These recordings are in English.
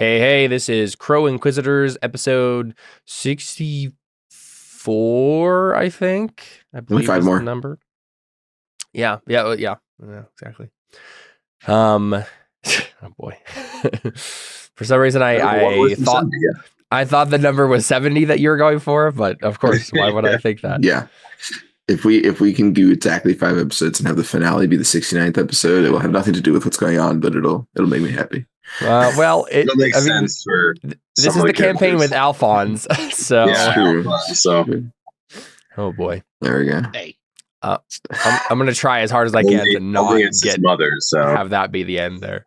Hey, this is Crow Inquisitors, episode 64, I think. I believe five is more. the number. Yeah, exactly. Oh boy. For some reason, I thought the number was 70 that you were going for, but of course, why would I think that? Yeah. If we can do exactly 5 episodes and have the finale be the 69th episode, it will have nothing to do with what's going on, but it'll make me happy. Well, it'll make sense for this is the campaign with Alfons, so yeah, Alfons, so oh boy, there we go. Hey, I'm gonna try as hard as I can to not get mother, so have that be the end there.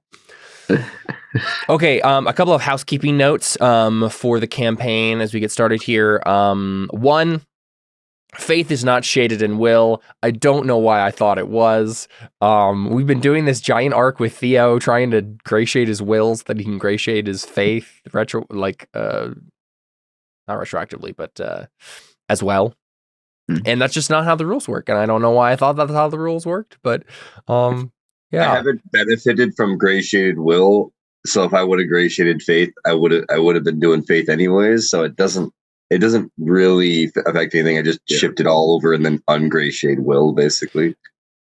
Okay, a couple of housekeeping notes for the campaign as we get started here. One, Faith is not shaded in will. I don't know why I thought it was. We've been doing this giant arc with Theo trying to gray shade his will so that he can gray shade his faith not retroactively, but as well. And that's just not how the rules work. And I don't know why I thought that's how the rules worked, but yeah. I haven't benefited from gray shaded will. So if I would have gray shaded faith, I would have been doing faith anyways. So it doesn't really affect anything. I just shipped it all over and then ungray shade will, basically.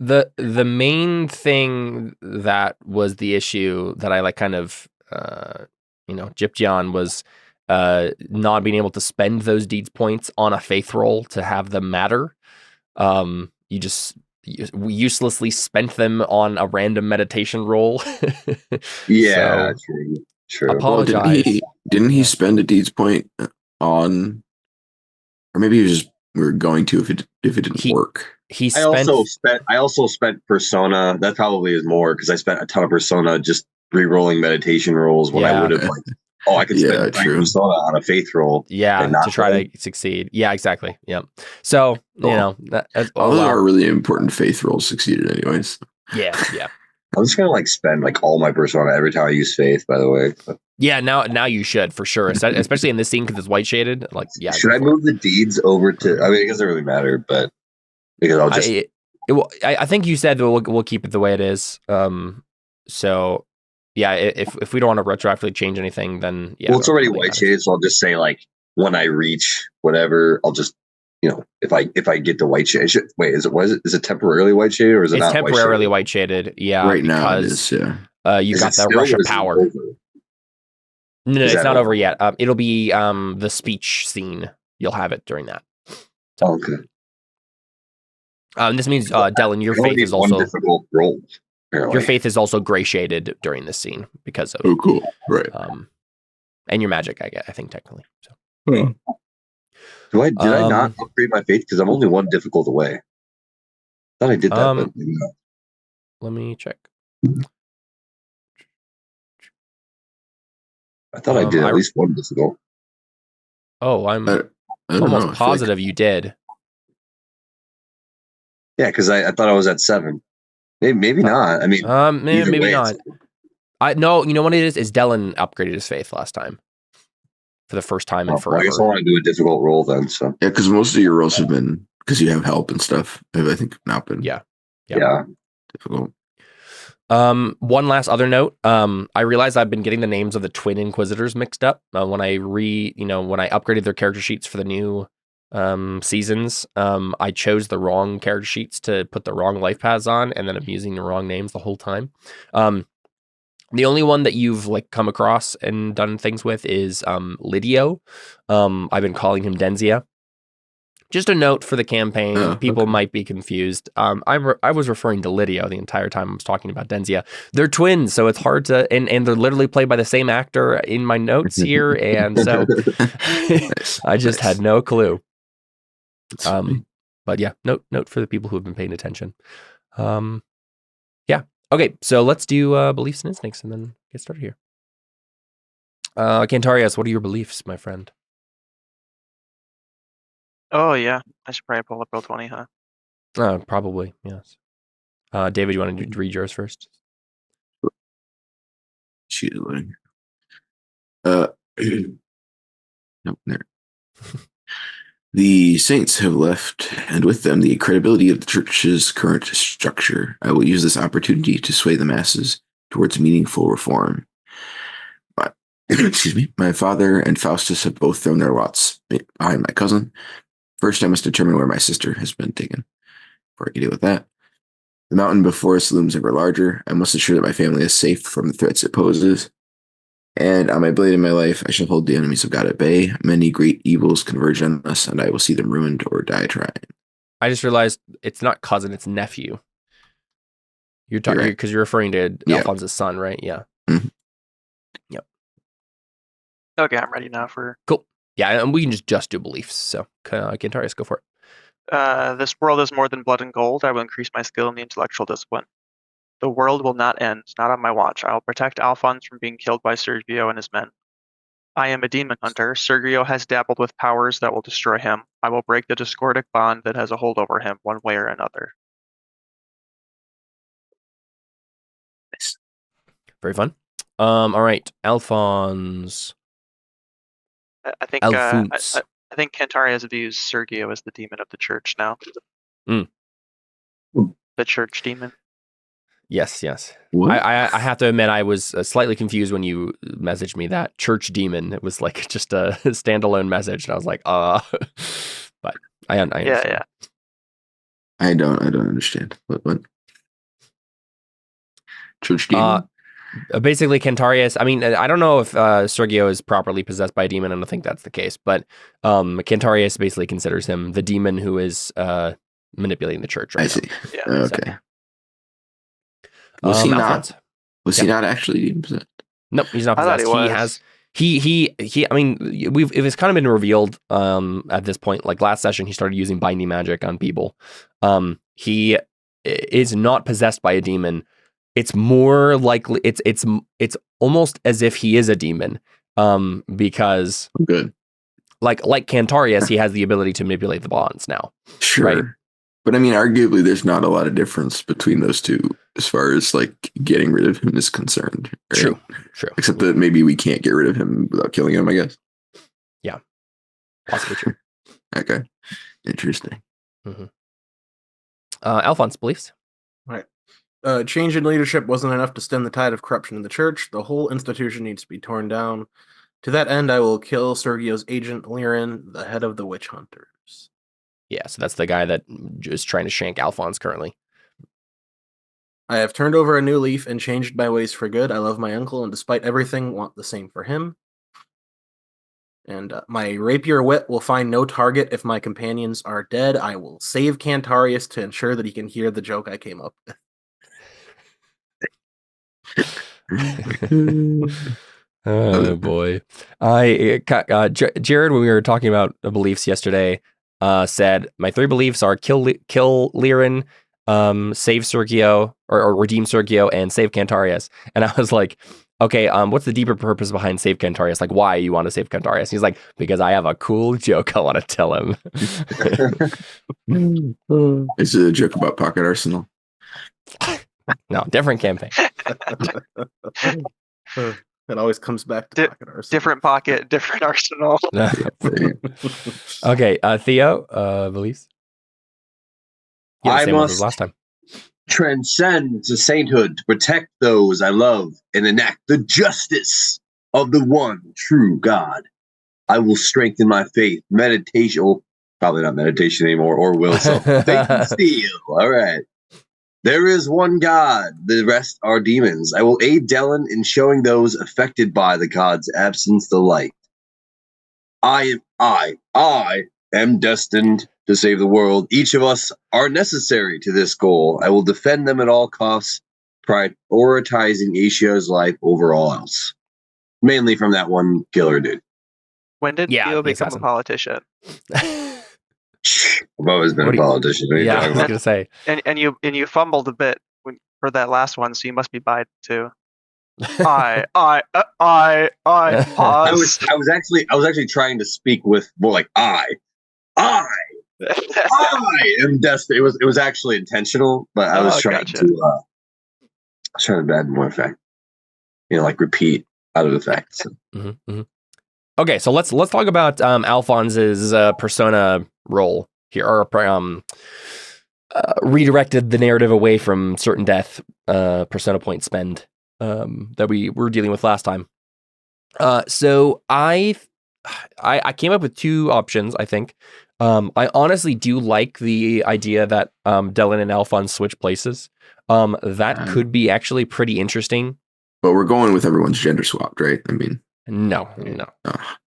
The main thing that was the issue that I gypped on was not being able to spend those deeds points on a faith roll to have them matter. You just uselessly spent them on a random meditation roll. Yeah, so, true. Apologize. Well, didn't he spend a deeds point on, or maybe we were going to if it didn't work. I also spent persona. That probably is more because I spent a ton of persona just re-rolling meditation rolls when I would have I could spend persona on a faith roll. Yeah, to try to succeed. Yeah, exactly. Yep. So all of our really important faith rolls succeeded anyways. Yeah. I'm just gonna spend all my persona every time I use faith. By the way. Yeah, now you should for sure, especially in this scene because it's white shaded. Should I move the deeds over to? I mean, it doesn't really matter, but because I'll just. I think you said we'll keep it the way it is. So yeah, if we don't want to retroactively change anything, then yeah. Well, it's already white shaded, so I'll just say when I reach whatever, I'll just if I get the white shade. Wait, is it temporarily white shaded or is it not? It's temporarily white shaded. Yeah, right now it is. Yeah. You got that rush of power. No, it's not over yet. It'll be the speech scene. You'll have it during that. So, okay. This means Dellon, your faith is also difficult role. Your faith is also gray shaded during this scene because of cool, right? And your magic, I think technically. So. Did I not upgrade my faith because I'm only one difficult away? I thought I did that. But let me check. I thought I did at least one difficult. Oh, I'm almost positive you did. Yeah, because I thought I was at 7. Maybe not. I mean, maybe not. No, you know what it is? Is Dellon upgraded his faith last time for the first time in forever. I guess I want to do a difficult roll then. So yeah, because most of your rolls have been because you have help and stuff. I think not been. Yeah. Difficult. One last other note. I realized I've been getting the names of the twin Inquisitors mixed up when I upgraded their character sheets for the new seasons. I chose the wrong character sheets to put the wrong life paths on, and then I'm using the wrong names the whole time. The only one that you've come across and done things with is Lydio. I've been calling him Denzia. Just a note for the campaign. People might be confused. I was referring to Lydio the entire time I was talking about Denzia. They're twins, so it's hard to... And they're literally played by the same actor in my notes here, and so I just had no clue. But yeah, note for the people who have been paying attention. Yeah. Okay, so let's do beliefs and instincts and then get started here. Cantarius, what are your beliefs, my friend? Oh, yeah. I should probably pull up Roll20, huh? Probably, yes. David, you want to read yours first? She's loading. Nope, there. The saints have left, and with them the credibility of the church's current structure. I will use this opportunity to sway the masses towards meaningful reform. Excuse me. My father and Faustus have both thrown their lots behind my cousin. First, I must determine where my sister has been taken. Before I can deal with that, the mountain before us looms ever larger. I must ensure that my family is safe from the threats it poses. And on my blade in my life, I shall hold the enemies of God at bay. Many great evils converge on us, and I will see them ruined or die trying. I just realized it's not cousin, it's nephew. You're talking because you're referring to Alphonse's son, right? Yeah. Mhm. Yep. Okay, I'm ready now for. Cool. Yeah, and we can just do beliefs. So, Cantarius, go for it. This world is more than blood and gold. I will increase my skill in the intellectual discipline. The world will not end, not on my watch. I will protect Alphons from being killed by Sergio and his men. I am a demon hunter. Sergio has dabbled with powers that will destroy him. I will break the discordic bond that has a hold over him, one way or another. Nice. Very fun. All right, Alphons. I think Alphonse. I think Cantarius views Sergio as the demon of the church now. Mm. The church demon. Yes. What? I have to admit, I was slightly confused when you messaged me that church demon. It was like just a standalone message, and I was like, but I understand. Yeah. I don't understand. What? Church demon? Basically, Cantarius. I mean, I don't know if Sergio is properly possessed by a demon. I don't think that's the case, but Cantarius basically considers him the demon who is manipulating the church. Right I see. Yeah. Okay. So. Was he Alphonse. not? Was he not actually possessed? Nope, he's not I thought possessed. he was. He. I mean, it's kind of been revealed at this point. Like last session, he started using binding magic on people. He is not possessed by a demon. It's more likely it's almost as if he is a demon. Because Good. like Cantarius, he has the ability to manipulate the bonds now. Sure. Right. But I mean, arguably, there's not a lot of difference between those two as far as like getting rid of him is concerned. Right? True. Except that maybe we can't get rid of him without killing him, I guess. Yeah. Possibly true. Okay. Interesting. Mm-hmm. Alphonse, beliefs? Right. Change in leadership wasn't enough to stem the tide of corruption in the church. The whole institution needs to be torn down. To that end, I will kill Sergio's agent, Lirin, the head of the witch hunters. Yeah, so that's the guy that is trying to shank Alphonse currently. I have turned over a new leaf and changed my ways for good. I love my uncle, and despite everything, want the same for him. And my rapier wit will find no target if my companions are dead. I will save Cantarius to ensure that he can hear the joke I came up with. Oh boy. Jared, when we were talking about beliefs yesterday, said my 3 beliefs are kill Lirin, save Sergio or redeem Sergio, and save Cantarius. And I was like, okay, what's the deeper purpose behind save Cantarius? Like, why you want to save Cantarius? He's like, because I have a cool joke I want to tell him. Is it a joke about Pocket Arsenal? No, different campaign. It always comes back to Pocket Arsenal. Different pocket, different arsenal. Okay, Theo, beliefs? I same ones must as last time. transcend to sainthood to protect those I love and enact the justice of the one true God. I will strengthen my faith, meditation, well, probably not meditation anymore, or will, so faith and steel. All right. There is one God, the rest are demons. I will aid Dellon in showing those affected by the God's absence the light. I am destined to save the world. Each of us are necessary to this goal. I will defend them at all costs, prioritizing Asia's life over all else. Mainly from that one killer dude. When did Theo the become assassin. a politician? I've always been a politician. What are you Yeah, I talking was about? gonna say. And you fumbled a bit for that last one, so you must be Biden too. I pause. I was actually trying to speak with more like I am destined. It was actually intentional, but I was trying gotcha. to I was trying to add more effect. Like repeat out of effect. So. Mm-hmm. Okay, so let's talk about Alphonse's persona role here, or redirected the narrative away from certain death persona point spend that we were dealing with last time. So I came up with two options, I think. I honestly do like the idea that Dellon and Alfons switch places. That could be actually pretty interesting. But we're going with everyone's gender swapped, right? I mean, no.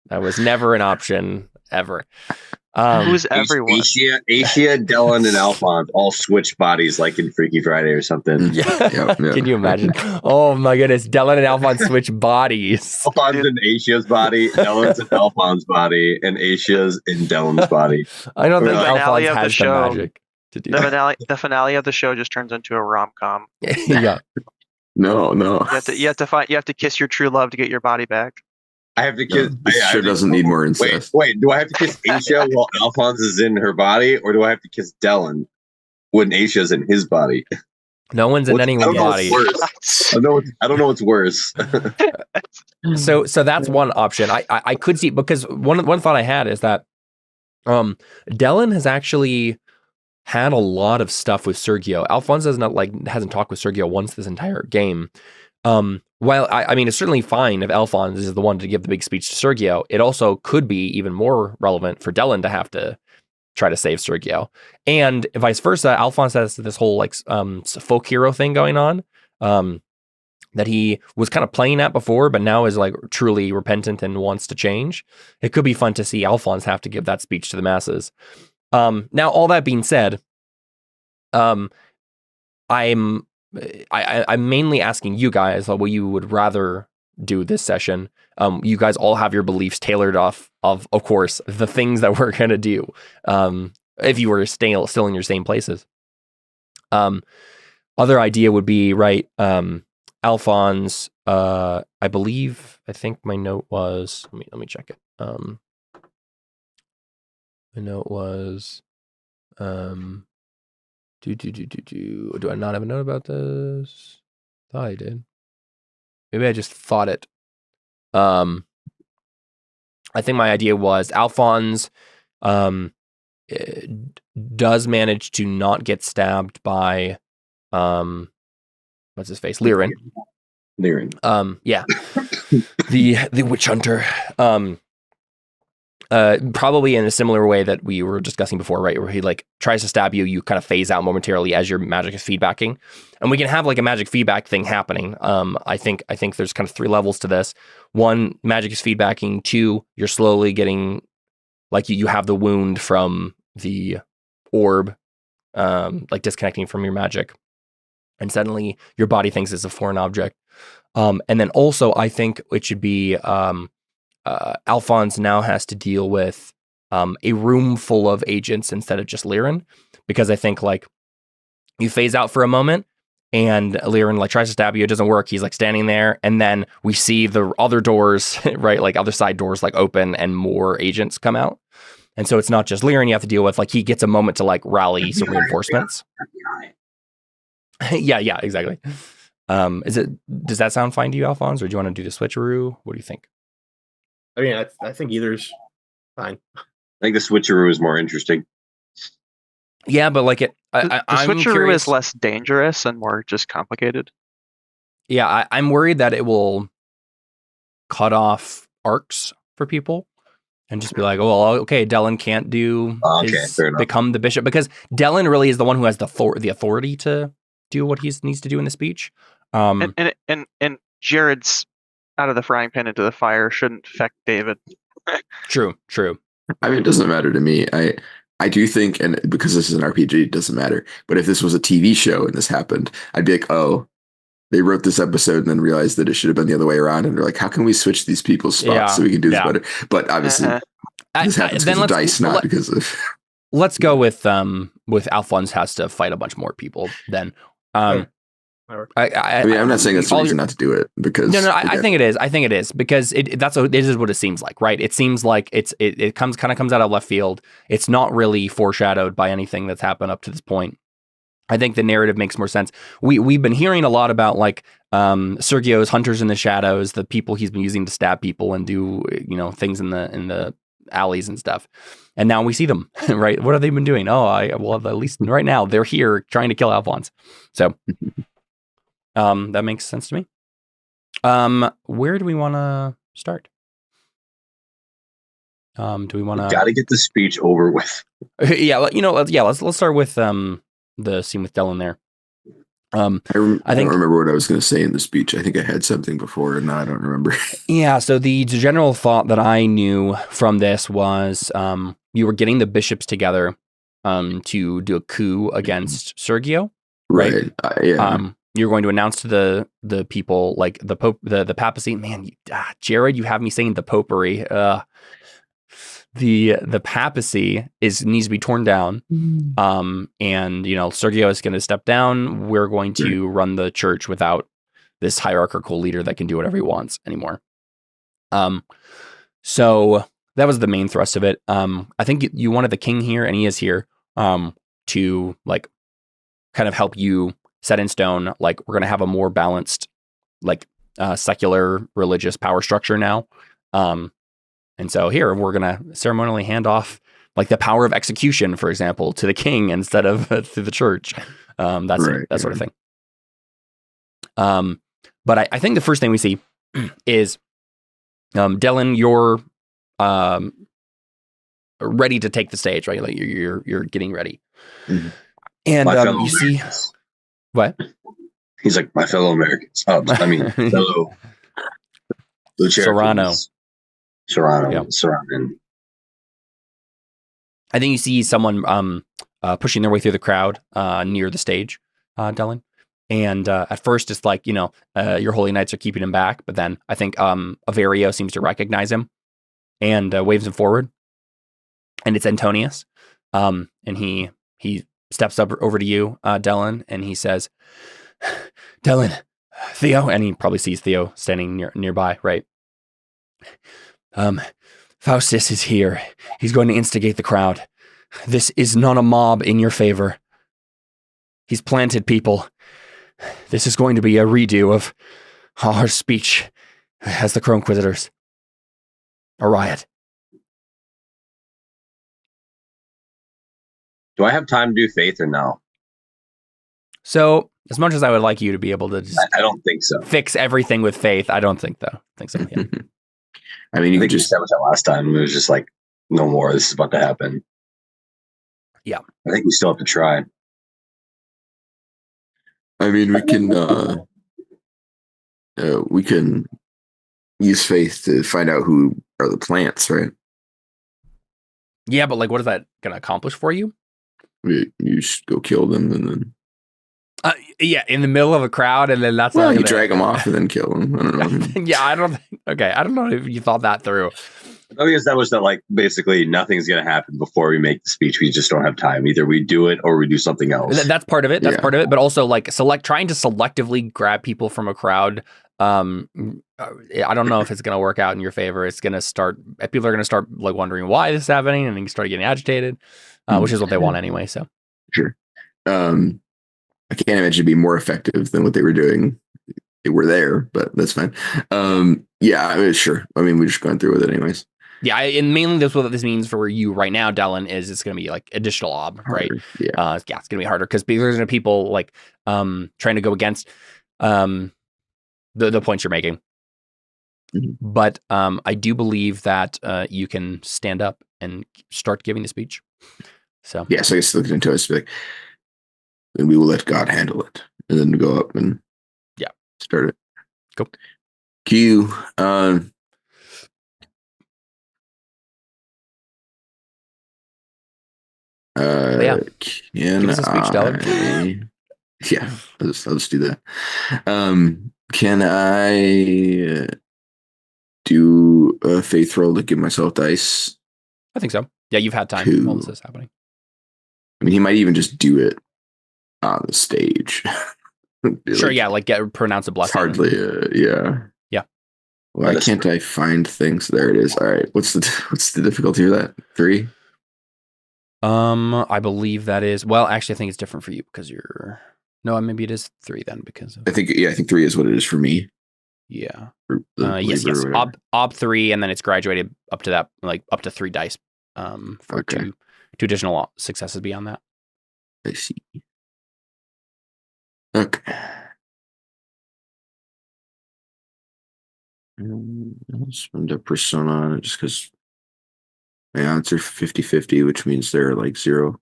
That was never an option ever. Who's everyone? Asia, Dellon, and Alfons all switch bodies like in Freaky Friday or something. Yeah. Can you imagine? Oh my goodness, Dellon and Alfons switch bodies. Alfons in Asia's body, Dellon's in Alfons' body, and Asia's in Dellon's body. I don't think finale Alfons of the has the show. magic to do that. The finale of the show just turns into a rom-com. Yeah. No. You have to kiss your true love to get your body back. I have to kiss. This show doesn't need more incest. Wait. Do I have to kiss Asia while Alfons is in her body, or do I have to kiss Dellon when Asia's in his body? No one's in anyone's body. I don't know what's worse. So that's one option. I could see, because one thought I had is that Dellon has actually had a lot of stuff with Sergio. Alfons hasn't talked with Sergio once this entire game. While I mean, it's certainly fine if Alfons is the one to give the big speech to Sergio, it also could be even more relevant for Dellon to have to try to save Sergio. And vice versa, Alfons has this whole folk hero thing going on that he was kind of playing at before, but now is like truly repentant and wants to change. It could be fun to see Alfons have to give that speech to the masses. Now, all that being said, I'm mainly asking you guys what you would rather do this session. You guys all have your beliefs tailored off of course, the things that we're going to do. If you were still in your same places. Other idea would be, right, Alfons, I think my note was, let me check it. My note was, do I not have a note about this? Thought I did. Maybe I just thought it. I think my idea was Alfons does manage to not get stabbed by what's his face? Liren. Yeah. the witch hunter. Probably in a similar way that we were discussing before, right? Where he tries to stab you, you kind of phase out momentarily as your magic is feedbacking, and we can have a magic feedback thing happening. I think there's kind of 3 levels to this. 1, magic is feedbacking. 2, you're slowly getting you have the wound from the orb, disconnecting from your magic, and suddenly your body thinks it's a foreign object. And then also, I think it should be Alfons now has to deal with a room full of agents instead of just Liren, because I think you phase out for a moment and Liren tries to stab you, it doesn't work. He's standing there, and then we see the other doors, right, other side doors open and more agents come out, and so it's not just Liren you have to deal with. He gets a moment to rally some reinforcements. yeah, exactly. Does that sound fine to you, Alfons, or do you want to do the switcheroo? What do you think? I mean, I think either's fine. I think the switcheroo is more interesting. Yeah, but the switcheroo is less dangerous and more just complicated. Yeah, I'm worried that it will cut off arcs for people and just be okay, Dellon can't become the bishop, because Dellon really is the one who has the authority to do what he needs to do in the speech. And Jared's out of the frying pan into the fire shouldn't affect David. True. I mean, it doesn't matter to me. I do think, and because this is an RPG, it doesn't matter. But if this was a TV show and this happened, I'd be oh, they wrote this episode and then realized that it should have been the other way around. And they're how can we switch these people's spots so we can do this better? But obviously, this happens because of dice, not because of... Let's go with Alfons has to fight a bunch more people then. I'm not saying it's the reason not to do it, because I think it is because it is what it seems like, right? It seems like it comes out of left field. It's not really foreshadowed by anything that's happened up to this point. I think the narrative makes more sense. We've been hearing a lot about Sergio's hunters in the shadows, the people he's been using to stab people and do things in the alleys and stuff. And now we see them, right? What have they been doing? At least right now they're here trying to kill Alfons. So that makes sense to me. Where do we want to start. Do we want to? Got to get the speech over with. Yeah, let's start with the scene with Dellon there. I don't remember what I was going to say in the speech. I think I had something before, and now I don't remember. Yeah, so the general thought that I knew from this was you were getting the bishops together to do a coup against Sergio, right? Yeah. You're going to announce to the people, like the Pope, the papacy. Man, Jared, you have me saying the popery. The papacy needs to be torn down. And Sergio is going to step down. We're going to run the church without this hierarchical leader that can do whatever he wants anymore. So that was the main thrust of it. I think you wanted the king here, and he is here, to like kind of help you set in stone. Like, we're going to have a more balanced, like, secular religious power structure now. And so here we're going to ceremonially hand off like the power of execution, for example, to the king instead of to the church. That sort of thing. But I think the first thing we see is Dellon, you're ready to take the stage, right? Like you're getting ready. Mm-hmm. And you see what? He's like, my fellow Americans. Oh, I mean, fellow Lucerta. Serragon. I think you see someone pushing their way through the crowd near the stage, Dellon. And at first, it's like, your holy knights are keeping him back. But then I think Averio seems to recognize him and waves him forward. And it's Antonius. And he steps up over to you, Dellon, and he says, Dellon, Theo, and he probably sees Theo standing nearby, right? Faustus is here. He's going to instigate the crowd. This is not a mob in your favor. He's planted people. This is going to be a redo of our speech as the Inquisitors. A riot. Do I have time to do faith or no? So, as much as I would like you to be able to just I don't think so. Fix everything with faith, I don't think so. Yeah. I mean, you could just establish that last time. It was just like, no more. This is about to happen. Yeah. I think we still have to try. I mean, we can use faith to find out who are the plants, right? Yeah, but like, what is that going to accomplish for you? You just go kill them and then. Yeah, in the middle of a crowd, and then that's you drag them off and then kill them. I don't know. Yeah, I don't know if you thought that through. I guess that was that, like, basically nothing's going to happen before we make the speech. We just don't have time. Either we do it or we do something else. That's part of it. Part of it. But also, like, trying to selectively grab people from a crowd. I don't know if it's going to work out in your favor. It's going to start. People are going to start like wondering why this is happening, and then start getting agitated, which is what they want anyway. So sure. I can't imagine it'd be more effective than what they were doing. They were there, but that's fine. Yeah, I mean, sure. I mean, we're just going through with it anyways. Yeah, and mainly that's what this means for you right now, Dellon, is it's going to be like additional ob, right? Yeah. It's going to be harder because there's going to be people like trying to go against the points you're making. Mm-hmm. But I do believe that you can stand up and start giving the speech. So yeah, so I guess looking into us, like, and we will let God handle it, and then go up and start it. Cool. Q. Give us a speech, Dellon. Yeah, I'll just do that. Can I do a faith roll to give myself dice? I think so. Yeah, you've had time while this is happening. I mean, he might even just do it on the stage. Sure, yeah, like pronounce a blessing. Hardly, yeah. Yeah. Why can't I find things? There it is. All right. What's the difficulty of that? 3? I believe that is. Well, actually, I think it's different for you because you're. No, maybe it is 3 then because. I think 3 is what it is for me. Yeah. Yes. Ob 3, and then it's graduated up to that, like up to 3 dice. For two additional successes beyond that. I see. Okay. I'll spend a persona on it just because my odds are 50-50, which means they're like 0.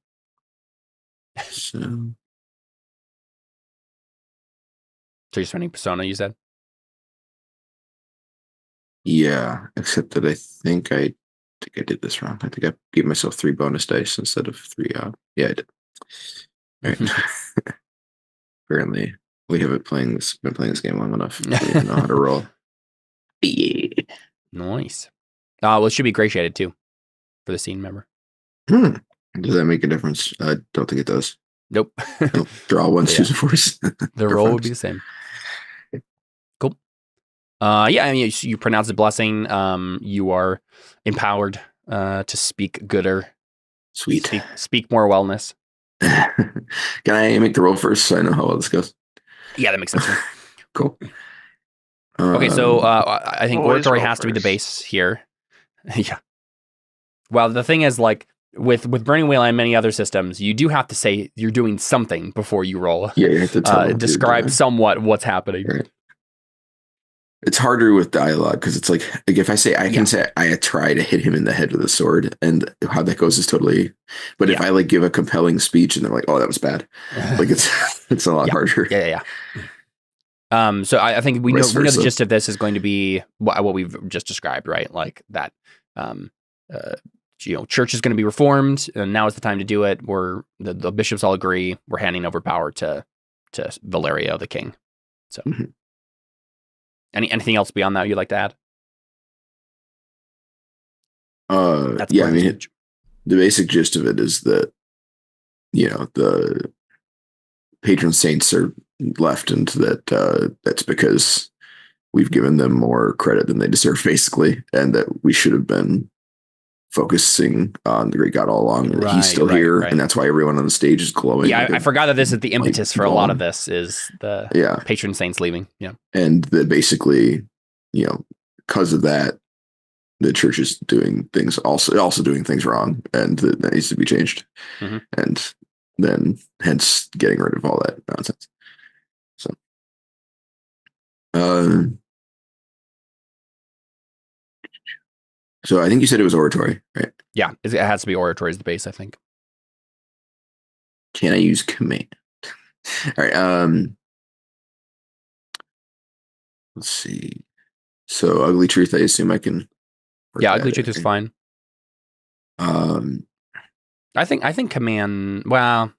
So you're spending persona, you said? yeah, except that I think I did this wrong. I think I gave myself 3 bonus dice instead of 3. Yeah, I did. All right. Apparently, we haven't been playing this game long enough. We don't know how to roll. Yeah. Nice. Well, it should be gratiated too for the scene member. Does that make a difference? I don't think it does. Nope. Nope. Draw 1, Yeah. choose a force. The roll would be the same. Cool. Yeah, I mean, you pronounce the blessing. You are empowered to speak gooder. Sweet. Speak more wellness. Can I make the roll first so I know how well this goes? Yeah, that makes sense. Cool. Okay, so I think always oratory roll has to be the first. base here. Yeah. Well, the thing is, like with Burning Wheel and many other systems, you do have to say you're doing something before you roll. Yeah, you have to tell them describe somewhat what's happening. Right. It's harder with dialogue because it's like if I say can say I try to hit him in the head with a sword, and how that goes is totally. But if I like give a compelling speech and they're like, "Oh, that was bad," like it's a lot harder. Yeah. So I think we know the gist of this is going to be what we've just described, right? Like that. Church is going to be reformed, and now is the time to do it. The bishops all agree. We're handing over power to Valerio, the king. So. Mm-hmm. Anything else beyond that you'd like to add? Yeah, I mean, the basic gist of it is that, the patron saints are left, and that's because we've given them more credit than they deserve, basically, and that we should have been focusing on the great God all along. And he's still here, and that's why everyone on the stage is glowing. Yeah, I forgot that this is the impetus for a lot of this is the patron saints leaving. Yeah, and that basically, because of that, the church is doing things also doing things wrong, and that needs to be changed. Mm-hmm. And then, hence, getting rid of all that nonsense. So I think you said it was oratory, right? Yeah, it has to be oratory as the base, I think. Can I use command? All right. Let's see. So ugly truth, I assume I can. Yeah, ugly truth is fine. I think command. Well,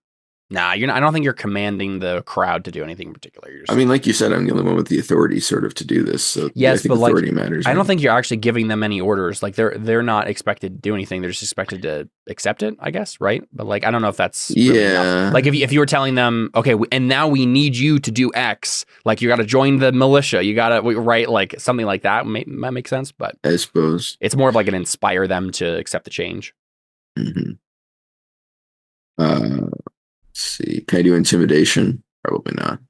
nah, I don't think you're commanding the crowd to do anything in particular. I mean, like you said, I'm the only one with the authority, sort of, to do this. So yes, I think but authority matters. I don't think you're actually giving them any orders. Like they're not expected to do anything. They're just expected to accept it, I guess, right? But I don't know if that's really enough. Like if you were telling them, okay, and now we need you to do X. Like you got to join the militia. You got to write like something like that. Might make sense, but I suppose it's more of like an inspire them to accept the change. Mm-hmm. Let's see. Can I do intimidation? Probably not.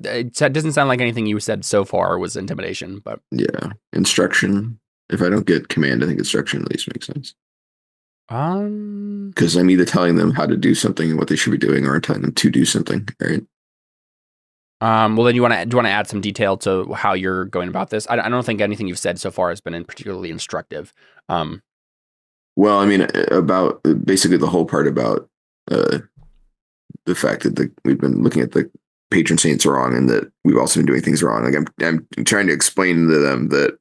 It doesn't sound like anything you said so far was intimidation, but yeah, instruction. If I don't get command, I think instruction at least makes sense. Because I'm either telling them how to do something and what they should be doing, or I'm telling them to do something, right? Well, then do you want to add some detail to how you're going about this? I don't think anything you've said so far has been particularly instructive. Well, I mean, about basically the whole part about the fact that we've been looking at the patron saints wrong, and that we've also been doing things wrong. Like I'm trying to explain to them that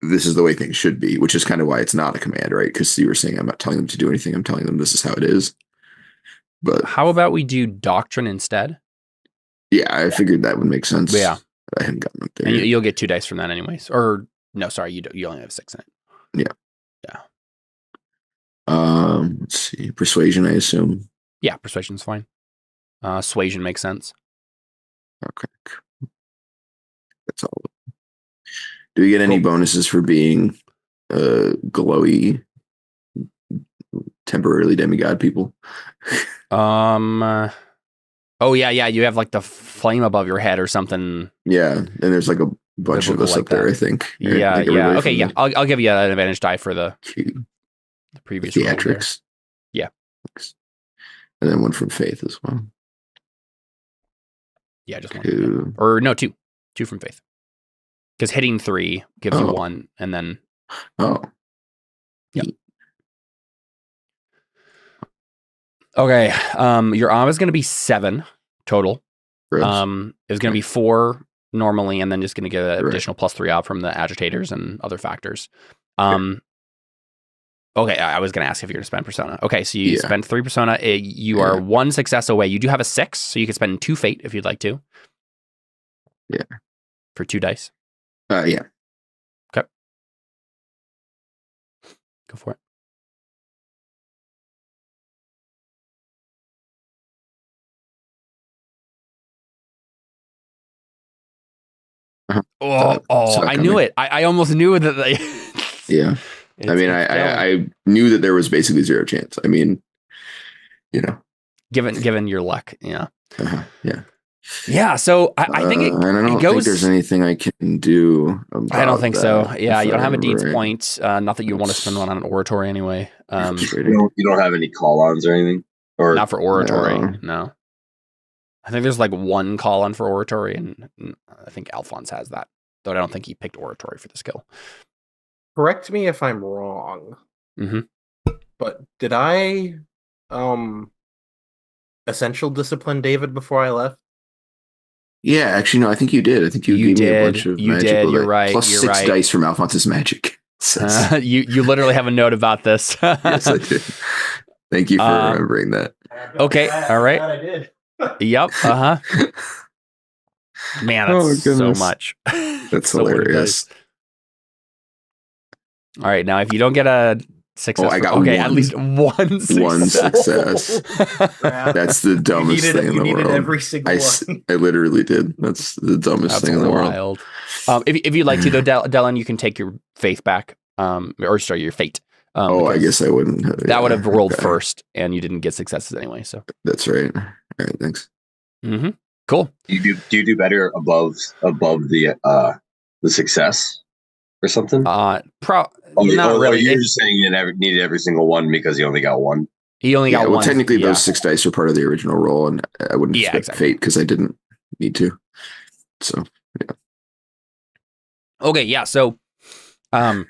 this is the way things should be, which is kind of why it's not a command, right? Because you were saying I'm not telling them to do anything. I'm telling them this is how it is. But how about we do doctrine instead? Yeah, I figured that would make sense. Yeah, I hadn't gotten up there. And you'll get 2 dice from that, anyways. Or no, sorry, you only have 6 in it. Yeah. Let's see. Persuasion, I assume. Yeah, persuasion's fine. Suasion makes sense. Okay. That's all. Do we get any bonuses for being glowy, temporarily demigod people? Oh yeah. You have like the flame above your head or something. Yeah, and there's like a bunch of us up there, I think. Right? Yeah. Okay, yeah. I'll give you an advantage die for the previous theatrics. Yeah. And then one from Faith as well. Yeah, just one. Or no, 2. 2 from Faith. Because hitting 3 gives you Oh. 1, and then Oh. Yep. Okay. Your arm is going to be 7 total. Gross. It's going to be 4 normally, and then just going to get an Right. additional +3 out from the agitators and other factors. Okay, I was going to ask if you're going to spend persona. Okay, so you spend 3 persona. You are 1 success away. You do have a 6, so you can spend 2 fate if you'd like to. Yeah. For 2 dice. Yeah. Okay. Go for it. I knew it. I almost knew that. Yeah. I mean, I knew that there was basically 0 chance. I mean, given your luck, yeah. Yeah. Yeah. So I think I don't think there's anything I can do. I don't think so. Yeah. You don't have a deeds right. point. Not that you want to spend one on an oratory anyway. You don't have any call-ons or anything, or not for oratory. No. I think there's like 1 call on for oratory, and I think Alfons has that. Though I don't think he picked oratory for the skill. Correct me if I'm wrong. Mm-hmm. But did I essential discipline David before I left? Yeah, actually, no. I think you did. I think you gave me a bunch of you magical did. You're right. Plus you're 6 right. dice from Alphonse's magic. You literally have a note about this. Yes, I did. Thank you for remembering that. Okay. All right. I did. Yep. Man, that's so much. That's so hilarious. All right, now if you don't get a success, I got at least 1 success. 1 success. That's the dumbest thing in the world. Every single one. I literally did. That's the dumbest thing in the world. If you'd like to, though, Dellon, you can take your faith back. Your fate. I guess I wouldn't. That would have rolled first, and you didn't get successes anyway. So that's right. All right, thanks. Mm-hmm. Cool. Do you do better above the success or something? Not really. You're just saying you needed every single one because you only got 1. He only got 1. Well, technically, those 6 dice are part of the original roll, and I wouldn't expect fate because I didn't need to. So, yeah. Okay, yeah. So, man,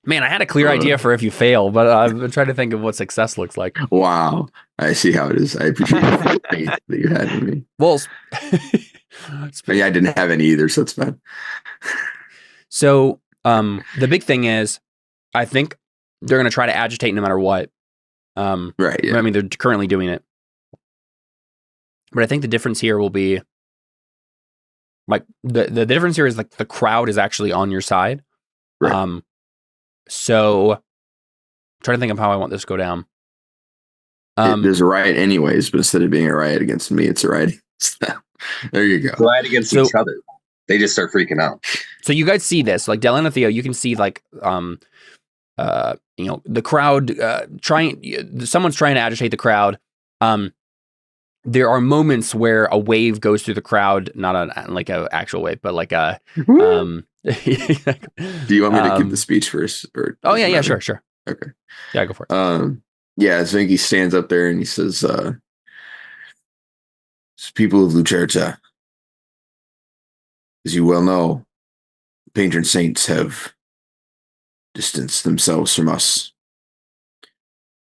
I had a clear idea for if you fail, but I'm trying to think of what success looks like. Wow, I see how it is. I appreciate the faith that you had in me. Well, I didn't have any either, so it's fine. So, the big thing is, I think they're going to try to agitate no matter what. Right. Yeah. I mean, they're currently doing it, but I think the difference here will be, like, the difference here is like the crowd is actually on your side. Right. So, I'm trying to think of how I want this to go down. There's a riot anyways, but instead of being a riot against me, it's a riot against them. There you go. Riot against each other. They just start freaking out. So you guys see this, like Dellon and Theo, you can see like, the crowd someone's trying to agitate the crowd. There are moments where a wave goes through the crowd, not like an actual wave, but like a, Do you want me to give the speech first? Or yeah, sure. Okay. Yeah, go for it. I think he stands up there and he says, people of Lucerta, as you well know, the patron saints have distanced themselves from us.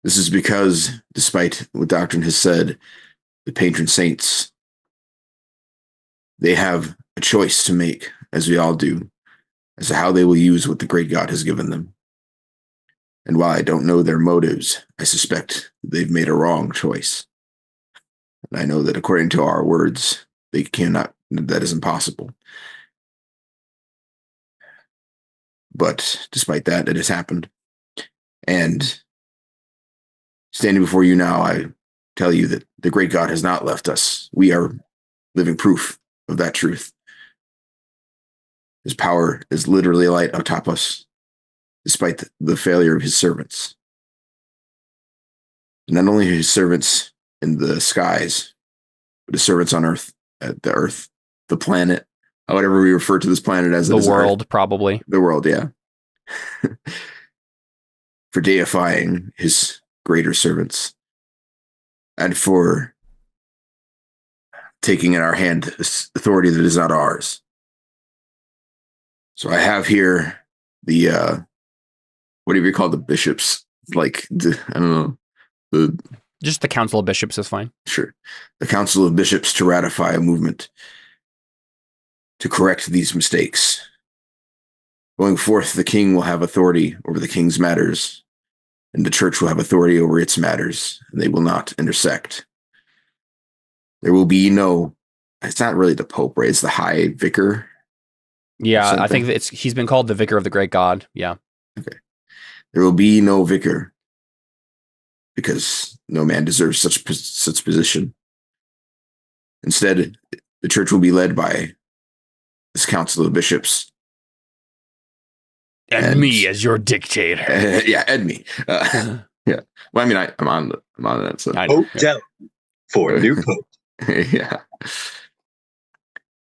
This is because, despite what doctrine has said, the patron saints, they have a choice to make, as we all do, as to how they will use what the great God has given them. And while I don't know their motives, I suspect they've made a wrong choice. And I know that according to our words, they cannot, that is impossible. But despite that, it has happened. And standing before you now, I tell you that the great God has not left us. We are living proof of that truth. His power is literally light atop us, despite the failure of his servants. Not only his servants in the skies, but his servants on earth, the planet, whatever we refer to this planet as. The world, probably. The world, yeah. For deifying his greater servants. And for taking in our hand authority that is not ours. So I have here the whatever you call the bishops, like I don't know, the Just the Council of Bishops is fine. sure, the Council of Bishops to ratify a movement to correct these mistakes. Going forth, the king will have authority over the king's matters, and the church will have authority over its matters, and they will not intersect. There will be no, it's not really the Pope, right? It's the High Vicar. Yeah, I think he's been called the Vicar of the Great God. Yeah. Okay. There will be no vicar, because no man deserves such position. Instead, the church will be led by this council of bishops. And me as your dictator. And me. Yeah. Well, I mean, I'm on that. So. Pope Dellon for a new pope. Yeah.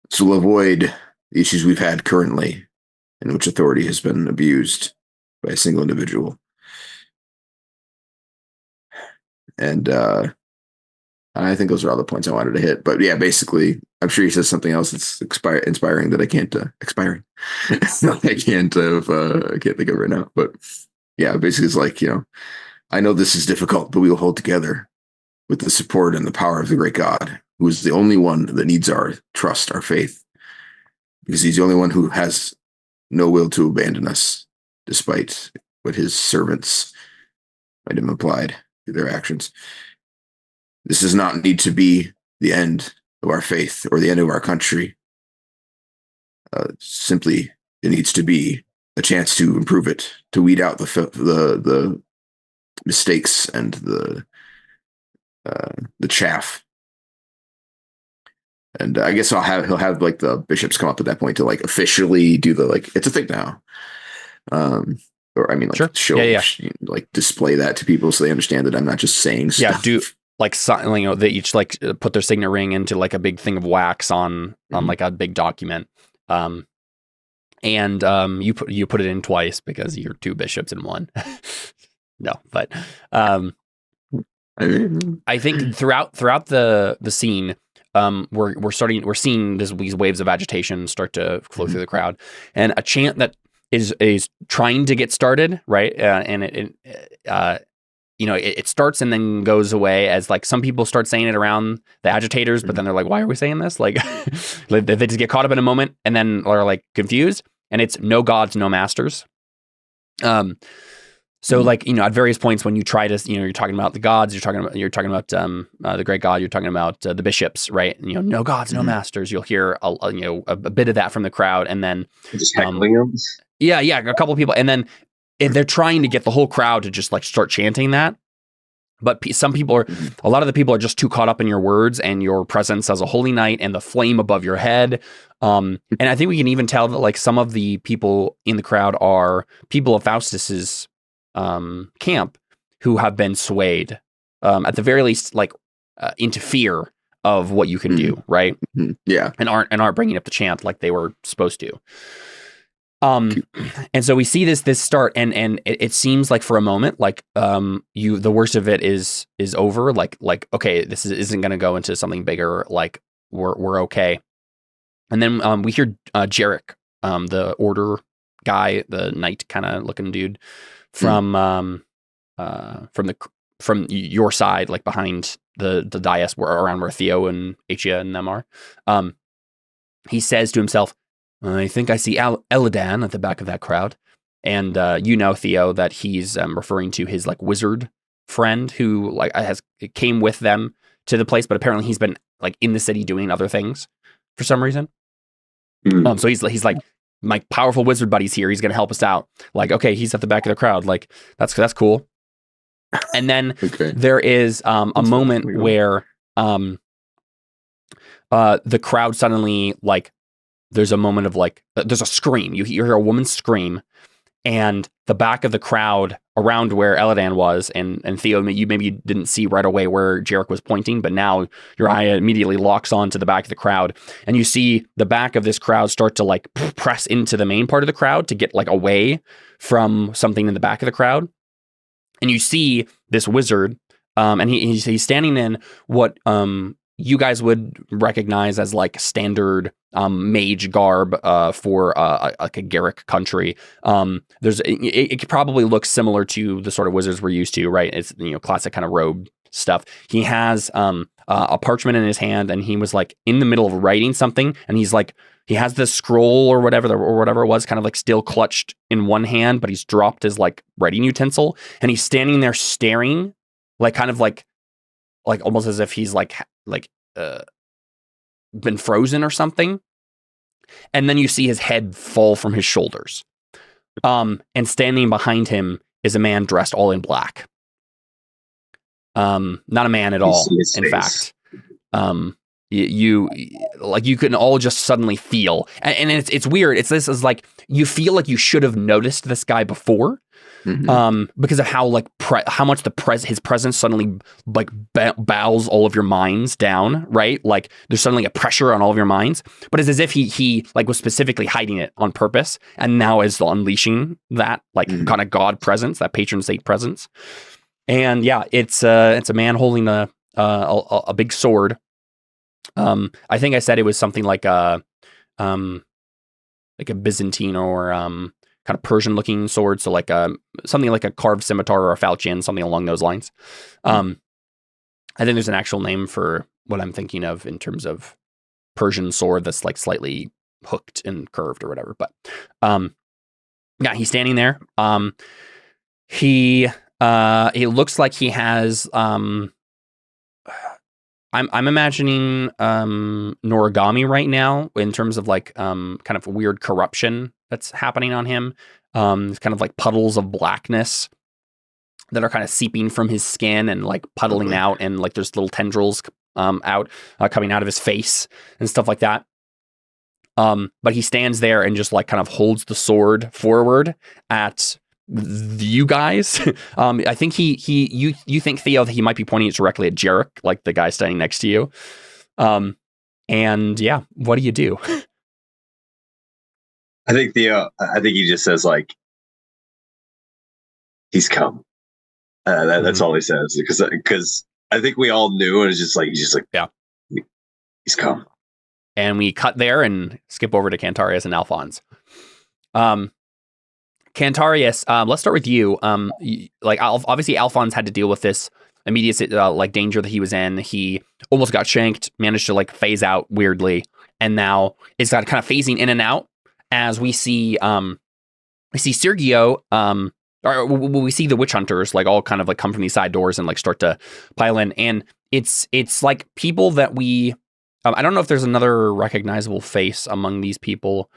So we'll avoid the issues we've had currently, in which authority has been abused by a single individual. And I think those are all the points I wanted to hit. But yeah, basically, I'm sure he says something else that's inspiring that I can't expiring. I can't think of right now. But yeah, basically, it's like, I know this is difficult, but we will hold together with the support and the power of the great God, who is the only one that needs our trust, our faith, because he's the only one who has no will to abandon us, despite what his servants might have implied through their actions. This does not need to be the end of our faith or the end of our country. Simply, it needs to be a chance to improve it, to weed out the mistakes and the chaff. And I guess he'll have like the bishops come up at that point to like officially do the it's a thing now. Or I mean, like, sure. like display that to people so they understand that I'm not just saying stuff. Yeah, do like they each like put their signet ring into like a big thing of wax on like a big document. And you put it in twice because you're two bishops in one. No, but I think throughout the scene, we're seeing these waves of agitation start to flow through the crowd, and a chant that is trying to get started, right? And it starts and then goes away as like some people start saying it around the agitators, but then they're like, why are we saying this? Like they just get caught up in a moment and then are like confused, and it's no gods, no masters. So like, at various points when you try to, you're talking about the gods, you're talking about the great God, you're talking about the bishops, right? And, no gods, no masters. You'll hear a bit of that from the crowd, and then just heckling them. Yeah, a couple of people, and then they're trying to get the whole crowd to just like start chanting that. But a lot of the people are just too caught up in your words and your presence as a holy knight and the flame above your head. And I think we can even tell that like some of the people in the crowd are people of Faustus's camp who have been swayed, at the very least, like into fear of what you can do, right? Yeah, and aren't bringing up the chant like they were supposed to. And so we see this start, and it seems like for a moment, like the worst of it is over. Like okay, this isn't going to go into something bigger. Like we're okay. And then we hear Jarek, the order guy, the knight kind of looking dude from your side, like behind the dais around where Theo and Achia and them are. He says to himself, I think I see Eladan at the back of that crowd. And Theo, that he's referring to his like wizard friend who like came with them to the place, but apparently he's been like in the city doing other things for some reason. So he's like, my powerful wizard buddy's here. He's going to help us out. Like, okay, he's at the back of the crowd. Like, that's cool. And then there is a moment where the crowd suddenly like, there's a moment of like, there's a scream. You hear a woman scream, and the back of the crowd around where Eladan was, and Theo, you maybe didn't see right away where Jarek was pointing, but now your eye immediately locks on to the back of the crowd, and you see the back of this crowd start to like press into the main part of the crowd to get like away from something in the back of the crowd. And you see this wizard, and he's standing in what you guys would recognize as like standard mage garb for like a Garrick country. It probably looks similar to the sort of wizards we're used to, right? It's classic kind of robe stuff. He has a parchment in his hand, and he was like in the middle of writing something, and he's like, he has this scroll or whatever it was, kind of like still clutched in one hand, but he's dropped his like writing utensil, and he's standing there staring, like kind of like almost as if he's been frozen or something. And then you see his head fall from his shoulders. And standing behind him is a man dressed all in black. Not a man at all, in fact. You can all just suddenly feel, and it's weird. This is like, you feel like you should have noticed this guy before, because of how like how much his presence suddenly like bows all of your minds down, right? Like there's suddenly a pressure on all of your minds, but it's as if he like was specifically hiding it on purpose, and now is unleashing that like kind of god presence, that patron saint presence. And yeah, it's a man holding a big sword. I think I said it was something like a Byzantine or kind of Persian looking sword. So like something like a carved scimitar or a falchion, something along those lines. I think there's an actual name for what I'm thinking of in terms of Persian sword that's like slightly hooked and curved or whatever. But yeah, he's standing there. He looks like he has I'm imagining Noragami right now in terms of like kind of weird corruption that's happening on him. It's kind of like puddles of blackness that are kind of seeping from his skin and like puddling out, and like there's little tendrils coming out of his face and stuff like that. But he stands there and just like kind of holds the sword forward at you guys. I think you think, Theo, that he might be pointing it directly at Jarek, like the guy standing next to you. And yeah, what do you do? I think he just says like, he's come. That's all he says, because I think we all knew, and he's just like, yeah, he's come. And we cut there and skip over to Cantarius and Alfons. Cantarius, let's start with you. Like obviously Alfons had to deal with this immediate like danger that he was in. He almost got shanked, managed to like phase out weirdly, and now it's got kind of phasing in and out as we see Sergio, or we see the witch hunters like all kind of like come from these side doors and like start to pile in, and it's like people that we I don't know if there's another recognizable face among these people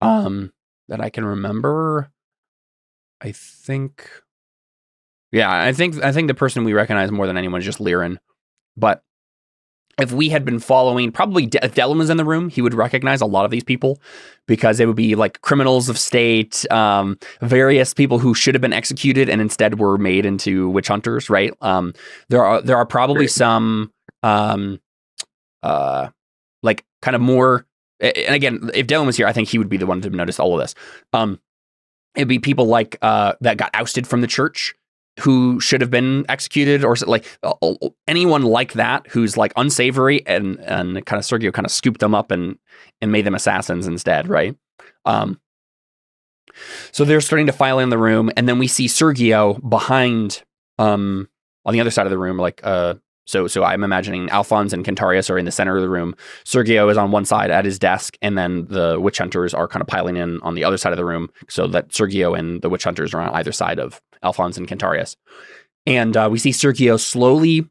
that I can remember. I think the person we recognize more than anyone is just Liren. But if we had been following, probably if Dellon was in the room, he would recognize a lot of these people, because they would be like criminals of state, various people who should have been executed and instead were made into witch hunters, right? There are probably some like kind of more, and again, if Dellon was here, I think he would be the one to notice all of this. It'd be people like that got ousted from the church, who should have been executed, or like anyone like that who's like unsavory, and kind of Sergio kind of scooped them up and made them assassins instead, right? So they're starting to file in the room, and then we see Sergio behind on the other side of the room, like so I'm imagining Alfons and Cantarius are in the center of the room. Sergio is on one side at his desk, and then the witch hunters are kind of piling in on the other side of the room, so that Sergio and the witch hunters are on either side of Alfons and Cantarius. And we see Sergio slowly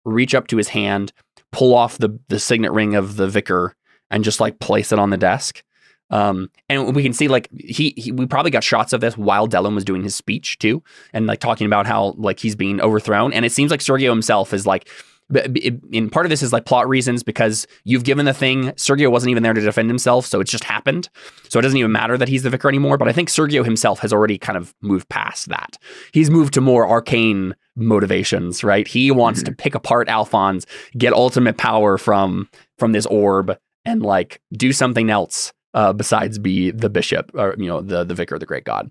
reach up to his hand, pull off the signet ring of the vicar, and just like place it on the desk. And we can see like we probably got shots of this while Dellon was doing his speech too, and like talking about how like he's being overthrown. And it seems like Sergio himself is like, in part of this is like plot reasons, because you've given the thing, Sergio wasn't even there to defend himself, so it's just happened. So it doesn't even matter that he's the vicar anymore. But I think Sergio himself has already kind of moved past that. He's moved to more arcane motivations, right? He wants to pick apart Alfons, get ultimate power from this orb, and like do something else besides be the bishop, or the vicar, the great god.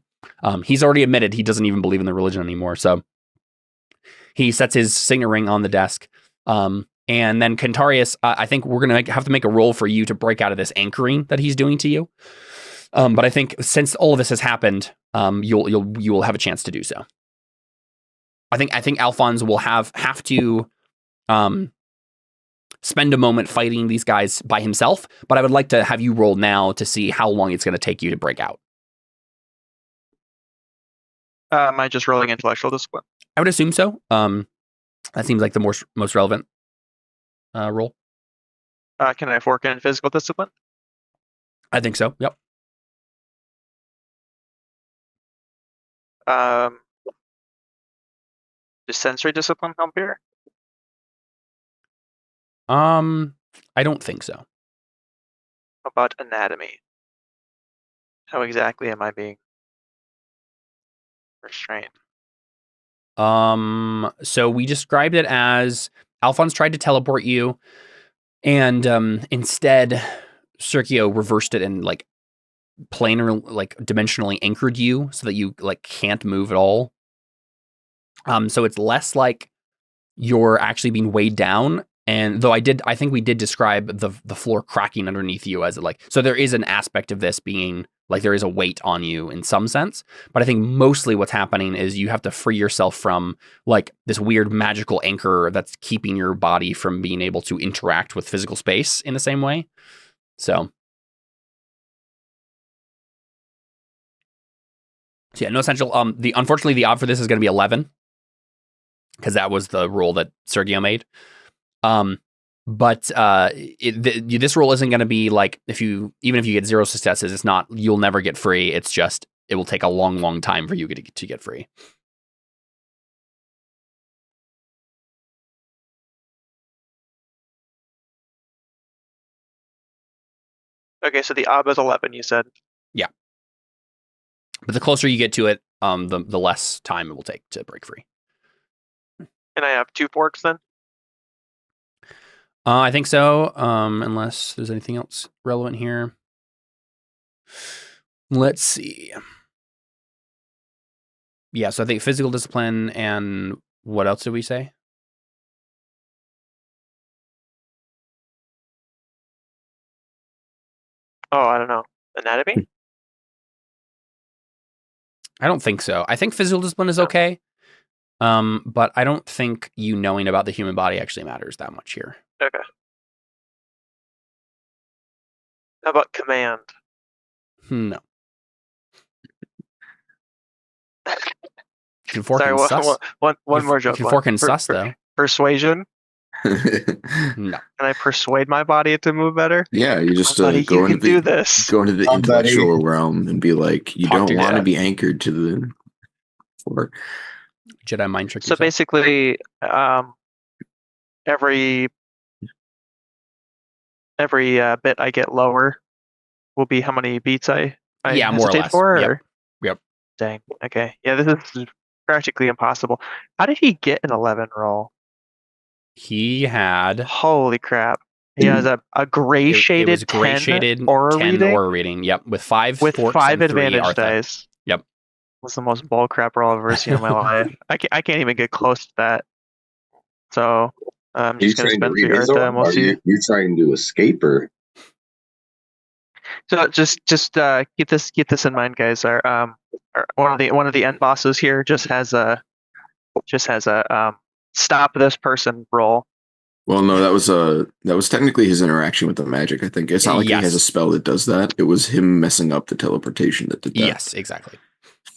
He's already admitted he doesn't even believe in the religion anymore. So he sets his signet ring on the desk, and And then Cantarius, I think we're going to have to make a roll for you to break out of this anchoring that he's doing to you. But I think since all of this has happened, you will have a chance to do so. I think Alfons will have to spend a moment fighting these guys by himself, but I would like to have you roll now to see how long it's going to take you to break out. Am I just rolling intellectual discipline? I would assume so. That seems like the most relevant roll. Can I fork in physical discipline? I think so. Yep. Does sensory discipline come here? I don't think so. How about anatomy? How exactly am I being restrained? So we described it as Alfons tried to teleport you, and instead Sergio reversed it and like planar, like dimensionally anchored you so that you like can't move at all. So it's less like you're actually being weighed down. And though I think we did describe the floor cracking underneath you as like, so there is an aspect of this being like there is a weight on you in some sense, but I think mostly what's happening is you have to free yourself from like this weird magical anchor that's keeping your body from being able to interact with physical space in the same way. So yeah, no essential. Unfortunately the odd for this is going to be 11 because that was the roll that Sergio made. But this roll isn't going to be like even if you get 0 successes, it's not, you'll never get free. It's just, it will take a long time for you to get free. Okay, so the ob is 11, you said. Yeah. But the closer you get to it, the less time it will take to break free. And I have 2 forks then? I think so, unless there's anything else relevant here. Let's see. Yeah, so I think physical discipline and what else did we say? Oh, I don't know. Anatomy? I don't think so. I think physical discipline is okay. But I don't think you knowing about the human body actually matters that much here. Okay. How about command? No. You can fork Sorry, and sus. one more joke. You can fork and sus, though. Persuasion? No. Can I persuade my body to move better? Yeah, you just Buddy, go you into can do this. go into the Oh, buddy. intellectual realm and be like, you Talk to don't your want to dad. be anchored to the floor. Jedi mind trick So yourself. basically, every bit I get lower will be how many beats I Yeah, more or hesitate less. for? Yep. Or? Yep. Dang. Okay. Yeah, this is practically impossible. How did he get an 11 roll? He had Holy crap. He has a gray it shaded was gray 10 shaded aura 10 reading aura reading. Yep, with 5 with forks 5 and 3 advantage Artha. dice. Yep. That's the most bull crap roll I've ever seen in my life. I can't even get close to that. So I'm Are you just going to trying to spend 3 read his Artha aura? and we'll Are see. you trying to escape or? So just keep this in mind, guys. Our one of the end bosses here just has a stop this person roll. Well, no, that was technically his interaction with the magic. I think it's not like he has a Yes. spell that does that. It was him messing up the teleportation that did that. Yes, exactly.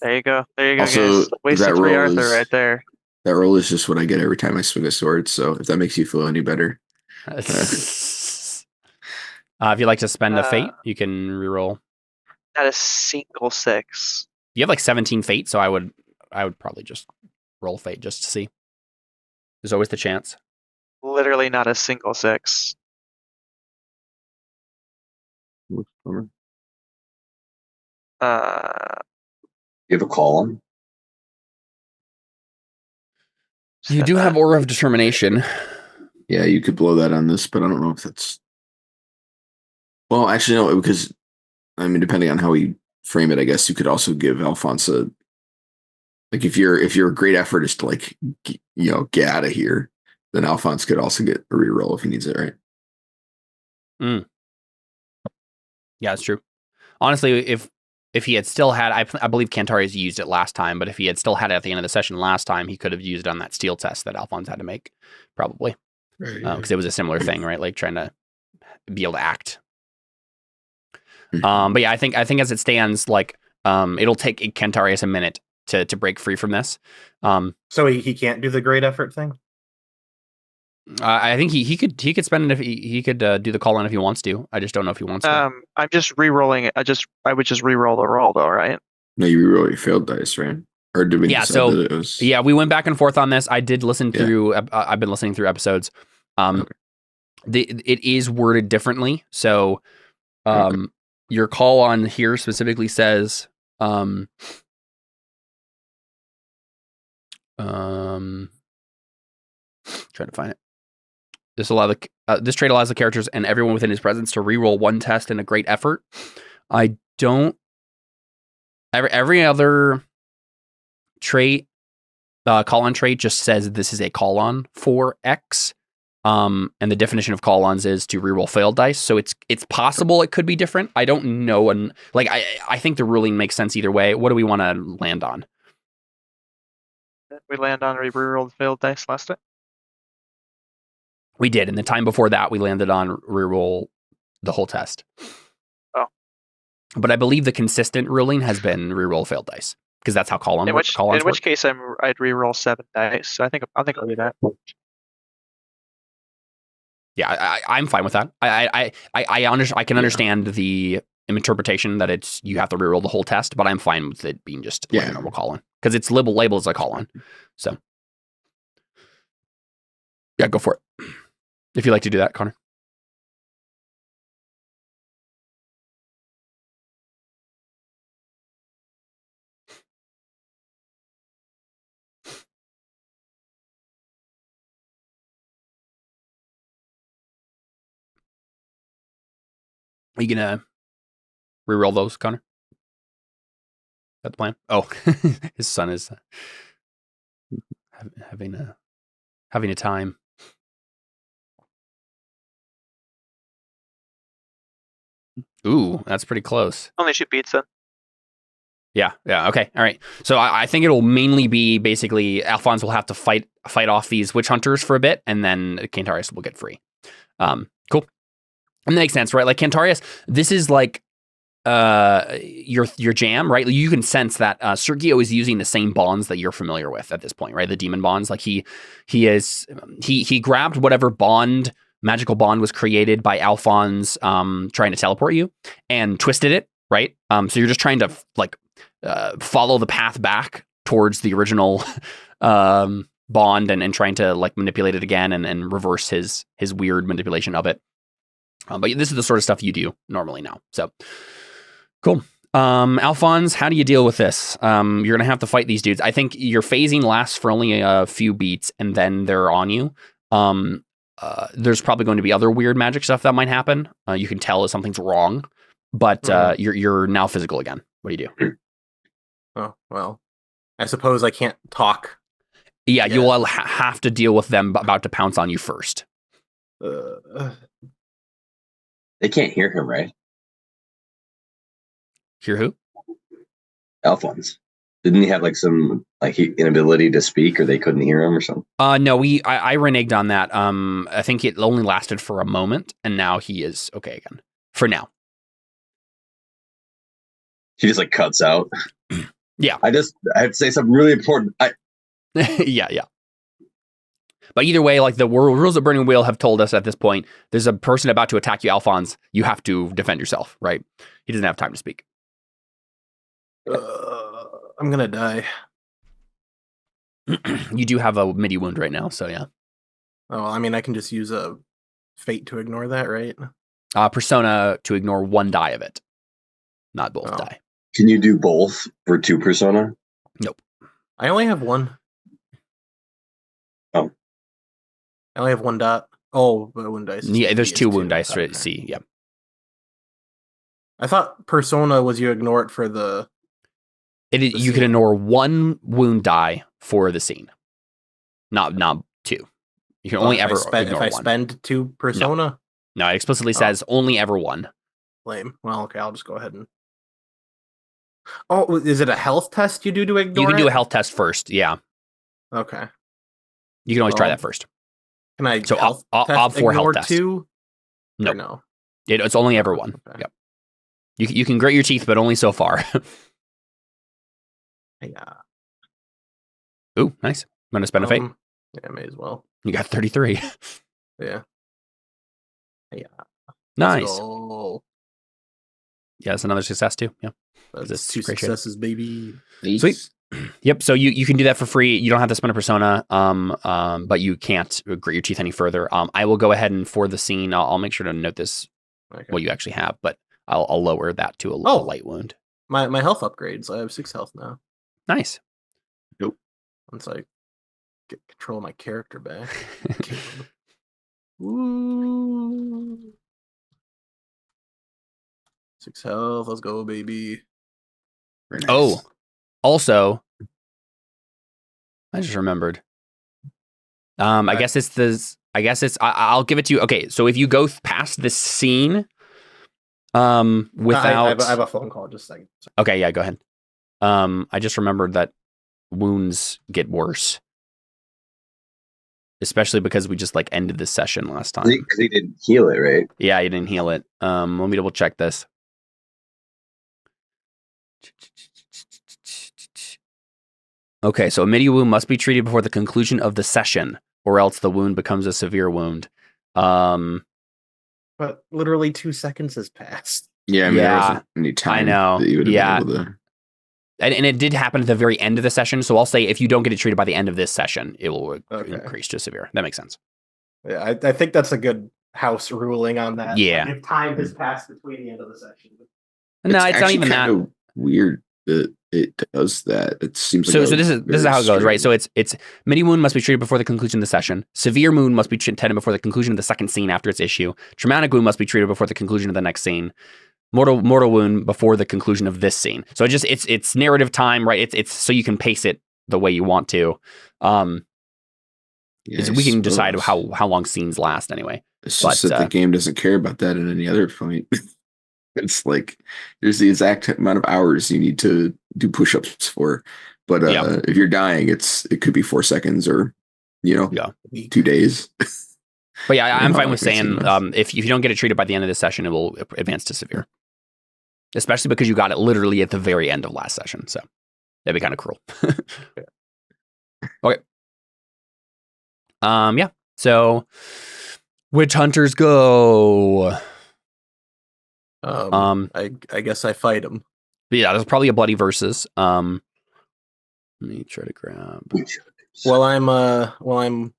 There you go, Also, guys. Wasted that 3 roll Artha is- right there. That roll is just what I get every time I swing a sword. So if that makes you feel any better, If you'd like to spend a fate, you can reroll. Not a single 6. You have like 17 fate, so I would probably just roll fate just to see. There's always the chance. Literally not a single 6. You have a column. You do have Aura of Determination. yeah, you could blow that on this, but I don't know if that's. Well, actually, no, because I mean, depending on how we frame it, I guess you could also give Alfons a. Like if your great effort is to like get out of here, then Alphons could also get a reroll if he needs it, right? Yeah, it's true. Honestly, if he had still had, I believe Cantarius used it last time, but if he had still had it at the end of the session last time, he could have used it on that steel test that Alphons had to make, probably. Right. Because it was a similar thing, right? Like trying to be able to act. Mhm. But yeah, I think as it stands, like it'll take Cantarius a minute to break free from this. So he can't do the great effort thing? I think he could spend it if he could do the call in if he wants to. I just don't know if he wants to. I'm just re-rolling it. I would just re-roll the roll though, right? No, you reroll your failed dice, right? Or did we Yeah, decide so- that it was... Yeah, we went back and forth on this. I did listen Yeah. through. I've been listening through episodes. Okay. It is worded differently. So, your call on here specifically says, trying to find it. This trait allows the characters and everyone within his presence to reroll one test in a great effort. I don't. Every other trait, call on trait just says this is a call on for X. And the definition of call ons is to reroll failed dice. So it's possible it could be different. I don't know. And like, I think the ruling makes sense either way. What do we want to land on? We land on re-roll the failed dice last time. We did. And the time before that, we landed on reroll the whole test. Oh. But I believe the consistent ruling has been reroll failed dice because that's how call-ons In which work. case I'd re-roll 7 dice. So I think I'll do that. Yeah, I'm fine with that. I can understand the interpretation that it's you have to reroll the whole test, but I'm fine with it being just like a normal call-on because it's labeled as a call-on. So yeah, go for it. If you like to do that, Connor. Are you gonna reroll those, Connor? Is that the plan? Oh, his son is having a time. Ooh, that's pretty close. Only shoot beats then. Yeah. Okay. All right. So I think it'll mainly be basically Alphons will have to fight off these witch hunters for a bit, and then Cantarius will get free. Cool. That makes sense, right? Like Cantarius, this is like your jam, right? You can sense that Sergio is using the same bonds that you're familiar with at this point, right? The demon bonds. Like he grabbed whatever magical bond was created by Alphons trying to teleport you and twisted it, right? So you're just trying to like follow the path back towards the original bond and trying to like manipulate it again and reverse his weird manipulation of it. But this is the sort of stuff you do normally now. So cool. Alphons, how do you deal with this? You're going to have to fight these dudes. I think your phasing lasts for only a few beats and then they're on you. There's probably going to be other weird magic stuff that might happen. You can tell if something's wrong, but you're now physical again. What do you do? Oh, well, I suppose I can't talk. Yeah, you'll have to deal with them about to pounce on you first. They can't hear him, right? Hear who? Alphons. Didn't he have like some inability to speak, or they couldn't hear him or something? No, I reneged on that. I think it only lasted for a moment, and now he is okay again. For now. He just like cuts out. Yeah. I have to say something really important. Yeah. But either way, like the rules of Burning Wheel have told us at this point, there's a person about to attack you, Alphons. You have to defend yourself, right? He doesn't have time to speak. I'm gonna die. You do have a midi wound right now, so yeah. Oh, I mean, I can just use a fate to ignore that, right? Persona to ignore one die of it, not both die. Can you do both for 2 persona? Nope. I only have one. Oh. I only have 1 dot. Oh, but wound dice. Yeah, there's 2 wound dice, right? right? See, yeah. I thought persona was you ignore it for the. You can ignore 1 wound die for the scene, not 2. You can only ever if ignore I one. spend 2 persona. No, it explicitly says only ever one. Lame. Well, okay, I'll just go ahead and. Oh, is it a health test you do to ignore? You can do it? a health test first. Yeah, Okay. you can always try Well, that first. Can I So health op test for health ignore test. 2? No. Or no. It's only ever one. Okay. Yep. You can grit your teeth, but only so far. Yeah. Ooh, nice. I'm gonna spend a fate. Yeah, may as well. You got 33. Yeah. Yeah. Nice. Let's go. Yeah, that's another success too. Yeah. That's It's 2 great shit. successes, baby. Sweet. Yep. So you can do that for free. You don't have to spend a persona. But you can't grit your teeth any further. I will go ahead and for the scene, I'll make sure to note this Okay. what you actually have, but I'll lower that to a light wound. My health upgrades. I have 6 health now. Nice. Once I get control of my character back. Ooh. 6 health. Let's go, baby. Very nice. Oh, also, I just remembered. I guess it's this. I guess it's. I'll give it to you. Okay, so if you go past this scene, without. I have a phone call. Just a second. Okay, yeah, go ahead. I just remembered that wounds get worse, especially because we just like ended this session last time. Because he didn't heal it, right? Yeah, you didn't heal it. Let me double check this. Okay, so a midi wound must be treated before the conclusion of the session, or else the wound becomes a severe wound. But literally 2 seconds has passed. Yeah, I mean, Yeah, there wasn't any time I know. that you would have Yeah. been able to. And it did happen at the very end of the session, so I'll say if you don't get it treated by the end of this session, it will increase to severe. That makes sense. Yeah, I think that's a good house ruling on that. Yeah. Like, if time has passed between the end of the session. No, it's not actually even that. kind of weird that it does that. It seems like So this is how it goes, right? So it's midi wound must be treated before the conclusion of the session. Severe wound must be treated before the conclusion of the second scene after its issue. Traumatic wound must be treated before the conclusion of the next scene. Mortal wound before the conclusion of this scene. So it's narrative time, right? It's so you can pace it the way you want to. We can decide how long scenes last anyway. It's just that the game doesn't care about that at any other point. It's like there's the exact amount of hours you need to do push-ups for, but if you're dying, it could be 4 seconds or 2 days. But yeah, I'm fine with saying if you don't get it treated by the end of the session, it will advance to severe. Especially because you got it literally at the very end of last session, so that'd be kind of cruel. Okay. Yeah. So, which hunters go? I guess I fight him. Yeah, there's probably a bloody versus. Let me try to grab. While I'm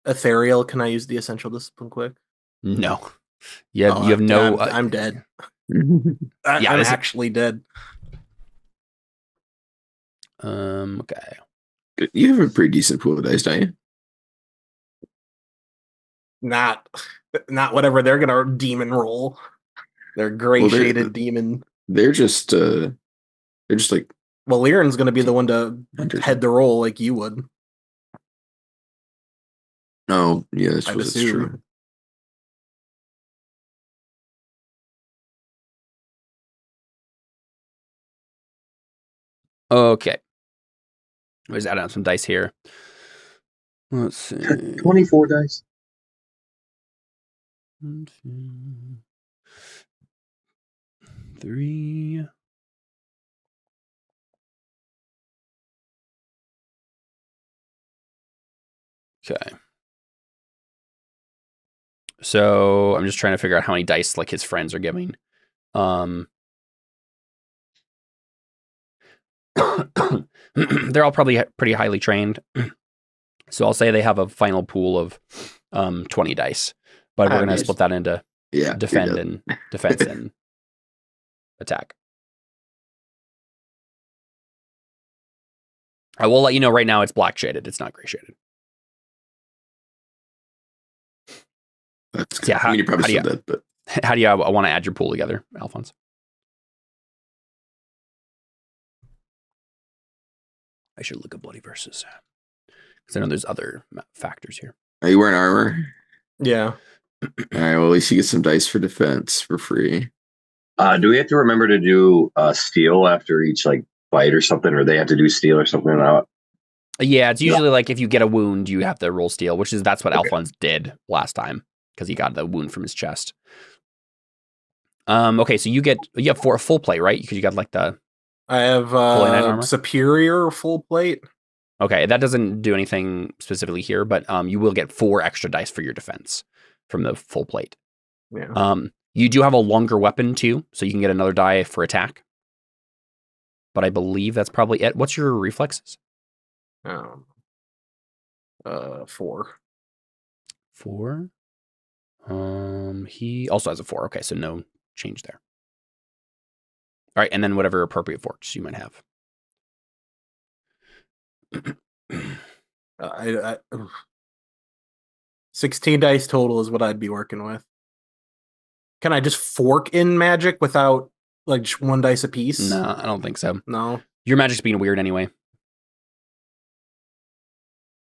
ethereal, can I use the essential discipline quick? No. You have no. I'm dead. Yeah, I'm actually dead. Okay. You have a pretty decent pool of dice, don't you? Not whatever they're gonna demon roll. They're gray shaded demon. They're just like. Well, Liren's gonna be the one to head the roll like you would. Oh yeah, I suppose it's true. Okay. Let's add on some dice here. Let's see. 24 dice. 1, 2, 3. Okay. So I'm just trying to figure out how many dice like his friends are giving. They're all probably pretty highly trained. So I'll say they have a final pool of 20 dice. But we're going to split that into defense and attack. I will let you know right now it's black shaded. It's not gray shaded. That's yeah. You probably said that, but how do you want to add your pool together, Alfons? I should look at bloody versus because I know there's other factors here. Are you wearing armor? Yeah. All right. Well, at least you get some dice for defense for free. Do we have to remember to do steel after each like fight or something, or they have to do steel or something? Yeah, it's usually like if you get a wound, you have to roll steel, that's what Okay. Alphons did last time because he got the wound from his chest. Okay, so you have a full plate, right? Because you got like the I have Holy Knight armor? superior full plate. Okay, that doesn't do anything specifically here, but you will get 4 extra dice for your defense from the full plate. Yeah. You do have a longer weapon too, so you can get another die for attack. But I believe that's probably it. What's your reflexes? 4. 4. He also has a 4. Okay, so no change there. All right, and then whatever appropriate forks you might have. 16 dice total is what I'd be working with. Can I just fork in magic without like just 1 dice a piece? No, I don't think so. No. Your magic's being weird anyway.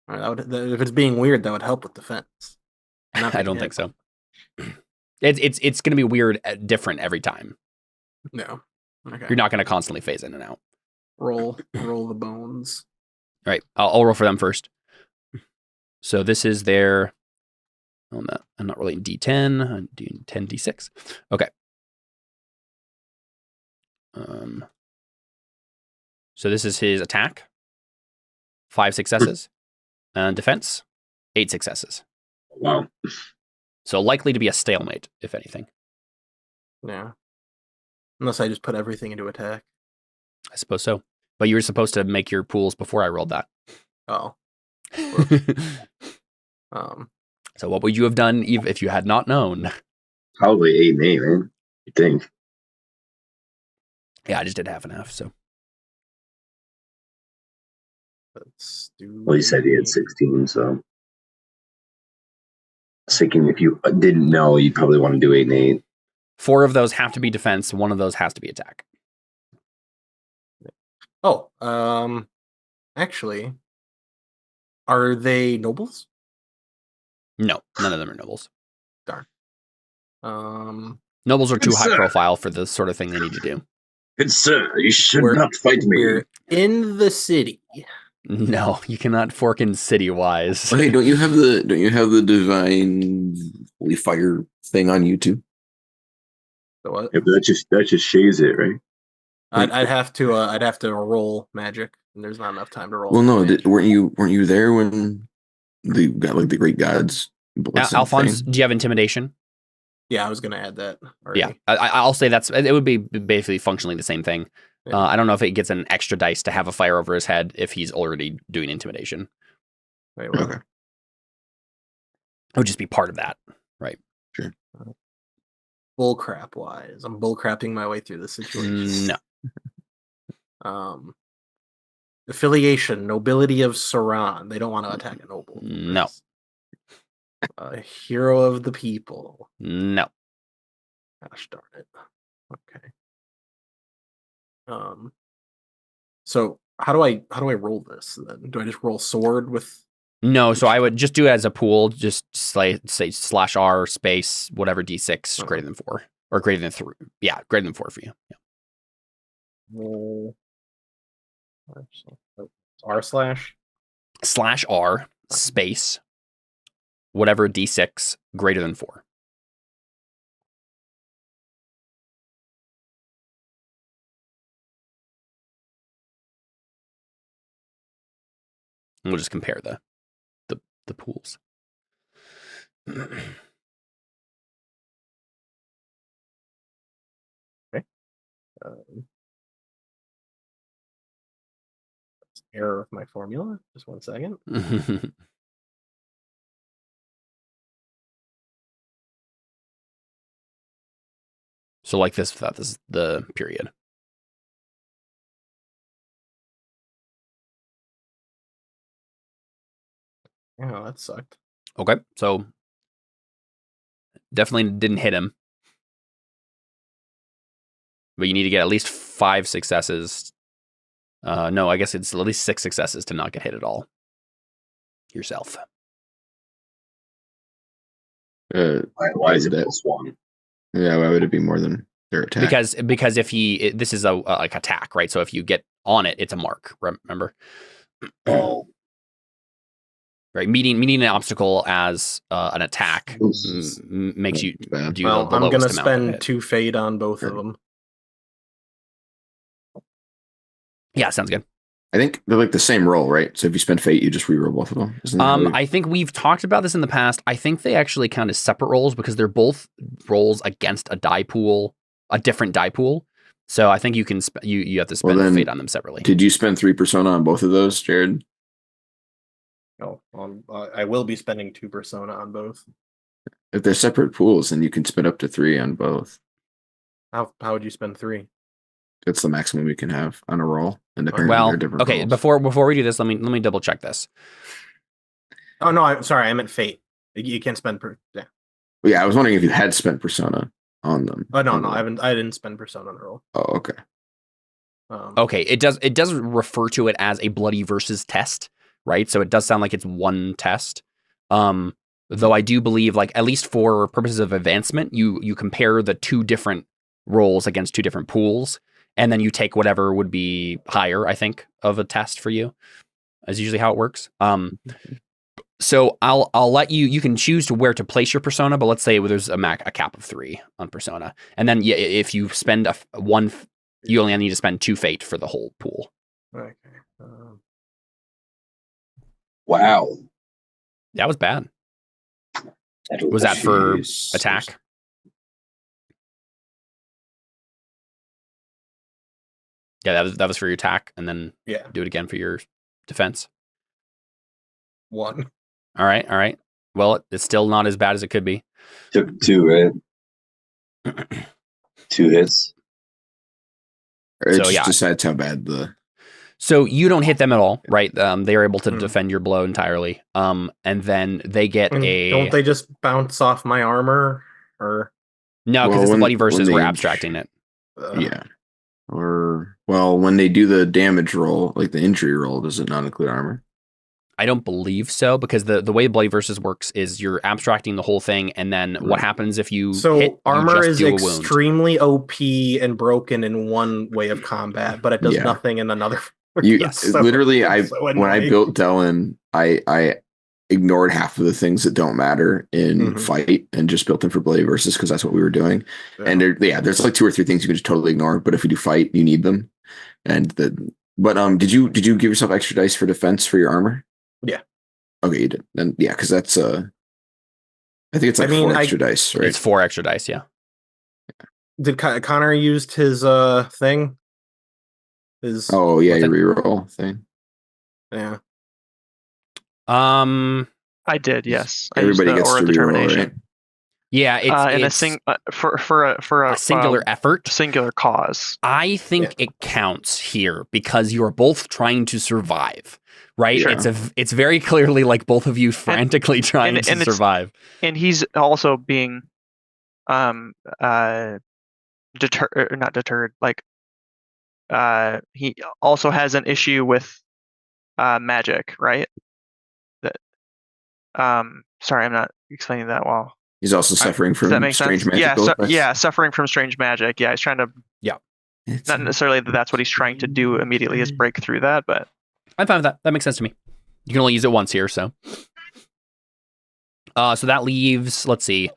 All right, if it's being weird, that would help with defense. I don't think so. It's going to be weird, different every time. No. Okay. You're not going to constantly phase in and out. Roll the bones. All right, I'll roll for them first. So this is their. I'm not rolling D10. I'm doing 10d6. Okay. So this is his attack. 5 successes. And defense. 8 successes. Wow. So likely to be a stalemate, if anything. Yeah. Unless I just put everything into attack. I suppose so. But you were supposed to make your pools before I rolled that. Oh. So what would you have done if you had not known? Probably 8 and 8, man. You think? Yeah, I just did half and half. So Let's do. Well, you said he had 16, so. I was thinking if you didn't know, you'd probably want to do 8 and 8. 4 of those have to be defense. 1 of those has to be attack. Oh, actually, are they nobles? No, none of them are nobles. Darn. Nobles are too Good high sir. profile for the sort of thing they need to do. Good sir, you should We're- not fight me. We're in the city. No, you cannot fork in city-wise. Okay, don't you have the divine holy fire thing on YouTube? So what? Yeah, but that just shaves it, right? I'd have to roll magic, and there's not enough time to roll. Well, no, magic. weren't you there when they got like the great gods? blessing Alphons, thing? do you have intimidation? Yeah, I was gonna add that. Already. Yeah, I'll say it would be basically functionally the same thing. Yeah. I don't know if it gets an extra dice to have a fire over his head if he's already doing intimidation. Wait, what? Okay. It would just be part of that, right? Bull crap wise, I'm bull crapping my way through the situation. No. Affiliation, nobility of Ceran. They don't want to attack a noble. No. A hero of the people. No. Gosh darn it. Okay. So how do I roll this then? Do I just roll sword with? No, so I would just do it as a pool. Just say /R space whatever d6 greater than 4 or greater than 3. Yeah, greater than 4 for you. Yeah. Roll R// /R space whatever d6 greater than 4. And we'll just compare the pools. Error with my formula. Just 1 second. So like this without this the period. Yeah, that sucked. Okay, so definitely didn't hit him. But you need to get at least 5 successes. No, I guess it's at least 6 successes to not get hit at all. Yourself. Why is it that? +1? Yeah, why would it be more than their attack? Because if this is a like attack, right? So if you get on it, it's a mark. Remember? Oh, Right, meeting an obstacle as an attack makes you bad. do Well, the I'm lowest gonna amount of spend hit. 2 fade on both of them. Yeah, sounds good. I think they're like the same roll, right? So if you spend fate, you just reroll both of them. Isn't that how we- I think we've talked about this in the past. I think they actually count as separate rolls because they're both rolls against a die pool, a different die pool. So I think you can you have to spend then fate on them separately. Did you spend 3 persona on both of those, Jared? No, I will be spending 2 persona on both. If they're separate pools, then you can spend up to 3 on both. How would you spend 3? That's the maximum we can have on a roll. And apparently Well, they're different okay. rolls. Before we do this, let me double check this. Oh no, I'm sorry, I meant fate. You can't spend yeah. Well, yeah, I was wondering if you had spent persona on them. Oh no, I didn't spend persona on the roll. Oh, okay. Okay, it does refer to it as a bloody versus test, right? So it does sound like it's one test. Though I do believe, like, at least for purposes of advancement, you compare the 2 different rolls against 2 different pools, and then you take whatever would be higher, I think, of a test for you. Is usually how it works. So I'll let you can choose to where to place your persona, but let's say there's a cap of 3 on persona, and then if you spend one, you only need to spend 2 fate for the whole pool. Okay. wow. That was bad. Was that for Jeez. attack? Yeah, that was for your attack, and then Yeah, do it again for your defense. 1. All right. Well, it's still not as bad as it could be. Took 2, right? 2 hits. It So, just yeah. decides how bad the. So you don't hit them at all, right? They are able to Hmm. defend your blow entirely. And then they get Don't they just bounce off my armor? Or no, because Well, it's the when- bloody versus. when We're they- abstracting it. Yeah. Or, well, when they do the damage roll, like the injury roll, does it not include armor? I don't believe so, because the way bloody versus works is you're abstracting the whole thing, and then what Right. happens if you So hit? armor you just is do a wound. extremely OP and broken in one way of combat, but it does Yeah. nothing in another. You Yes. So- literally, so when I annoying. built Dellon, I ignored half of the things that don't matter in Mhm. fight and just built them for bloody versus because that's what we were doing. Yeah. And there's like 2 or 3 things you can just totally ignore, but if you do fight, you need them. Did you give yourself extra dice for defense for your armor? Yeah. Okay, you did. Then yeah, because that's I think it's like 4 extra dice, right? It's 4 extra dice. Yeah. Did Connor used his thing? His Oh yeah, What's your reroll thing. yeah. I did, yes. I used Everybody the gets Aura to of reroll, Determination. right? Yeah. In It's for a singular effort. singular cause. I think it counts here because you are both trying to survive, right? Sure. It's very clearly like both of you frantically trying and to it's- survive. And he's also being not deterred, like he also has an issue with magic, right? That sorry, I'm not explaining that well. He's also suffering Does from that make strange sense? magical effects. Yeah, suffering from strange magic. Yeah, he's trying to It's not necessarily that's what he's trying to do immediately is break through that, but I'm fine with that. That makes sense to me. You can only use it once here, so. So that leaves. Let's see.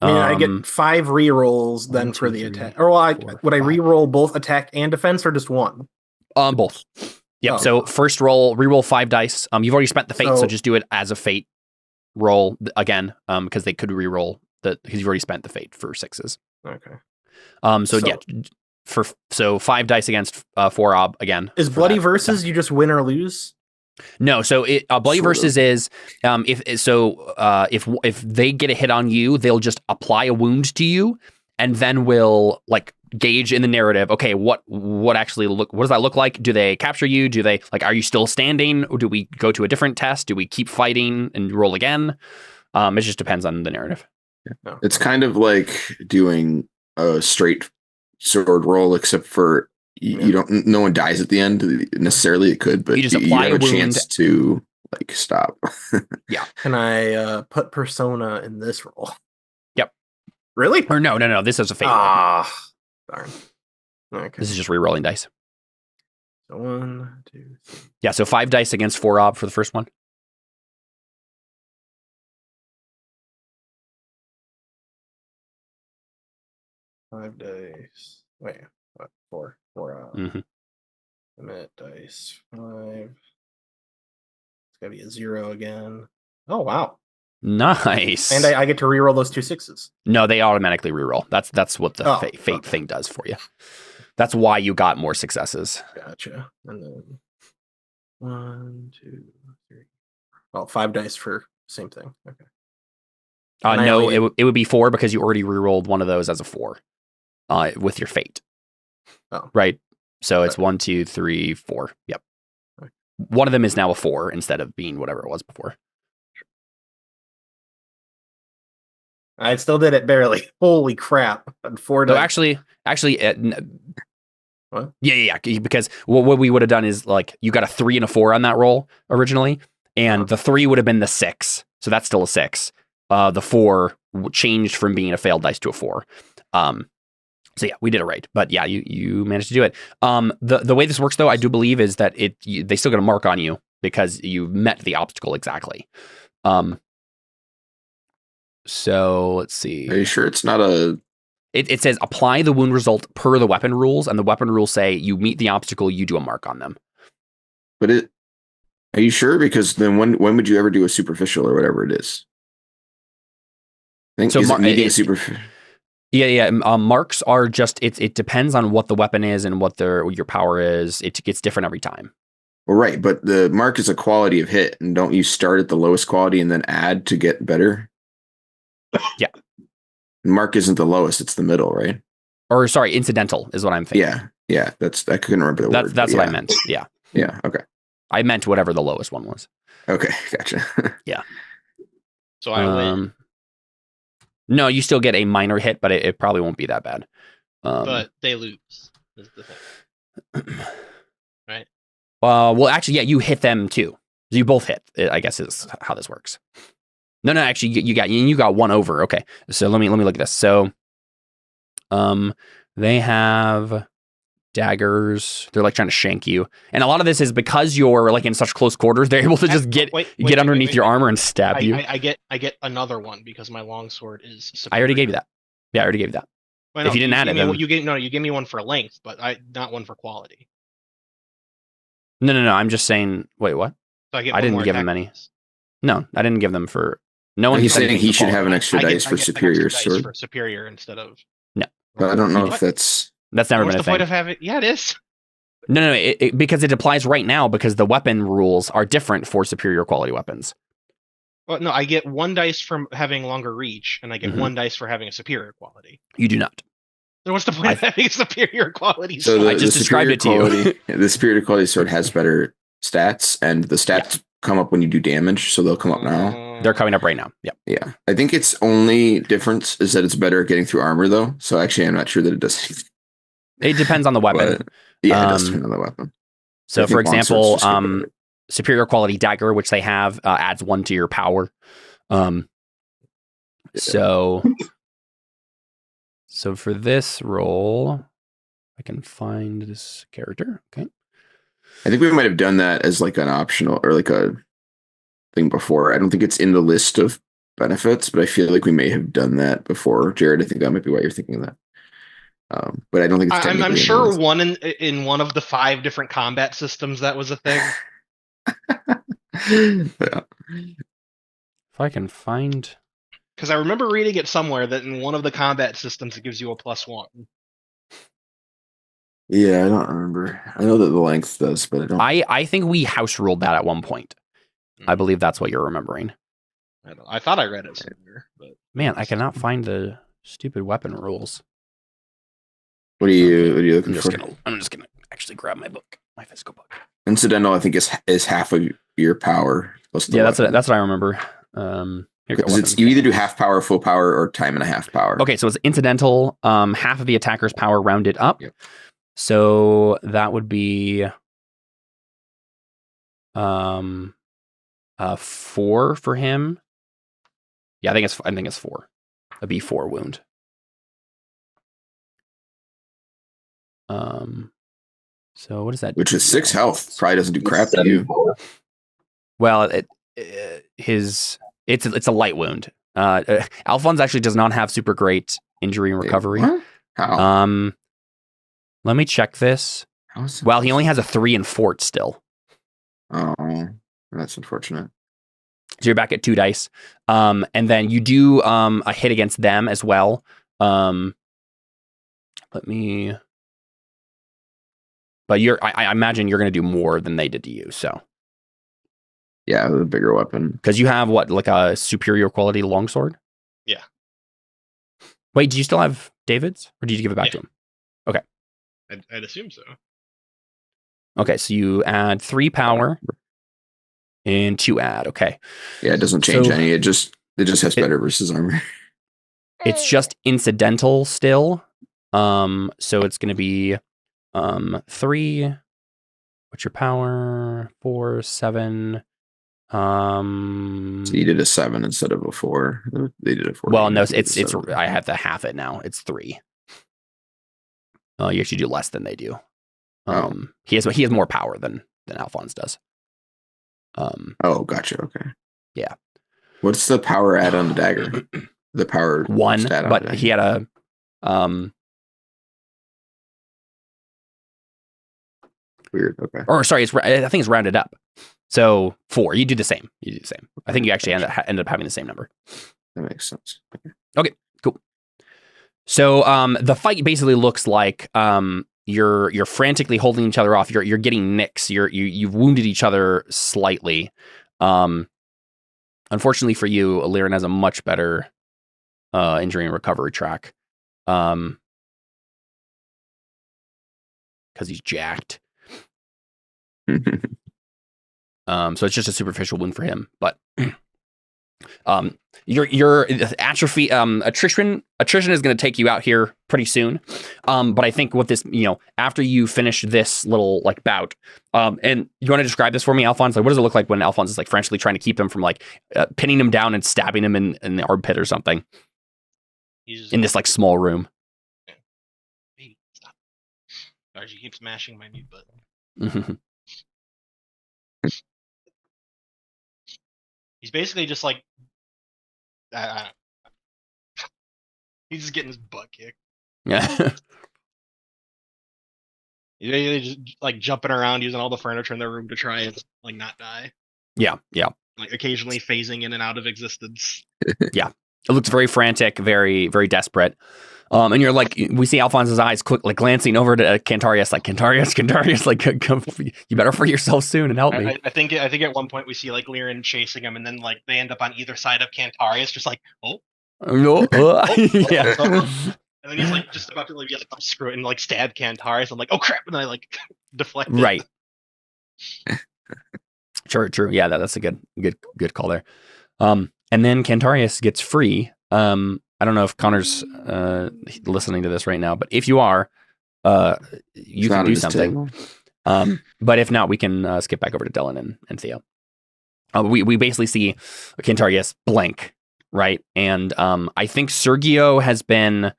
I mean, I get 5 rerolls then 1, for 2, the 3, attack. Or well, 4, would I 5. reroll both attack and defense or just one? Both. Yep. Oh. So first roll, reroll 5 dice. You've already spent the fate, so So- just do it as a fate roll again. Because they could reroll because you've already spent the fate for 6s. Okay. So yeah, so 5 dice against 4 ob again. Is for bloody that versus attack. you just win or lose? No, so bloody Sort versus is if they get a hit on you, they'll just apply a wound to you, and then we'll like gauge in the narrative. Okay, what does that look like? Do they capture you? Do they are you still standing? Or do we go to a different test? Do we keep fighting and roll again? It just depends on the narrative. It's kind of like doing a straight sword roll, except for you don't. No one dies at the end necessarily. It could, but You just you apply have a a wound. chance to like stop. Can I put persona in this roll? Yep. Really? Or no. This is a fate roll. Ah, darn. Okay. This is just re-rolling dice. So 1, 2, 3. Yeah, so 5 dice against 4 ob for the first one. Five dice. Wait, what? 4. 4 Mhm. Emit dice. 5. It's gotta be a 0 again. Oh wow. Nice. And I get to reroll those 2 6s. No, they automatically reroll. That's what the Oh, fate okay. thing does for you. That's why you got more successes. Gotcha. And then 1, 2, 3. Well, 5 dice for same thing. Okay. And I No, only- it would be 4 because you already rerolled one of those as a 4 with your fate. Oh. Right. So it's Okay. 1, 2, 3, 4. Yep. Okay. One of them is now a 4 instead of being whatever it was before. I still did it barely. Holy crap. On 4 So dice. actually, What? Yeah. Because what we would have done is like you got a 3 and a 4 on that roll originally, and the 3 would have been the 6, so that's still a 6. The 4 changed from being a failed dice to a 4. So yeah, we did it right. But yeah, you managed to do it. The way this works though, I do believe, is that they still get a mark on you because you met the obstacle exactly. So let's see. Are you sure it's not a? It says apply the wound result per the weapon rules, and the weapon rules say you meet the obstacle, you do a mark on them. But are you sure? Because then when would you ever do a superficial or whatever it is? I think So is it meeting superficial? Yeah. Marks are just it depends on what the weapon is and what your power is. It gets different every time. Well, right, but the mark is a quality of hit, and don't you start at the lowest quality and then add to get better? Yeah. Mark isn't the lowest; it's the middle, right? Or sorry, incidental is what I'm thinking. Yeah. I couldn't remember the word. That's what I meant. Yeah. Yeah. Okay. I meant whatever the lowest one was. Okay. Gotcha. So I win, No, you still get a minor hit, but it probably won't be that bad. but they lose. Is the thing. Right? Well, actually, yeah, you hit them too. You both hit, I guess, is how this works. No, actually, you got 1 over. Okay, so let me look at this. So, they have daggers. They're like trying to shank you, and a lot of this is because you're like in such close quarters. They're able to just get underneath your armor and stab you. I get another one because my longsword is superior. I already gave you that. Yeah, I already gave you that. Well, If you didn't add it, then you gave me one for length, but not one for quality. No. I'm just saying. Wait, what? So I didn't give him any. No, I didn't give them for. No one. He's said saying anything he for should quality. have an extra dice for I get an superior extra dice sword. for superior instead of. No, But I don't know if What? that's. That's never What's been a the point thing. of having? Yeah, it is. No, because it applies right now because the weapon rules are different for superior quality weapons. Well, no, I get 1 dice from having longer reach, and I get Mhm. 1 dice for having a superior quality. You do not. So what's the point of having a superior quality? So sword? I just described it to you. quality, the superior quality sword has better stats, and the stats come up when you do damage, so they'll come up now. They're coming up right now. Yeah. Yeah, I think its only difference is that it's better at getting through armor, though. So actually, I'm not sure that it does anything. It depends on the weapon. But yeah, it does Um, depend on the weapon. So, I for think longswords example, just get better. superior quality dagger, which they have, adds 1 to your power. So for this roll, I can find this character. Okay. I think we might have done that as like an optional or like a thing before. I don't think it's in the list of benefits, but I feel like we may have done that before. Jared, I think that might be why you're thinking of that. But I don't think it's technically I'm in the sure list. one in one of the 5 different combat systems that was a thing. Yeah. If I can find. Because I remember reading it somewhere that in one of the combat systems it gives you a +1. Yeah, I don't remember. I know that the length does, but I don't. I think we house ruled that at one point. I believe that's what you're remembering. I thought I read it somewhere, but Man, I cannot find the stupid weapon rules. What are you looking for? I'm just gonna actually grab my book, my physical book. Incidental, I think is half of your power. Plus the Yeah, weapon. that's what I remember. Here we go, Because it's weapons. you either do half power, full power, or time and a half power. Okay, so it's incidental. Half of the attacker's power rounded up. Yep. So that would be 4 for him. Yeah, I think it's 4. A B4 wound. So what does that? Which do? is 6 health. Probably doesn't do crap to you. Well, it's a light wound. Alfons actually does not have super great injury and recovery. What? How? Let me check this. Well, he only has a 3 in fort still. Oh, that's unfortunate. So you're back at 2 dice. And then you do a hit against them as well. But I imagine you're going to do more than they did to you. So Yeah, the bigger weapon. because you have what, like a superior quality longsword? Yeah. Wait, do you still have David's, or did you give it back Yeah. to him? Okay. I'd assume so. Okay, so you add 3 power and 2 add. Okay, Yeah, it doesn't change So- any. It just has better versus armor. it's just incidental still. So it's going to be 3. What's your power? 4, 7. So you did a 7 instead of a 4. They did a 4. Well, no, it's I have to half it now. It's 3. You actually do less than they do. He has more power than Alfons does. Oh, gotcha. Okay. Yeah. What's the power add on the dagger? The power 1, stat on but the he had a weird. Okay. or sorry, I think it's rounded up. So 4. You do the same. I think you actually end up having the same number. That makes sense. Okay, cool. So the fight basically looks like you're frantically holding each other off. You're getting nicks. You've wounded each other slightly. Unfortunately for you, Liren has a much better injury and recovery track. Because he's jacked. So it's just a superficial wound for him. But your atrophy, attrition is going to take you out here pretty soon. But I think what this, after you finish this little like bout, and you want to describe this for me, Alfons? Like, what does it look like when Alfons is like frantically trying to keep him from like pinning him down and stabbing him in the armpit or something? In this like small room. Baby, stop. Archie keeps mashing my mute button. He's basically just like, he's just getting his butt kicked. Yeah. He's basically just like jumping around, using all the furniture in the room to try and like not die. Yeah. Like occasionally phasing in and out of existence. It looks very frantic, very, very desperate. And you're like, we see Alphonse's eyes quick, like glancing over to Cantarius, like Cantarius, like, come, you better free yourself soon and help me. I think at one point we see like Liren chasing him, and then like they end up on either side of Cantarius, just like, oh, No, yeah. And then he's like just about to like screw it and like stab Cantarius. I'm like, oh crap, and then I like deflect. Right. True. Yeah, that's a good call there. And then Cantarius gets free. I don't know if Connor's listening to this right now, but if you are, you can do something. But if not, we can skip back over to Dellon and Theo. We basically see Cantarius blank, right? And I think Sergio has been.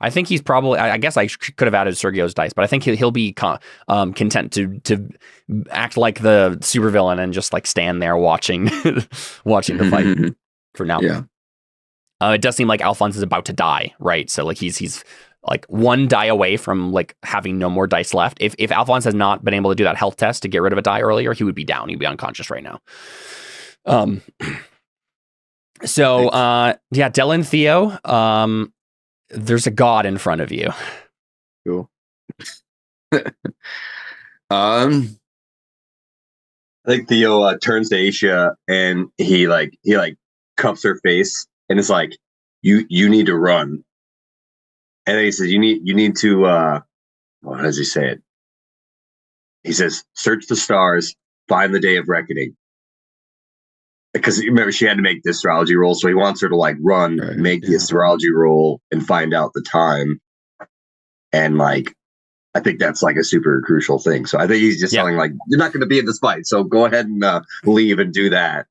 I think he's probably. I guess I could have added Sergio's dice, but I think he'll be content to act like the supervillain and just like stand there watching the fight for now. Yeah. It does seem like Alphonse is about to die, right? So like he's like 1 die away from like having no more dice left. If Alphonse has not been able to do that health test to get rid of a die earlier, he would be down. He'd be unconscious right now. So Dellon, Theo, there's a god in front of you. Cool. I think Theo turns to Aisha and he cups her face and is like, you need to run. And then he says, you need to how does he say it? He says, search the stars, find the day of reckoning. Because remember, she had to make the astrology roll, so he wants her to like run, make the astrology roll, and find out the time. And like, I think that's like a super crucial thing. So I think he's just telling like, you're not going to be in this fight, so go ahead and leave and do that.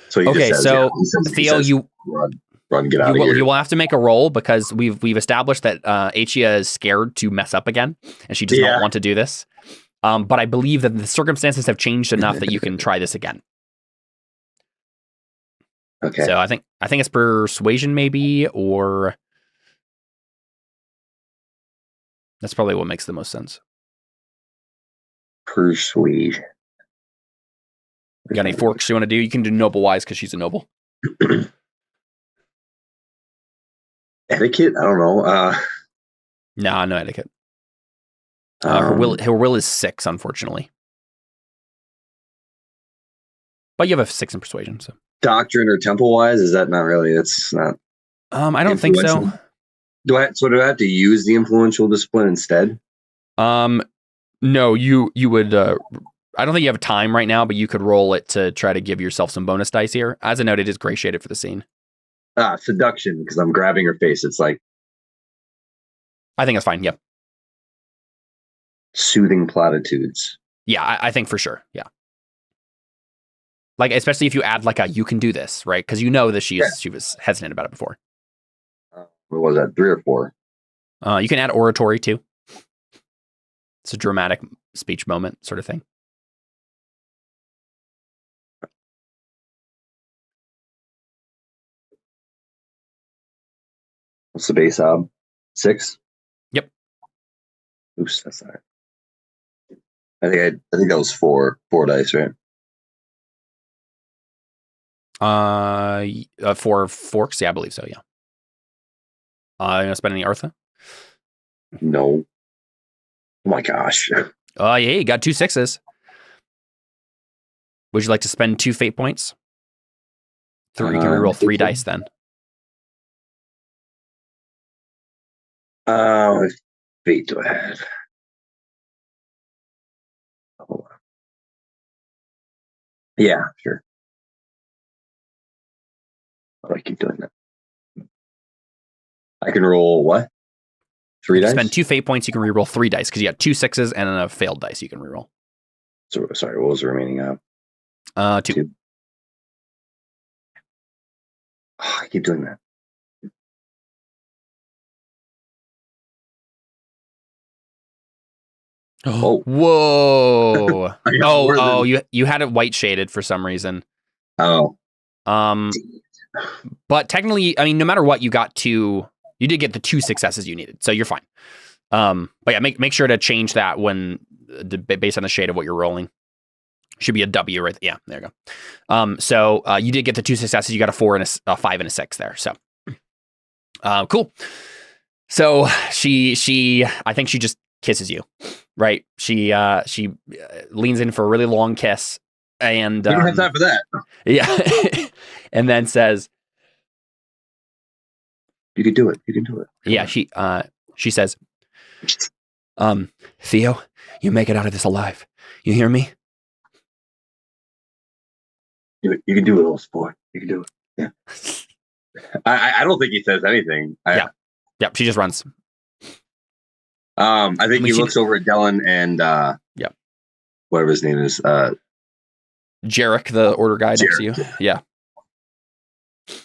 So he just says, Theo, you run, get out of here. You will have to make a roll because we've established that Achia is scared to mess up again, and she does not want to do this. But I believe that the circumstances have changed enough that you can try this again. Okay. So I think it's persuasion maybe, or that's probably what makes the most sense. Persuade. You got any forks you want to do? You can do noble wise because she's a noble. Etiquette? I don't know. No etiquette. Her will is 6, unfortunately. But you have a 6 in persuasion, so. Doctrine or temple wise? Is that not really? It's not. I don't think so. Do I have to use the influential discipline instead? No, you would. I don't think you have time right now, but you could roll it to try to give yourself some bonus dice here. As a note, it is gray shaded for the scene. Seduction, because I'm grabbing her face. It's like. I think it's fine. Yep. Soothing platitudes. Yeah, I think for sure. Yeah. Like, especially if you add like you can do this, right? Because you know that she was hesitant about it before. What was that? 3 or 4? You can add oratory too. It's a dramatic speech moment sort of thing. What's the base ob? 6? Yep. Oops, that's not right. I think that was 4 dice, right? 4 forks. Yeah, I believe so. Yeah. You gonna spend any Artha? No. Oh my gosh. Yeah, you got 2 6s. Would you like to spend 2 fate points? You can reroll 3 dice then. What fate do I have? Hold on. Yeah, sure. I keep doing that. I can roll what? 3 dice? Spend 2 fate points, you can reroll 3 dice because you got 2 6s and a failed dice you can reroll. So, sorry, what was the remaining of? 2. Oh, I keep doing that. Oh. Whoa. You had it white shaded for some reason. Oh. But technically, I mean, no matter what, you did get the 2 successes you needed, so you're fine. But yeah, make sure to change that when based on the shade of what you're rolling. Should be a W right there. Yeah, there you go. So you did get the 2 successes. You got a 4 and a 5 and a 6 there. So cool. So she I think she just kisses you, right? She leans in for a really long kiss, and we don't have time for that. Yeah, and then says, "You can do it. You can do it." Yeah, she says, Theo, you make it out of this alive. You hear me? You can do it, little sport. You can do it. Yeah. I don't think he says anything. Yeah, she just runs. I think he looks over at Dellon and whatever his name is, Jarek, the order guy next to you. Yeah.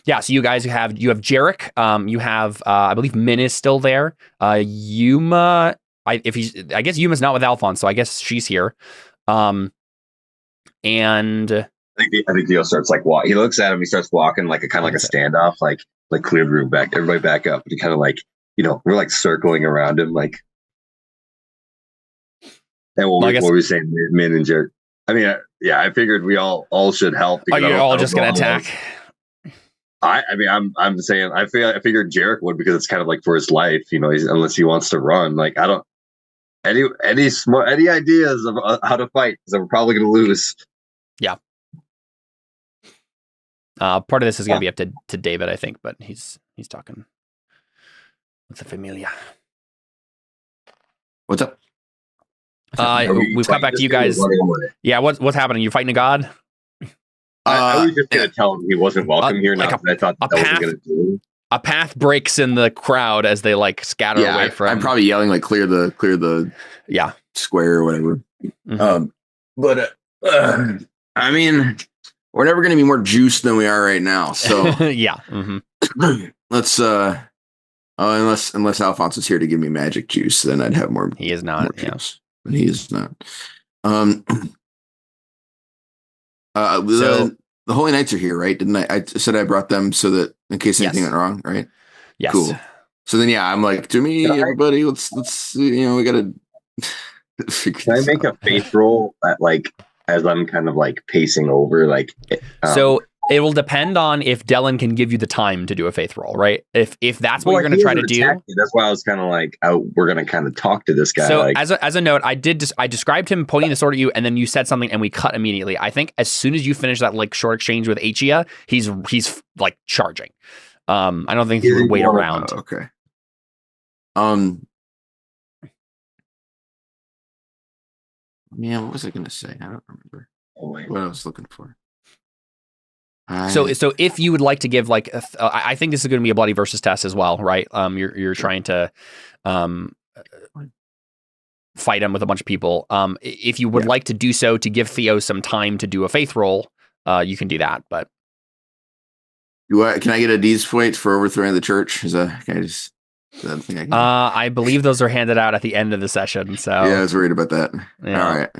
Yeah, so you guys have Jarek. You have I believe Min is still there. Yuma, I guess Yuma's not with Alfons, so I guess she's here. And I think Theo starts like walk. He looks at him. He starts walking like a kind of like a standoff, like clear the room back, everybody back up. And he kind of like, we're like circling around him, like. And what were we saying, Min and Jarek? I mean, I figured we all should help. Oh, you're all just gonna attack. I'm saying I figured Jarek would because it's kind of like for his life, unless he wants to run. Like I don't any ideas of how to fight because I'm probably gonna lose. Yeah. Part of this is gonna be up to David, I think, but he's talking with the familia. What's up? We've come back to you guys. Yeah, what's happening? You fighting a god? I was just gonna tell him he wasn't welcome here. Not that I thought that was gonna do. a path breaks in the crowd as they like scatter away from. I'm probably yelling like clear the square or whatever. Mhm. I mean, we're never going to be more juiced than we are right now. So yeah. Mhm. let's unless Alphonse is here to give me magic juice, then I'd have more. He is more not. Yeah. juice. But he is not. The Holy Knights are here, right? Didn't I? I said I brought them so that in case anything Yes. went wrong, right? Yes. Cool. So then, I'm like, to me, everybody, let's we gotta figure Can I this make out. a faith roll at like as I'm kind of like pacing over? Like, So it will depend on if Dellon can give you the time to do a faith roll, right? If that's what well, you're going to try to do. That's why I was kind of like, we're going to kind of talk to this guy. So like, as a note, I described him pointing the sword at you, and then you said something, and we cut immediately. I think as soon as you finish that like short exchange with Achia, he's like charging. I don't think he would wait around. Okay. Yeah, what was I going to say? I don't remember what I was looking for. So if you would like to give like, I think this is going to be a bloody versus test as well, right? You're trying to, fight him with a bunch of people. If you would like to do so to give Theo some time to do a faith roll, you can do that. But can I get a D's point for overthrowing the church? Is that the thing I can? I believe those are handed out at the end of the session. So yeah, I was worried about that. Yeah. All right.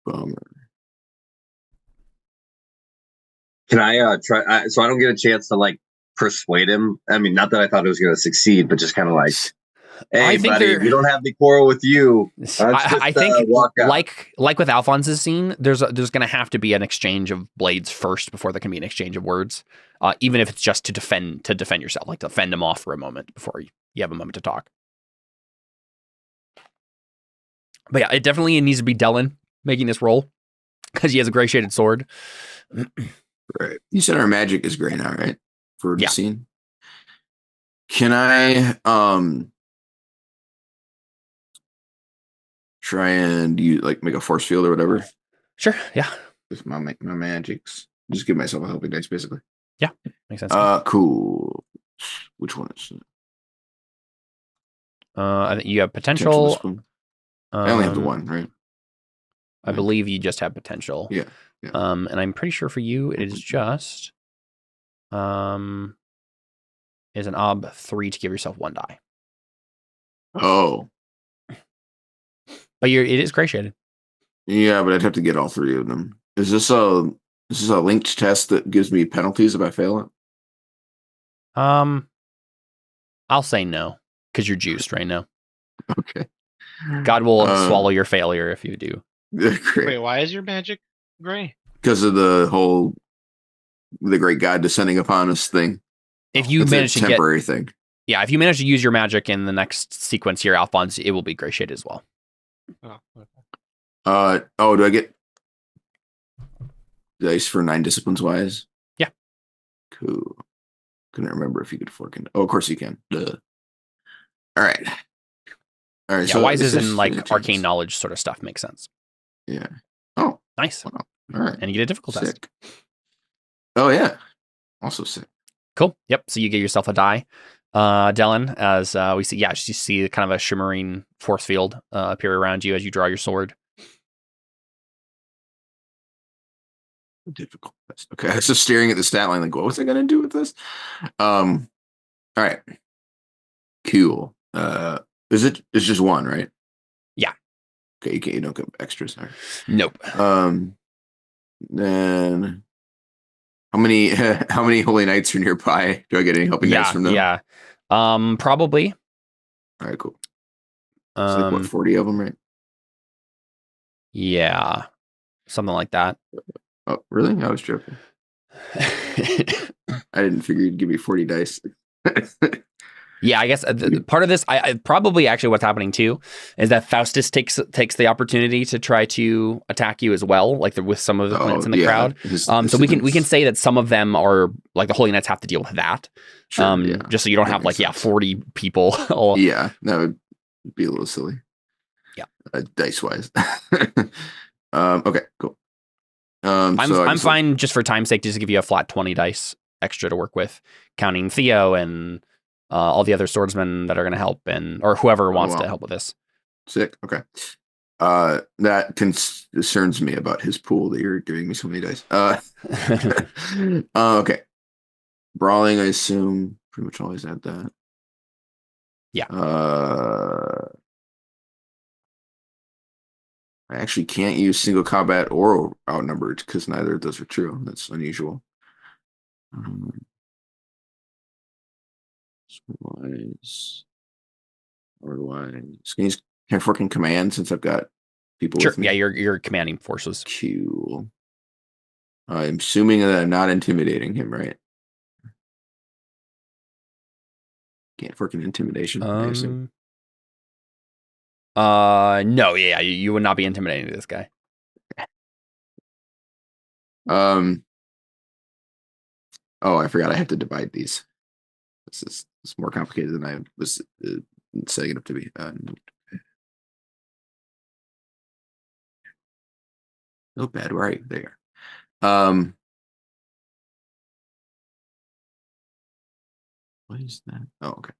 Bummer. can I try? So I don't get a chance to like persuade him. I mean, not that I thought it was going to succeed, but just kind of like, hey, I think buddy, we don't have the quarrel with you. I think walk out. like with Alphonse's scene, there's going to have to be an exchange of blades first before there can be an exchange of words, even if it's just to defend yourself, like to fend him off for a moment before you have a moment to talk. But yeah, it definitely needs to be Dellon making this roll because he has a gray shaded sword. Right. You said our magic is gray now, right? For the scene. Can I try and make a force field or whatever? Sure. Yeah. With my magics. Just give myself a helping dice, basically. Yeah. Makes sense. Cool. Which one is it? I think you have potential. I only have the one, right? I believe you just have potential. Yeah. And I'm pretty sure for you it is just is an ob 3 to give yourself 1 die. Oh. But it is gray shaded. Yeah, but I'd have to get all 3 of them. Is this a linked test that gives me penalties if I fail it? I'll say no because you're juiced right now. Okay. God will swallow your failure if you do. Great. Wait, why is your magic gray? Because of the great God descending upon us thing. If you It's manage a to temporary thing. Yeah, if you manage to use your magic in the next sequence here, Alphonse, it will be gray shaded as well. Oh, okay. Do I get dice for 9 disciplines wise? Yeah. Cool. Couldn't remember if you could fork into. Oh, of course you can. Duh. All right. Yeah, so wise is this in like arcane knowledge sort of stuff makes sense. Yeah. Oh, nice. wow. All right. And you get a difficult test. Oh yeah. Also sick. Cool. Yep. So you get yourself a die, Dellon, as we see. Yeah, you see kind of a shimmering force field appear around you as you draw your sword. Difficult test. Okay, I was just staring at the stat line, like, what was I gonna do with this? All right. Cool. It's just 1, right? Yeah. Okay, you don't get extras. All right. Nope. Then how many Holy Knights are nearby? Do I get any helping dice from them? Yeah. Probably. All right, cool. It's like 40 of them, right? Yeah. Something like that. Oh, really? I was joking. I didn't figure you'd give me 40 dice. Yeah, I guess part of this, I probably actually what's happening too, is that Faustus takes the opportunity to try to attack you as well, like with some of the plants in the crowd. So we can say that some of them are like the Holy Knights have to deal with that. Sure, just so you don't have like 40 people. Yeah, that would be a little silly. Yeah, dice wise. Okay, cool. I'm fine just for time's sake, just to give you a flat 20 dice extra to work with, counting Theo and all the other swordsmen that are going to help, or whoever wants to help with this. Sick. Okay. That concerns me about his pool that you're giving me so many dice. Okay. Brawling, I assume, pretty much always had that. Yeah. I actually can't use single combat or outnumbered because neither of those are true. That's unusual. Wise. Can I fucking command since I've got people Sure. with me? Yeah, you're commanding forces. Cool. I'm assuming that I'm not intimidating him, right? Can't fucking intimidation, I assume. No, yeah, you would not be intimidating this guy. Oh, I forgot I have to divide these. It's more complicated than I was setting it up to be. Notepad, where are you? There. What is that? Oh, okay.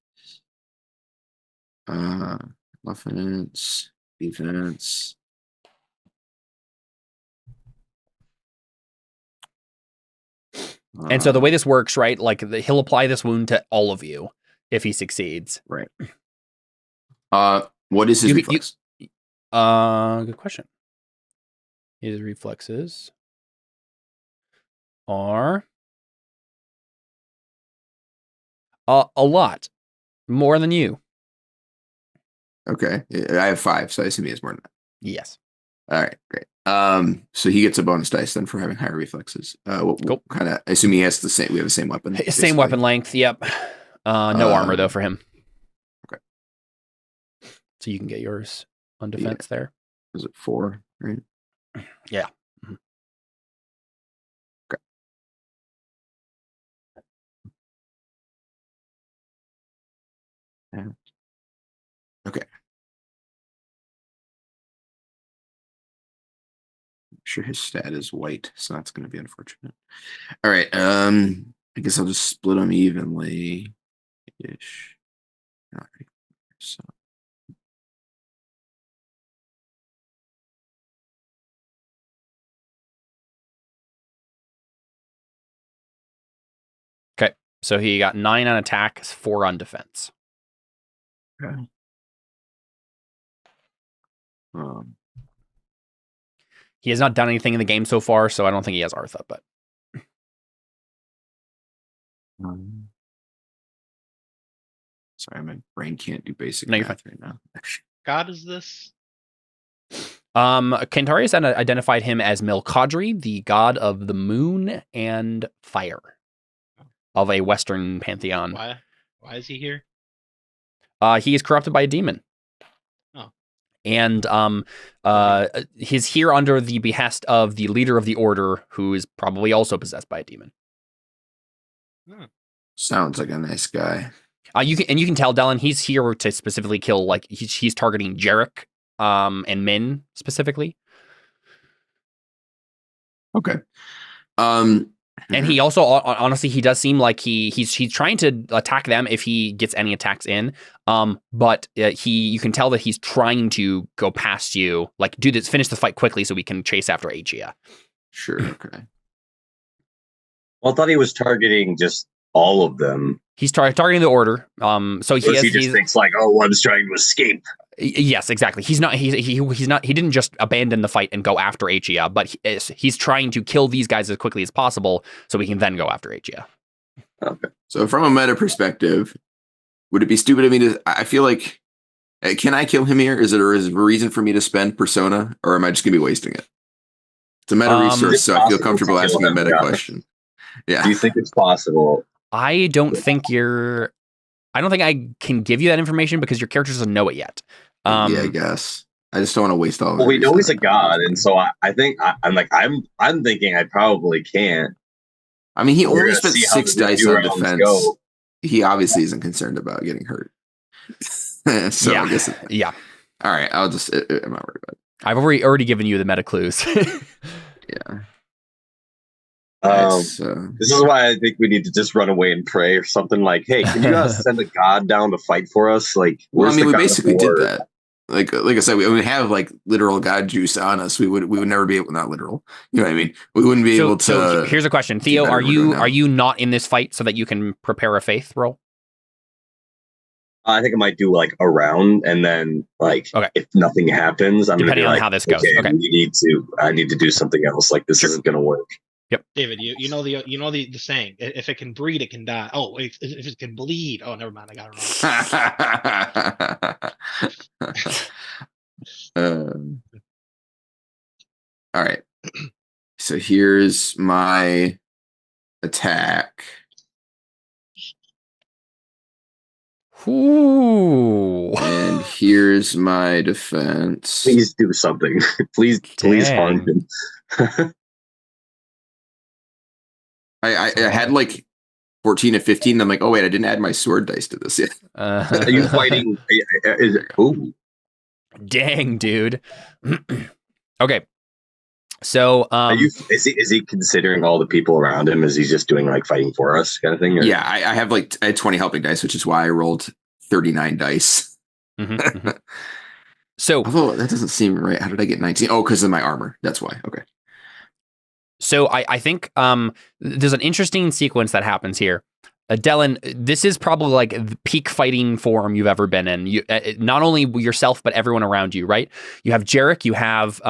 Offense, defense. And so the way this works, right? Like he'll apply this wound to all of you if he succeeds. Right. What is his reflex? Good question. His reflexes are a lot more than you. Okay, I have 5, so I assume he has more than that. Yes. All right, great. So he gets a bonus dice then for having higher reflexes. What kind of? I assume he has the same. We have the same weapon. Same basically. weapon length. Yep. No armor though for him. Okay. So you can get yours on defense there. Is it 4? Right. Yeah. Mm-hmm. Okay. Okay. I'm sure his stat is white, so that's going to be unfortunate. All right. I guess I'll just split them evenly. Ish. All right. So. Okay. So he got 9 on attack, 4 on defense. Okay. He has not done anything in the game so far, so I don't think he has Artha, but. Sorry, my brain can't do basic No, you're math right now. God is this? Cantarius identified him as Milkadri, the god of the moon and fire of a Western pantheon. Why is he here? He is corrupted by a demon. Oh. And he's here under the behest of the leader of the order, who is probably also possessed by a demon. Sounds like a nice guy. You can tell, Dellon, he's here to specifically kill, like he's targeting Jarek and Min specifically. Okay. And he also, honestly, he does seem like he's trying to attack them if he gets any attacks in. But you can tell that he's trying to go past you, like do this, finish the fight quickly so we can chase after Achia. Sure. Okay. Well, I thought he was targeting just all of them. He's targeting the order. So he just thinks like, oh, one's trying to escape. Yes, exactly. He's not. He's not. He didn't just abandon the fight and go after Achia, but he's trying to kill these guys as quickly as possible so we can then go after Achia. Okay. So from a meta perspective, would it be stupid of me to? I feel like, can I kill him here? Is there a reason for me to spend Persona, or am I just gonna be wasting it? It's a meta resource, so I feel comfortable asking a meta question. Yeah. Do you think it's possible? I don't think I can give you that information because your character doesn't know it yet. Yeah, I guess. I just don't want to waste all of it. Well, we know he's a god, and so I think I'm thinking I probably can't. I mean, he only spent 6 dice on defense. He obviously isn't concerned about getting hurt. So yeah. I guess Yeah. All right, I'll just I'm not worried about it. I've already given you the meta clues. Yeah. That's, This is why I think we need to just run away and pray or something. Like, hey, can you guys send a god down to fight for us? Like, well, I mean, we god of basically did war? that. Like I said, we have like literal god juice on us. We would never be able, not literal. You know what I mean? We wouldn't be able to. So here's a question, Theo: better Are than we're doing now. you not in this fight so that you can prepare a faith roll? I think I might do like a round, and then like Okay. if nothing happens, I'm gonna Depending be on like, how this goes. Okay. I need to do something else. Like this isn't gonna work. David, you know the saying: if it can breed, it can die. Oh, if it can bleed, oh, never mind, I got it wrong. All right. So here's my attack. Ooh. And here's my defense. Please do something. please harm him. I had like 14 and 15. I'm like, oh wait, I didn't add my sword dice to this yet. Are you fighting? Ooh. Dang, dude. Okay. So is he considering all the people around him? Is he just doing like fighting for us kind of thing? Or? Yeah, I have I had 20 helping dice, which is why I rolled 39 dice. So although that doesn't seem right. How did I get 19? Oh, because of my armor. That's why. Okay. So I think there's an interesting sequence that happens here. Dellon, this is probably like the peak fighting form you've ever been in. You not only yourself, but everyone around you, right? You have Jarek, you have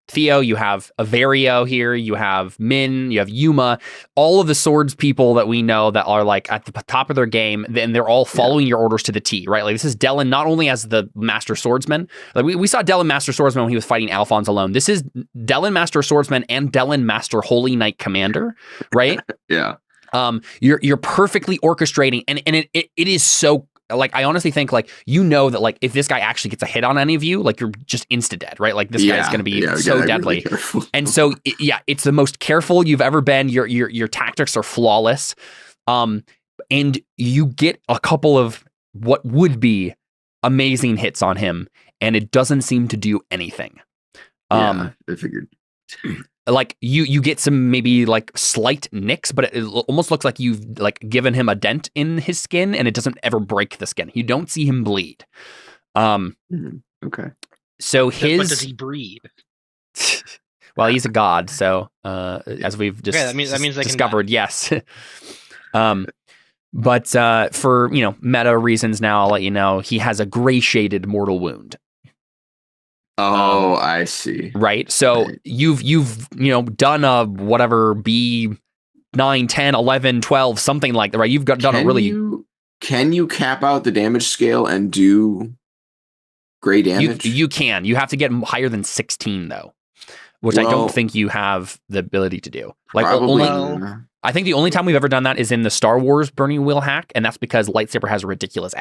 Theo, you have Averio here, you have Min, you have Yuma, all of the swords people that we know that are like at the top of their game, and they're all following your orders to the T, right? Like this is Dellon not only as the Master Swordsman, like we saw Dellon Master Swordsman when he was fighting Alfons alone. This is Dellon Master Swordsman and Dellon Master Holy Knight Commander, right? Yeah. You're perfectly orchestrating, and it is so, like, I honestly think, like, you know that, like, if this guy actually gets a hit on any of you, like, you're just insta dead, right? Like, this guy's going to be so deadly. Really and so, it's the most careful you've ever been. Your tactics are flawless. And you get a couple of what would be amazing hits on him, and it doesn't seem to do anything. I figured. Like you get some maybe like slight nicks, but it almost looks like you've like given him a dent in his skin, and it doesn't ever break the skin. You don't see him bleed. Okay. So But does he breed? well, he's a god, so as we've just that means they discovered, yes. But for meta reasons, now I'll let you know he has a gray shaded mortal wound. Oh, I see. Right. So you've done a whatever B 9, 10, 11, 12, something like that, right? You've done a really. Can you cap out the damage scale and do gray damage? You can. You have to get higher than 16 though, which I don't think you have the ability to do. Like I think the only time we've ever done that is in the Star Wars Burning Wheel hack, and that's because Lightsaber has a ridiculous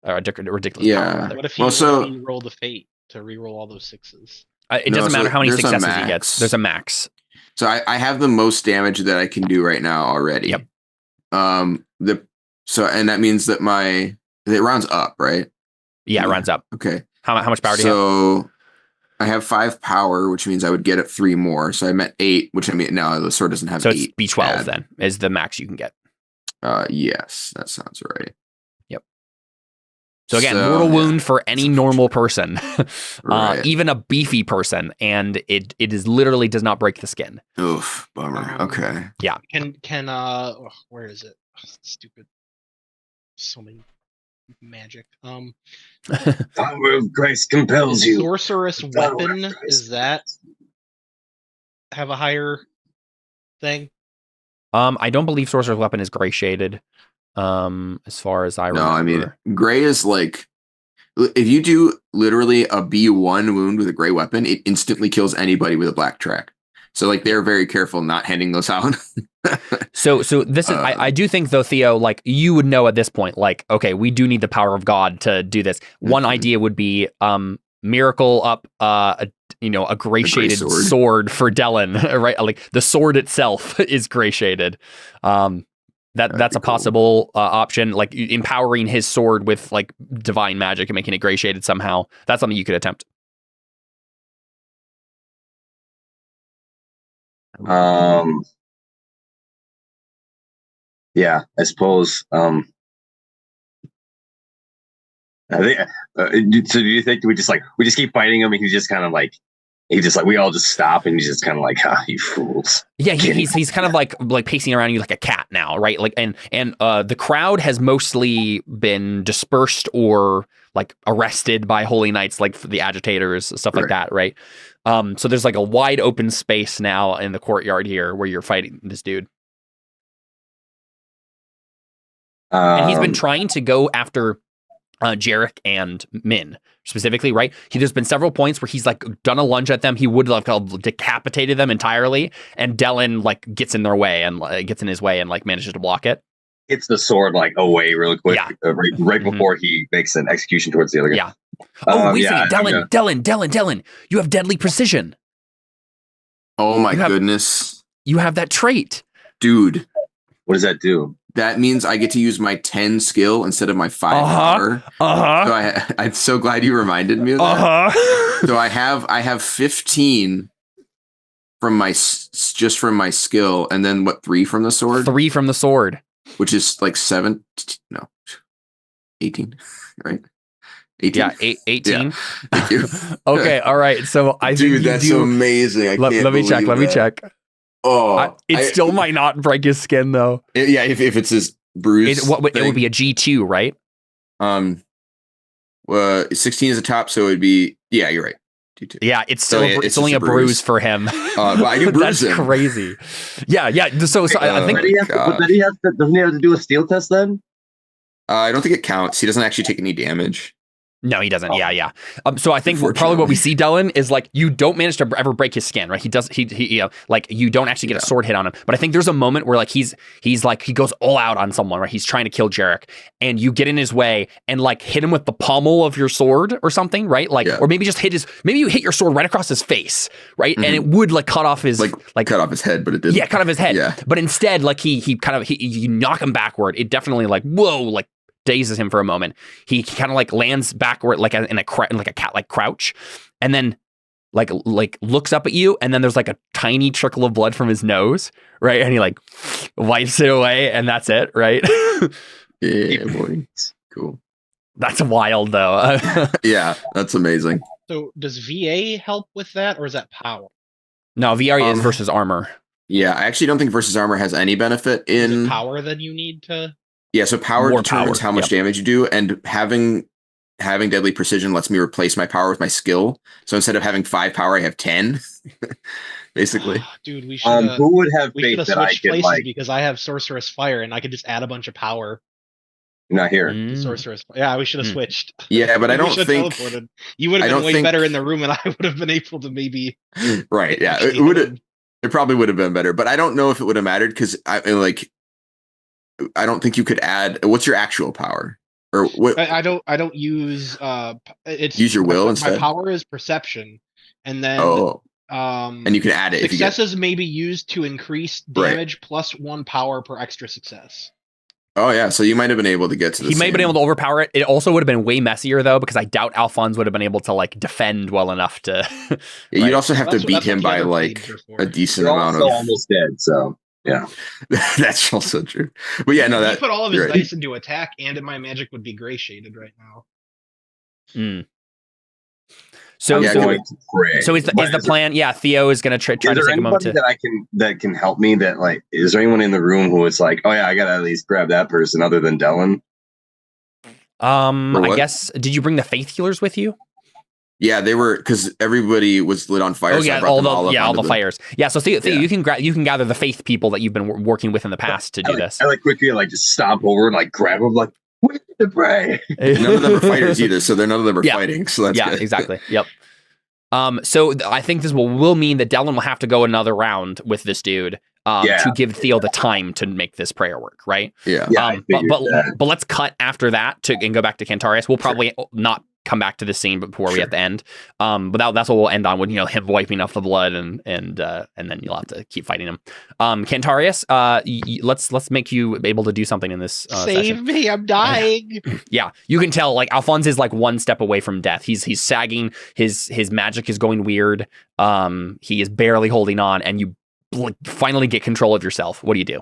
ridiculous power. What if he rolled a fate to reroll all those sixes? It doesn't matter how many successes he gets. There's a max. So I have the most damage that I can do right now already. Yep. And that means that it rounds up, right? Yeah, it rounds up. Okay. How much power do you have? So I have 5 power, which means I would get it 3 more. So I meant 8, which I mean, no, the sword doesn't have 8. So it's B12 then, is the max you can get. Yes, that sounds right. Yep. So again, mortal wound for any normal person, right. Even a beefy person, and it is literally does not break the skin. Oof, bummer. Okay. Yeah. Can where is it? Oh, stupid. So many magic. Power of Christ compels you. Sorceress weapon, is that have a higher thing? I don't believe sorcerer's weapon is gray shaded. As far as I remember. No, I mean gray is like if you do literally a B1 wound with a gray weapon, it instantly kills anybody with a black track. So like they're very careful not handing those out. So this is I do think though, Theo, like you would know at this point, like, okay, we do need the power of God to do this. One idea would be miracle up a gray shaded sword for Dellon, right? Like the sword itself is gray shaded. That's a possible option, like empowering his sword with like divine magic and making it gray shaded somehow. That's something you could attempt. Yeah, I suppose. I think. So do you think we just keep fighting him, and he's just kind of like we all just stop, and he's just kind of like, you fools. Yeah, he's kind of like pacing around you like a cat now, right? Like and the crowd has mostly been dispersed or like arrested by holy knights, like the agitators, stuff like that, right? So there's like a wide open space now in the courtyard here where you're fighting this dude. And he's been trying to go after Jarek and Min specifically, right? There's been several points where he's like done a lunge at them. He would have decapitated them entirely, and Dellon like gets in their way and gets in his way and like manages to block it. Hits the sword like away really quick, right before he makes an execution towards the other guy. Yeah. Oh, wait a second, Dellon, you have deadly precision. Oh my goodness, you have that trait, dude. What does that do? That means I get to use my 10 skill instead of my 5 power. So I'm so glad you reminded me of that. So I have 15 from my skill, and then what? 3 from the sword. 3 from the sword, which is like 18, right? 18. Yeah, 18. Yeah. Thank you. Okay, all right. So I think that's amazing. Let me check. Oh, it still might not break his skin though. If it's his bruise, it would be a G2, right? 16 is the top, so it'd be you're right. G2. Yeah, it's still it's only a bruise for him. But I do bruise That's him. crazy. Yeah. So I think. Doesn't he have to do a steel test then? I don't think it counts. He doesn't actually take any damage. No, he doesn't. Yeah. So I think probably what we see Dellon is like you don't manage to ever break his skin, right? He like you don't actually get a sword hit on him. But I think there's a moment where like he's like he goes all out on someone, right? He's trying to kill Jarek, and you get in his way and like hit him with the pommel of your sword or something, right? Like or maybe just maybe you hit your sword right across his face, right? And it would like cut off his like cut off his head, but it didn't. Yeah, cut off his head. Yeah. But instead, like you knock him backward. It definitely like like dazes him for a moment. He kind of like lands backward like in a cat like crouch, and then like looks up at you, and then there's like a tiny trickle of blood from his nose, right? And he like wipes it away, and that's it, right? Yeah, boy. Cool. That's wild though. Yeah, that's amazing. So does VA help with that, or is that power? No, VR is versus armor. Yeah, I actually don't think versus armor has any benefit in is it power. Then you need to. Yeah, so power determines how much damage you do, and having deadly precision lets me replace my power with my skill. So instead of having 5 power, I have 10, basically. Dude, we should. Who would have faith that I could like? Because I have sorceress fire, and I could just add a bunch of power. Not here. Sorceress. Yeah, we should have switched. Yeah, but I don't think teleported. You would have been way better in the room, and I would have been able to maybe. Right. Yeah, it would. It probably would have been better, but I don't know if it would have mattered because I don't think you could add. What's your actual power? Or what? I don't use. It's use your will instead. My power is perception, and then and you can add it. Successes may be used to increase damage plus 1 power per extra success. Oh yeah, so you might have been able to get to. He may have been able to overpower it. It also would have been way messier though, because I doubt Alfons would have been able to like defend well enough to. Yeah, you'd also have to beat him by like a decent amount of. Almost dead, so. Yeah, that's also true. But yeah, no, that he put all of his dice into attack, and my magic would be gray shaded right now. So is the plan? Yeah, Theo is going to try to take a moment to. That can help me. That like, is there anyone in the room who is like, oh yeah, I got to at least grab that person other than Dellon? I guess. Did you bring the faith healers with you? Yeah, they were because everybody was lit on fire. Oh yeah, all the fires. Yeah, so Theo, you can gather the faith people that you've been working with in the past to do this. I quickly just stomp over and grab them we need to pray. None of them are fighters either, so none of them are fighting. So that's good. Exactly. Yep. So I think this will mean that Dellon will have to go another round with this dude to give Theo the time to make this prayer work, right? Yeah. But let's cut after that and go back to Cantarius. We'll probably not come back to the scene before we have to end. But that's what we'll end on with him wiping off the blood and then you'll have to keep fighting him. Cantarius, let's make you able to do something in this Save session. me, I'm dying. Yeah, you can tell Alfons is 1 step away from death. He's sagging, his magic is going weird. He is barely holding on, and you finally get control of yourself. What do you do?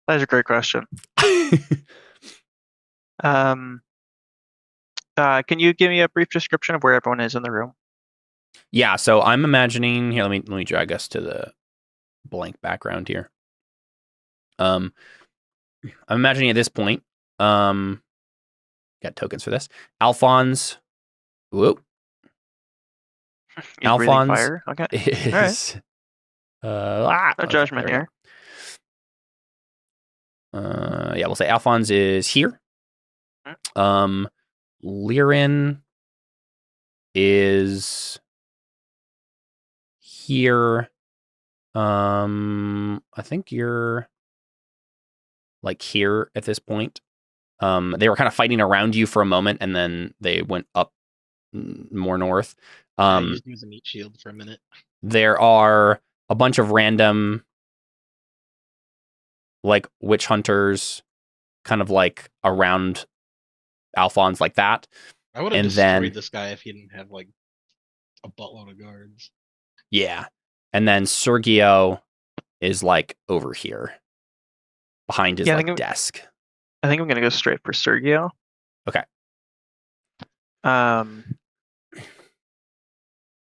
That's a great question. Can you give me a brief description of where everyone is in the room? Yeah, so I'm imagining here. Let me drag us to the blank background here. I'm imagining at this point. Got tokens for this. Alfons. Whoop. He's breathing Alfons fire. Okay. is. No judgment there we here. go. Yeah, we'll say Alfons is here. Lirin is here. I think you're like here at this point. They were kind of fighting around you for a moment, and then they went up more north. I used use a meat shield for a minute. There are a bunch of random like witch hunters kind of like around Alfons like that. I would have And destroyed then- this guy if he didn't have like a buttload of guards. Yeah. And then Sergio is like over here behind his Yeah, I like think desk. I think I'm gonna go straight for Sergio. Okay. What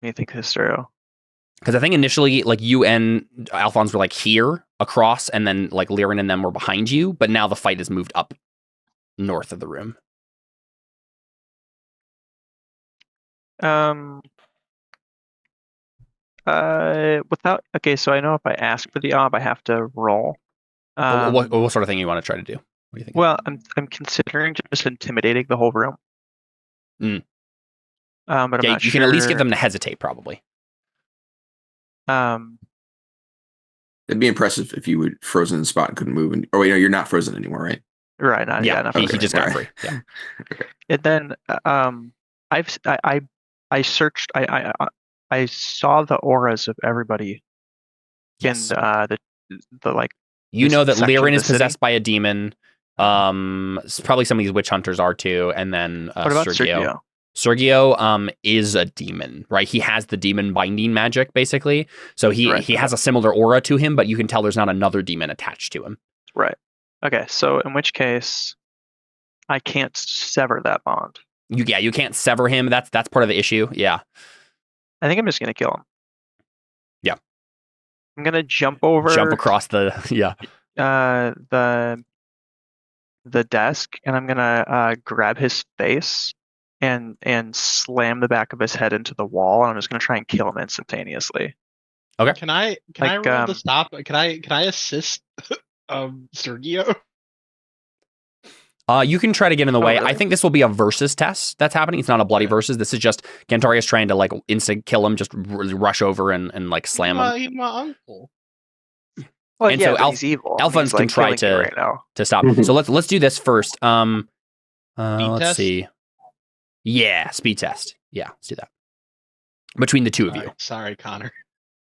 do you think, Histero? Because I think initially, like, you and Alphonse were like here across, and then like Lirin and them were behind you, but now the fight has moved up north of the room. Okay, so I know if I ask for the ob, I have to roll. What sort of thing you want to try to do? What do you think? Well, I'm considering just intimidating the whole room. Mm. But I'm yeah, not you sure. can at least get them to hesitate, probably. It'd be impressive if you were frozen in the spot and couldn't move. And, no, you're not frozen anymore, right? Right. Not he just got free. Yeah. And then I searched. I saw the auras of everybody Yes. in the like. You this know that section of Lirin the is city. possessed by a demon. Probably some of these witch hunters are too, and then What about Sergio. Sergio? Sergio is a demon, right? He has the demon binding magic, basically. So he has a similar aura to him, but you can tell there's not another demon attached to him. Right. Okay. So in which case, I can't sever that bond. You can't sever him. That's part of the issue. Yeah. I think I'm just gonna kill him. Yeah. I'm gonna jump over. Jump across the the desk, and I'm gonna grab his face and slam the back of his head into the wall, and I'm just gonna try and kill him instantaneously. Can I roll to stop? Can I assist Sergio? You can try to get in the way. Really? I think this will be a versus test that's happening. It's not a bloody versus. This is just Cantarius trying to like instant kill him, just rush over and like slam him. He's my uncle. Well, And yeah, so he's evil. Alphonse He's, can try killing me right now. to stop. So let's do this first. Let's test? see. Yeah, speed test. Yeah, let's do that. Between the two of you. Alright, sorry, Connor.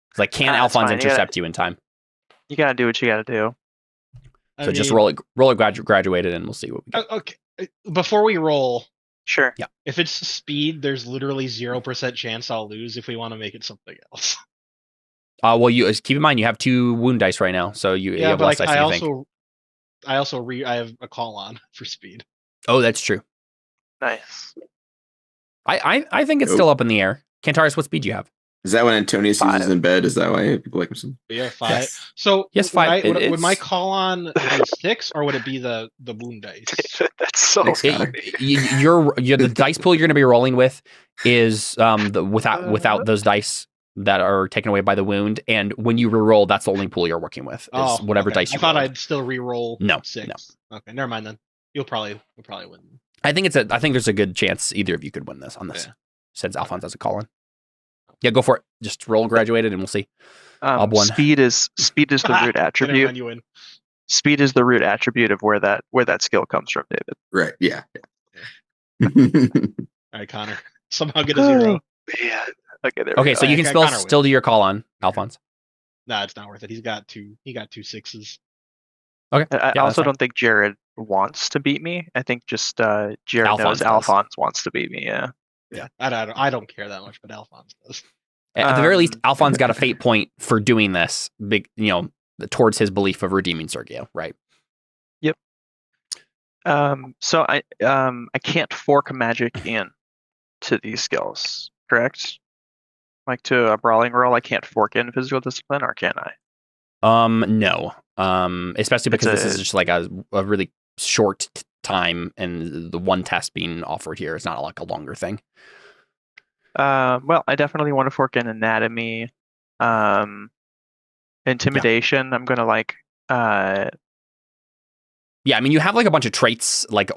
It's like, can That's Alphonse fine. intercept you in time? You gotta do what you gotta do. So just roll it graduated, and we'll see what we get. Okay. Before we roll, Sure. Yeah. if it's speed, there's literally 0% chance I'll lose if we want to make it something else. Well, you keep in mind you have 2 wound dice right now, so you have but less like, dice than you think. I have a call on for speed. Oh, that's true. Nice. I think it's still up in the air. Cantarius, what speed do you have? Is that when Antonius 5. uses in bed? Is that why people like him? Yeah, 5. Yes. So Yes, 5. Would my call on be 6, or would it be the wound dice? That's so Thanks, funny. Connor. You're the dice pool you're going to be rolling with is without those dice that are taken away by the wound, and when you reroll, that's the only pool you're working with. Is whatever okay. dice you I thought rolled. I'd still re-roll No, 6. no. Okay, never mind then. We'll probably win. I think there's a good chance either of you could win this on this, since Alphonse has a call in. Yeah, go for it. Just roll graduated, and we'll see. One. Speed is the root attribute. You win. Speed is the root attribute of where that skill comes from, David. Right. Yeah. All right, Connor. Somehow get a 0. Yeah. Okay. There. Okay, so you can Connor wins. still do your call on Alphonse. Nah, it's not worth it. He got 2 6s. Okay. I Yeah, also that's fine. don't think Jared wants to beat me. I think just Jared Alphonse knows does. Alphonse wants to beat me. Yeah. Yeah, I don't care that much, but Alphonse does. At the very least, Alphonse got a fate point for doing this, big, towards his belief of redeeming Sergio, right? Yep. So I can't fork magic in to these skills, correct? Like to a brawling roll, I can't fork in physical discipline, or can I? No. Especially because this is just like a really short time, and the one test being offered here is not like a longer thing. Well, I definitely want to fork in anatomy, intimidation. I'm gonna like. Yeah, I mean, you have like a bunch of traits, like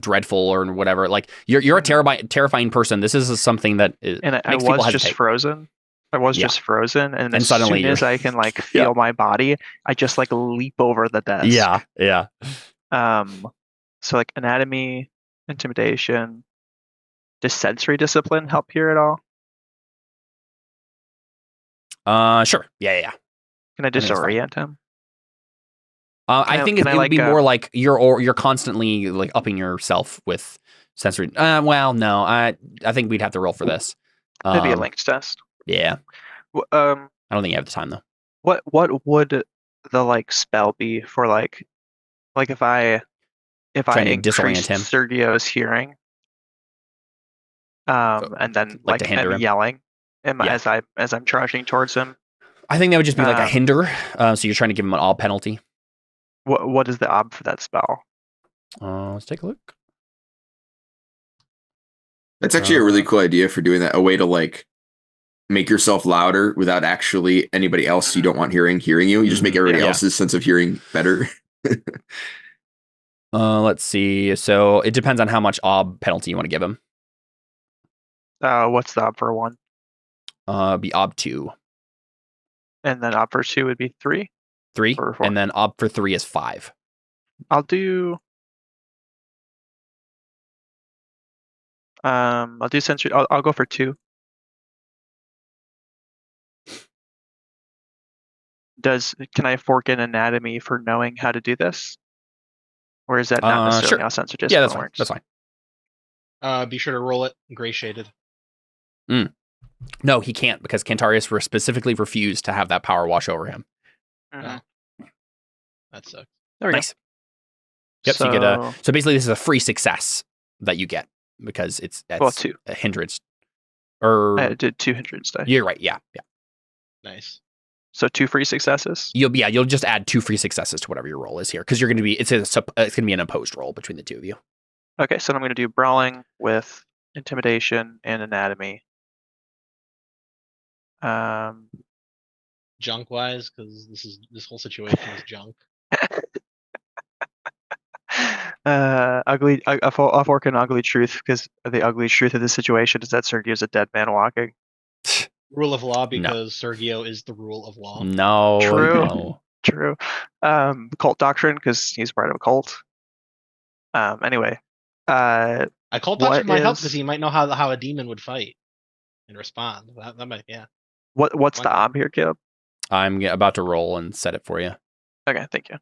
dreadful or whatever. Like you're a terrifying person. This is something that I was just frozen. I was just frozen, and as suddenly soon as I can like feel my body, I just like leap over the desk. Yeah. So like anatomy, intimidation, does sensory discipline help here at all? Sure. Yeah. Can I disorient him? I think it would be more like you're constantly like upping yourself with sensory. Well, no, I think we'd have to roll for this. Maybe a linked test. Yeah. I don't think you have the time though. What would the like spell be for like if I increase Sergio's hearing, and then like I'm yelling as I'm charging towards him? I think that would just be like a hinder. So you're trying to give him an ob penalty. What is the ob for that spell? Let's take a look. That's actually a really cool idea for doing that. A way to like make yourself louder without actually anybody else you don't want hearing you. You just make everybody else's sense of hearing better. Let's see. So it depends on how much ob penalty you want to give him. What's the ob for 1? Be ob 2. And then ob for 2 would be 3? 3, and then ob for 3 is 5. I'll do sensory. I'll go for 2. Can I fork in anatomy for knowing how to do this? Or is that not necessarily how sensory discipline works? That's fine. Be sure to roll it gray shaded. No, he can't, because Cantarius specifically refused to have that power wash over him. That sucks. There we go. Yep. So you get so basically this is a free success that you get because it's 2 a hindrance. Or I did 2 hindrance dice. You're right. Yeah. Nice. So 2 free successes. You'll just add 2 free successes to whatever your roll is here, because you're going to be it's going to be an opposed roll between the two of you. Okay, so I'm going to do brawling with intimidation and anatomy. Junk wise, because this whole situation is junk. I'll fork an ugly truth, because the ugly truth of the situation is that Sergio's a dead man walking. Rule of law, because Sergio is the rule of law. No. True. Cult doctrine, because he's part of a cult. Anyway. A cult doctrine might help, because he might know how a demon would fight and respond. That might, yeah. What's the ob here, Caleb? I'm about to roll and set it for you. Okay, thank you.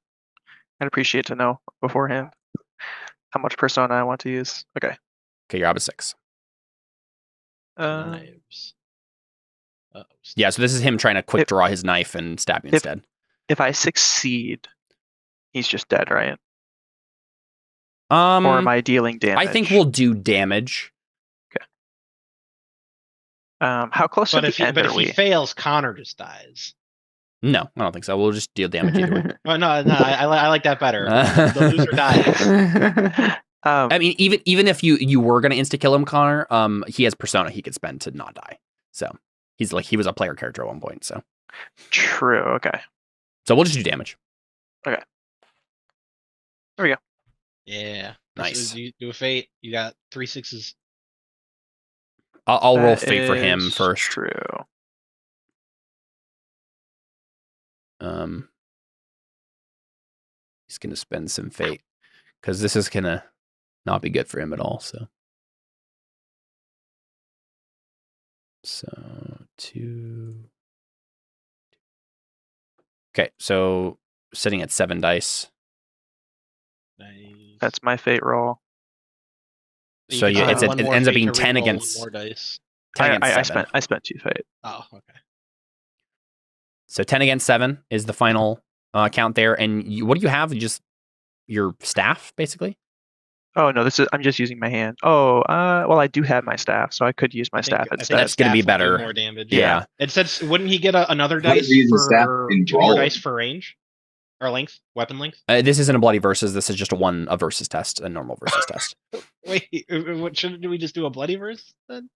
I'd appreciate to know beforehand how much persona I want to use. Okay, your ob is 6. Knives. Yeah, so this is him trying to quick draw his knife and stab you instead. If I succeed, he's just dead, right? Or am I dealing damage? I think we'll do damage. Okay. How close to the end are we? If he fails, Connor just dies. No, I don't think so. We'll just deal damage either way. Oh, no, I like that better. The loser dies. I mean, even if you were going to insta kill him, Connor, he has persona he could spend to not die. So he was a player character at one point. So true. Okay. So we'll just do damage. Okay. There we go. Yeah. Nice. So you do a fate. You got 3 6s. I'll roll fate for him first. True. He's gonna spend some fate because this is gonna not be good for him at all. So 2. Okay, so sitting at 7 dice. Nice. That's my fate roll. So it ends up being 10 against. More dice. 10 against I 7. spent 2 fate. Oh, okay. So 10 against 7 is the final count there. And what do you have? Just your staff, basically? Oh no, I'm just using my hand. Oh, well, I do have my staff, so I could use my staff I think instead. That's gonna be staff will do better. more damage. Yeah. It says, wouldn't he get another Why dice is he using staff for in 2 more brawl? dice for range or length, weapon length? This isn't a bloody versus. This is just a versus test, a normal versus test. Wait, what shouldn't we just do a bloody verse then?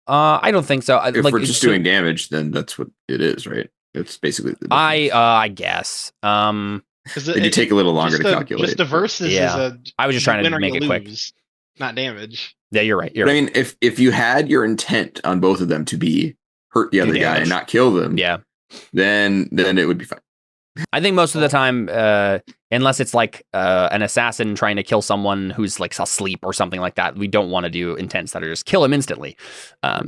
I don't think so. If we're just doing damage, then that's what it is, right? It's basically the difference. I guess. Did you take a little longer to calculate? Just the verses Yeah. is a. I was just trying to make it quick. Not damage. Yeah, you're right. I mean, if you had your intent on both of them to be hurt the other guy damage. and not kill them, Yeah. then it would be fine. I think most of the time, unless it's like an assassin trying to kill someone who's like asleep or something like that, we don't want to do intents that are just kill him instantly. I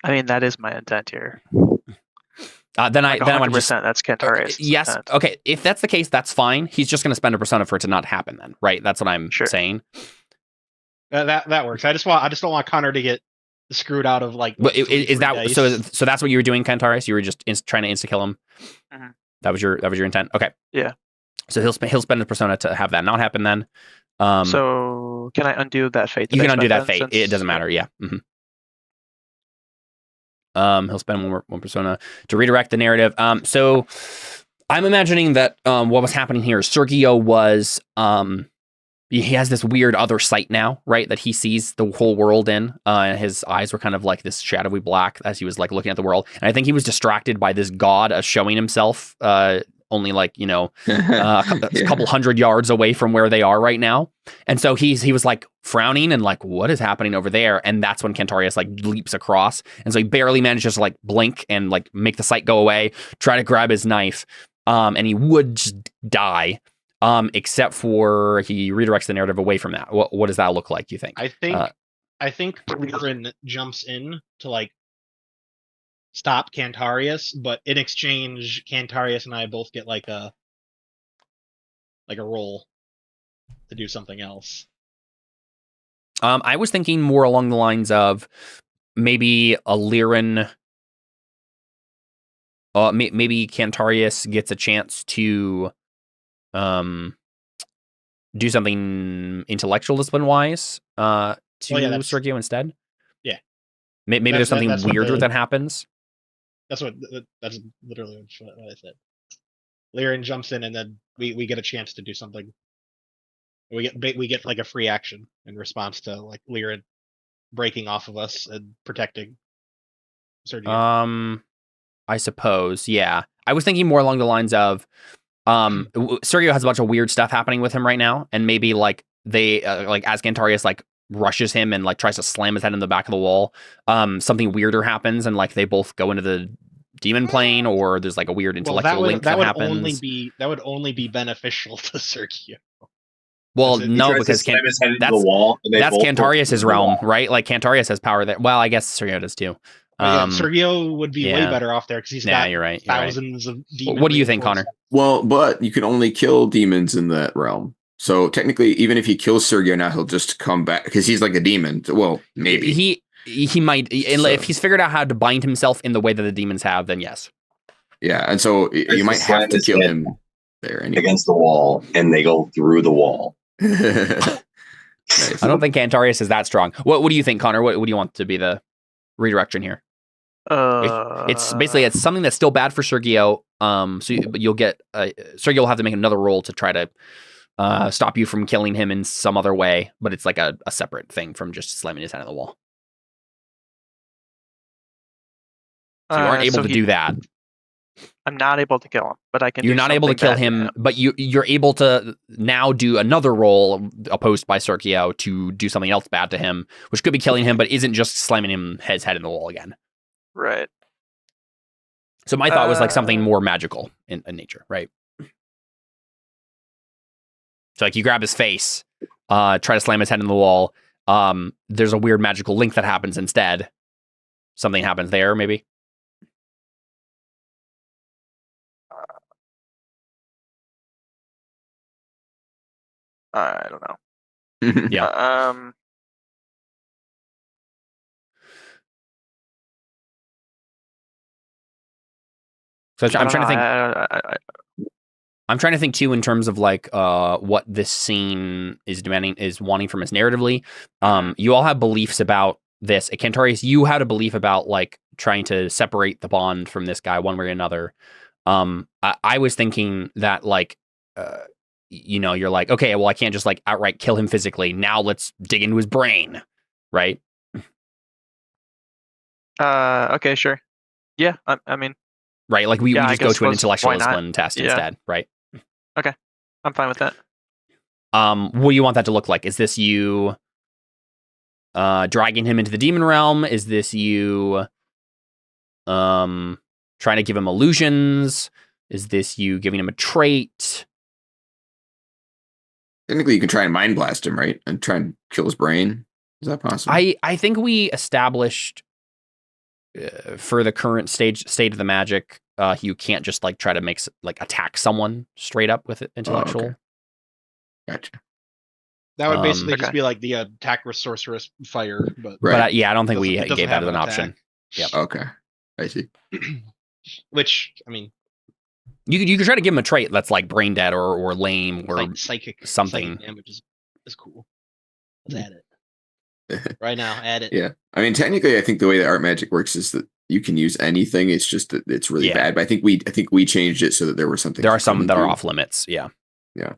mean, that is my intent here. Then I want to 100%. That's Cantarius. yes. intent. Okay. If that's the case, that's fine. He's just going to spend a persona for it to not happen. Then, right? That's what I'm saying. That works. I just don't want Connor to get screwed out of like. But is that dice. so? That's what you were doing, Cantarius? You were just trying to insta kill him. Mhm. That was your intent. Okay. Yeah. So he'll spend a persona to have that not happen. Then. So can I undo that fate? You that can I undo spent that then, fate. It doesn't matter. Yeah. He'll spend one persona to redirect the narrative. So I'm imagining that what was happening here, Sergio was he has this weird other sight now, right? That he sees the whole world in. And his eyes were kind of like this shadowy black as he was like looking at the world. And I think he was distracted by this god showing himself only like, a couple hundred yards away from where they are right now. And so he was like frowning and like, what is happening over there? And that's when Cantarius like leaps across. And so he barely manages to like blink and like make the sight go away, try to grab his knife. And he would just die. Except for he redirects the narrative away from that. What does that look like, you think? I think Ceran jumps in to like stop Cantarius, but in exchange, Cantarius and I both get like a roll to do something else. I was thinking more along the lines of maybe a Liren. Maybe Cantarius gets a chance to do something intellectual discipline wise to Sergio instead. Yeah. Maybe there's something weirder that happens. That's literally what I said. Liren jumps in and then we get a chance to do something. We get like a free action in response to like Liren breaking off of us and protecting Sergio. I suppose, yeah. I was thinking more along the lines of Sergio has a bunch of weird stuff happening with him right now, and maybe like they like as Cantarius like rushes him and like tries to slam his head in the back of the wall, something weirder happens and like they both go into the demon plane, or there's like a weird intellectual link that happens. That would only be beneficial to Sergio. Well, no, because that's Cantarius's realm, right? Like Cantarius has power there. Well, I guess Sergio does too. Sergio would be way better off there because he's got you're right. thousands of demons. What do you think, Connor? Well, but you can only kill demons in that realm. So technically, even if he kills Sergio now, he'll just come back because he's like a demon. Well, maybe he might if he's figured out how to bind himself in the way that the demons have. Then yes. Yeah, and so you might have to kill him there anyway. Against the wall, and they go through the wall. Nice. I don't think Cantarius is that strong. What do you think, Connor? What do you want to be the redirection here? It's basically something that's still bad for Sergio. But you'll get Sergio will have to make another roll to try to stop you from killing him in some other way. But it's like a separate thing from just slamming his head on the wall. So you aren't able to do that. I'm not able to kill him, but I can. You're not able to kill him, but you're able to now do another roll opposed by Sergio to do something else bad to him, which could be killing him, but isn't just slamming his head in the wall again. Right. So my thought was like something more magical in nature, right? So like you grab his face, try to slam his head in the wall. There's a weird magical link that happens instead. Something happens there, maybe. I don't know. Yeah. So I'm trying to think. I I'm trying to think too in terms of like what this scene is wanting from us narratively. You all have beliefs about this. Cantarius, you had a belief about like trying to separate the bond from this guy one way or another. I was thinking that like you're like, okay, well I can't just like outright kill him physically. Now let's dig into his brain, right? Okay, sure. Yeah, I mean, Right, like we Yeah, I just go guess to an why intellectual not? discipline test Yeah. instead, right? I'm fine with that. What do you want that to look like? Is this you dragging him into the demon realm? Is this you trying to give him illusions? Is this you giving him a trait? Technically, you can try and mind blast him, right? And try and kill his brain. Is that possible? I think we established for the current state of the magic, you can't just like try to attack someone straight up with intellectual. okay. Gotcha. That would basically Okay. just be like the attack with sorceress fire, but Right. But yeah, I don't think Doesn't- we it doesn't gave that have as an an option. attack. Yep. Okay. I see. which I mean, You could try to give him a trait that's like brain dead or lame or like psychic something. damage is cool. Let's add it right now. Add it. Yeah. I mean, technically, I think the way that art magic works is that you can use anything. It's just that it's really Yeah. bad. But I think we changed it so that there were something. There are some that are off limits. Yeah. Yeah.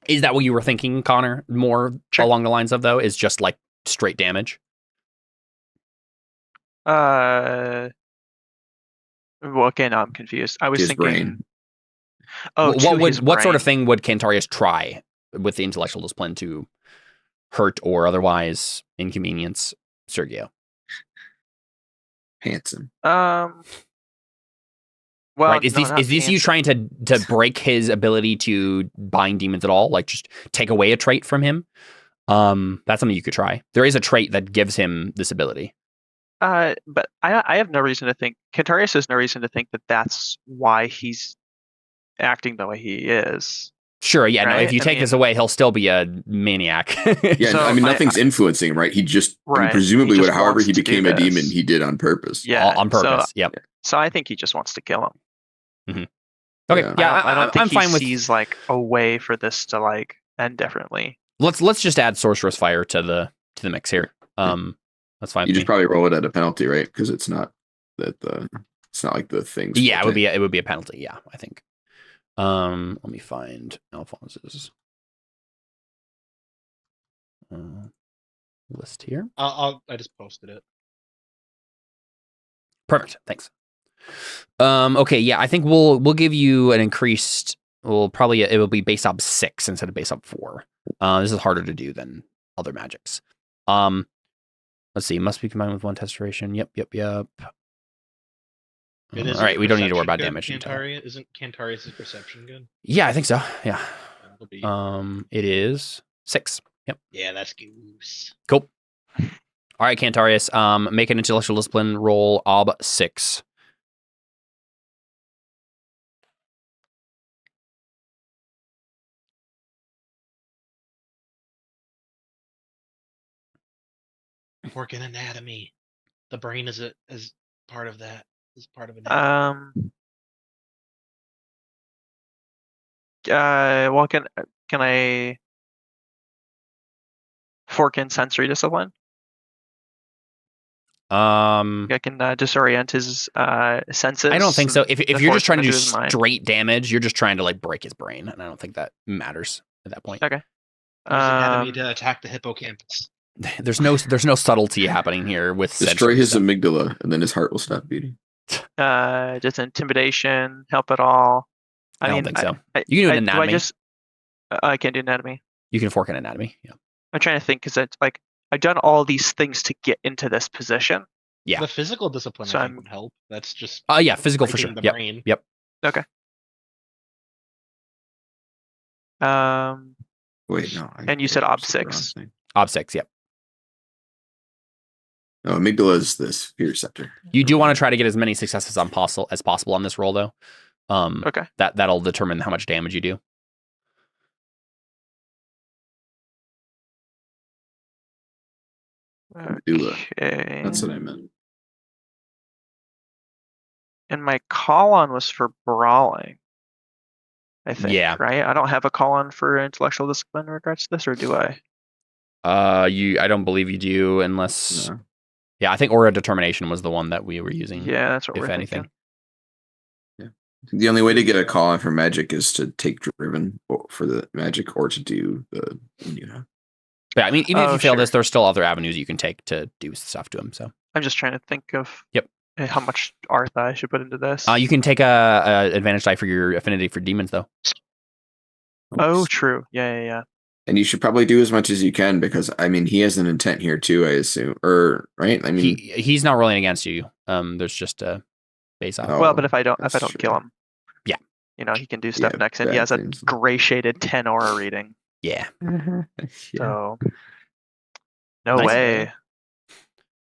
Is that what you were thinking, Connor? More Sure. along the lines of though, is just like straight damage. Well, okay, now I'm confused. I was His thinking. brain. Oh, to his what sort of brain. thing would Cantarius try with the intellectual discipline to hurt or otherwise inconvenience Sergio? Handsome. Well, Right? Is no, this not you handsome. trying to break his ability to bind demons at all? Like just take away a trait from him? That's something you could try. There is a trait that gives him this ability. But I have no reason to think Cantarius has no reason to think that that's why he's acting the way he is. Sure, yeah, no. Right? If you I take this mean- away, he'll still be a maniac. Yeah, So I mean, I- nothing's influencing him, right? He just, I mean, Right, presumably, he just however wants he to do became a demon, this. he did on purpose. Yeah, on purpose. Yep. So I think he just wants to kill him. Okay. Yeah. Yeah, I don't think I'm he fine with. sees like a way for this to like end differently. Let's just add sorceress fire to the mix here. That's fine. You with just me. probably roll it at a penalty, right? Because it's not like the things. Yeah, it would be a penalty. Yeah, I think. Let me find Alphonse's list here. I just posted it. Perfect. Thanks. Okay. Yeah, I think we'll give you an increased. Well, probably it will be base up 6 instead of base up 4. This is harder to do than other magics. Let's see. Must be combined with 1 test duration. Yep. It is All right. We don't need to worry about perception damage. good, Cantarius isn't Cantarius' perception good? Yeah, I think so. Yeah. It'll be- It is 6. Yep. yeah, that's goose. Cool. All right, Cantarius. Make an intellectual discipline roll ob 6. Work in anatomy. The brain is part of that. Is part of anatomy. Well, can I fork in sensory discipline? I can disorient his senses. I don't think so. If and you're just force trying to him do into his mind. straight damage, you're just trying to like break his brain, and I don't think that matters at that point. Okay. Use anatomy to attack the hippocampus. There's no subtlety happening here with Destroy sensory his stuff. amygdala, and then his heart will stop beating. Does intimidation help at all? I don't think so. You You can do an anatomy. I can't do anatomy. You can fork an anatomy. Yeah. I'm trying to think because it's like I've done all these things to get into this position. Yeah. The physical discipline So I think I'm- would help. That's just Yeah, physical for breaking sure. the Yep. brain. Yep. Wait, no. And you said ob 6. Ob 6. Yep. No, amygdala is this fear receptor. You do want to try to get as many successes as possible on this roll, though. Okay. That'll determine how much damage you do. Medulla. Okay. That's what I meant. And my call-on was for brawling. I think, Yeah. right? I don't have a call-on for intellectual discipline in regards to this, or do I? I don't believe you do unless. No. Yeah, I think Aura Determination was the one that we were using. Yeah, that's what if we're anything. thinking. The only way to get a call on for magic is to take driven for the magic or to do the But I mean, even if Oh, you fail sure. this, there's still other avenues you can take to do stuff to him. So I'm just trying to think of Yep. how much Artha I should put into this. you can take a advantage die for your affinity for demons, though. Oh, true. Yeah. And you should probably do as much as you can because I mean he has an intent here too, I assume. Or right? I mean He's not rolling against you. There's just a base off. Oh, well, but if I don't that's kill true. him, Yeah. he can do stuff Yeah, next, and he bad has a things. gray shaded 10 aura reading. Yeah. Yeah. So no Nice. way.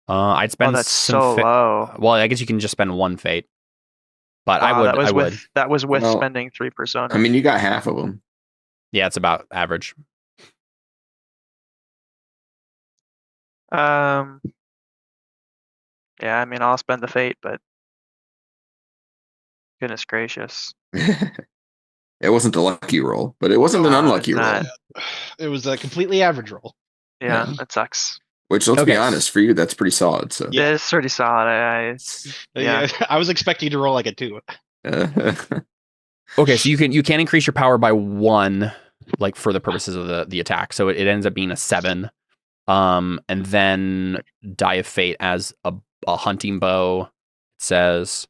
I'd Oh, spend that's some so low. Well, I guess you can just spend one fate. But Wow, I would. That was with Well, spending 3 personas. I mean you got half of them. Yeah, it's about average. Yeah, I mean, I'll spend the fate, but goodness gracious. It wasn't a lucky roll, but it wasn't an No, unlucky it's roll. not. It was a completely average roll. Yeah, Yeah. that sucks. Which let's Okay. be honest, for you that's pretty solid. So Yeah, it's pretty solid. Yeah. I was expecting to roll like a 2. Okay, so you can increase your power by 1, like for the purposes of the attack. So it ends up being a 7. And then Die of Fate as a hunting bow. It says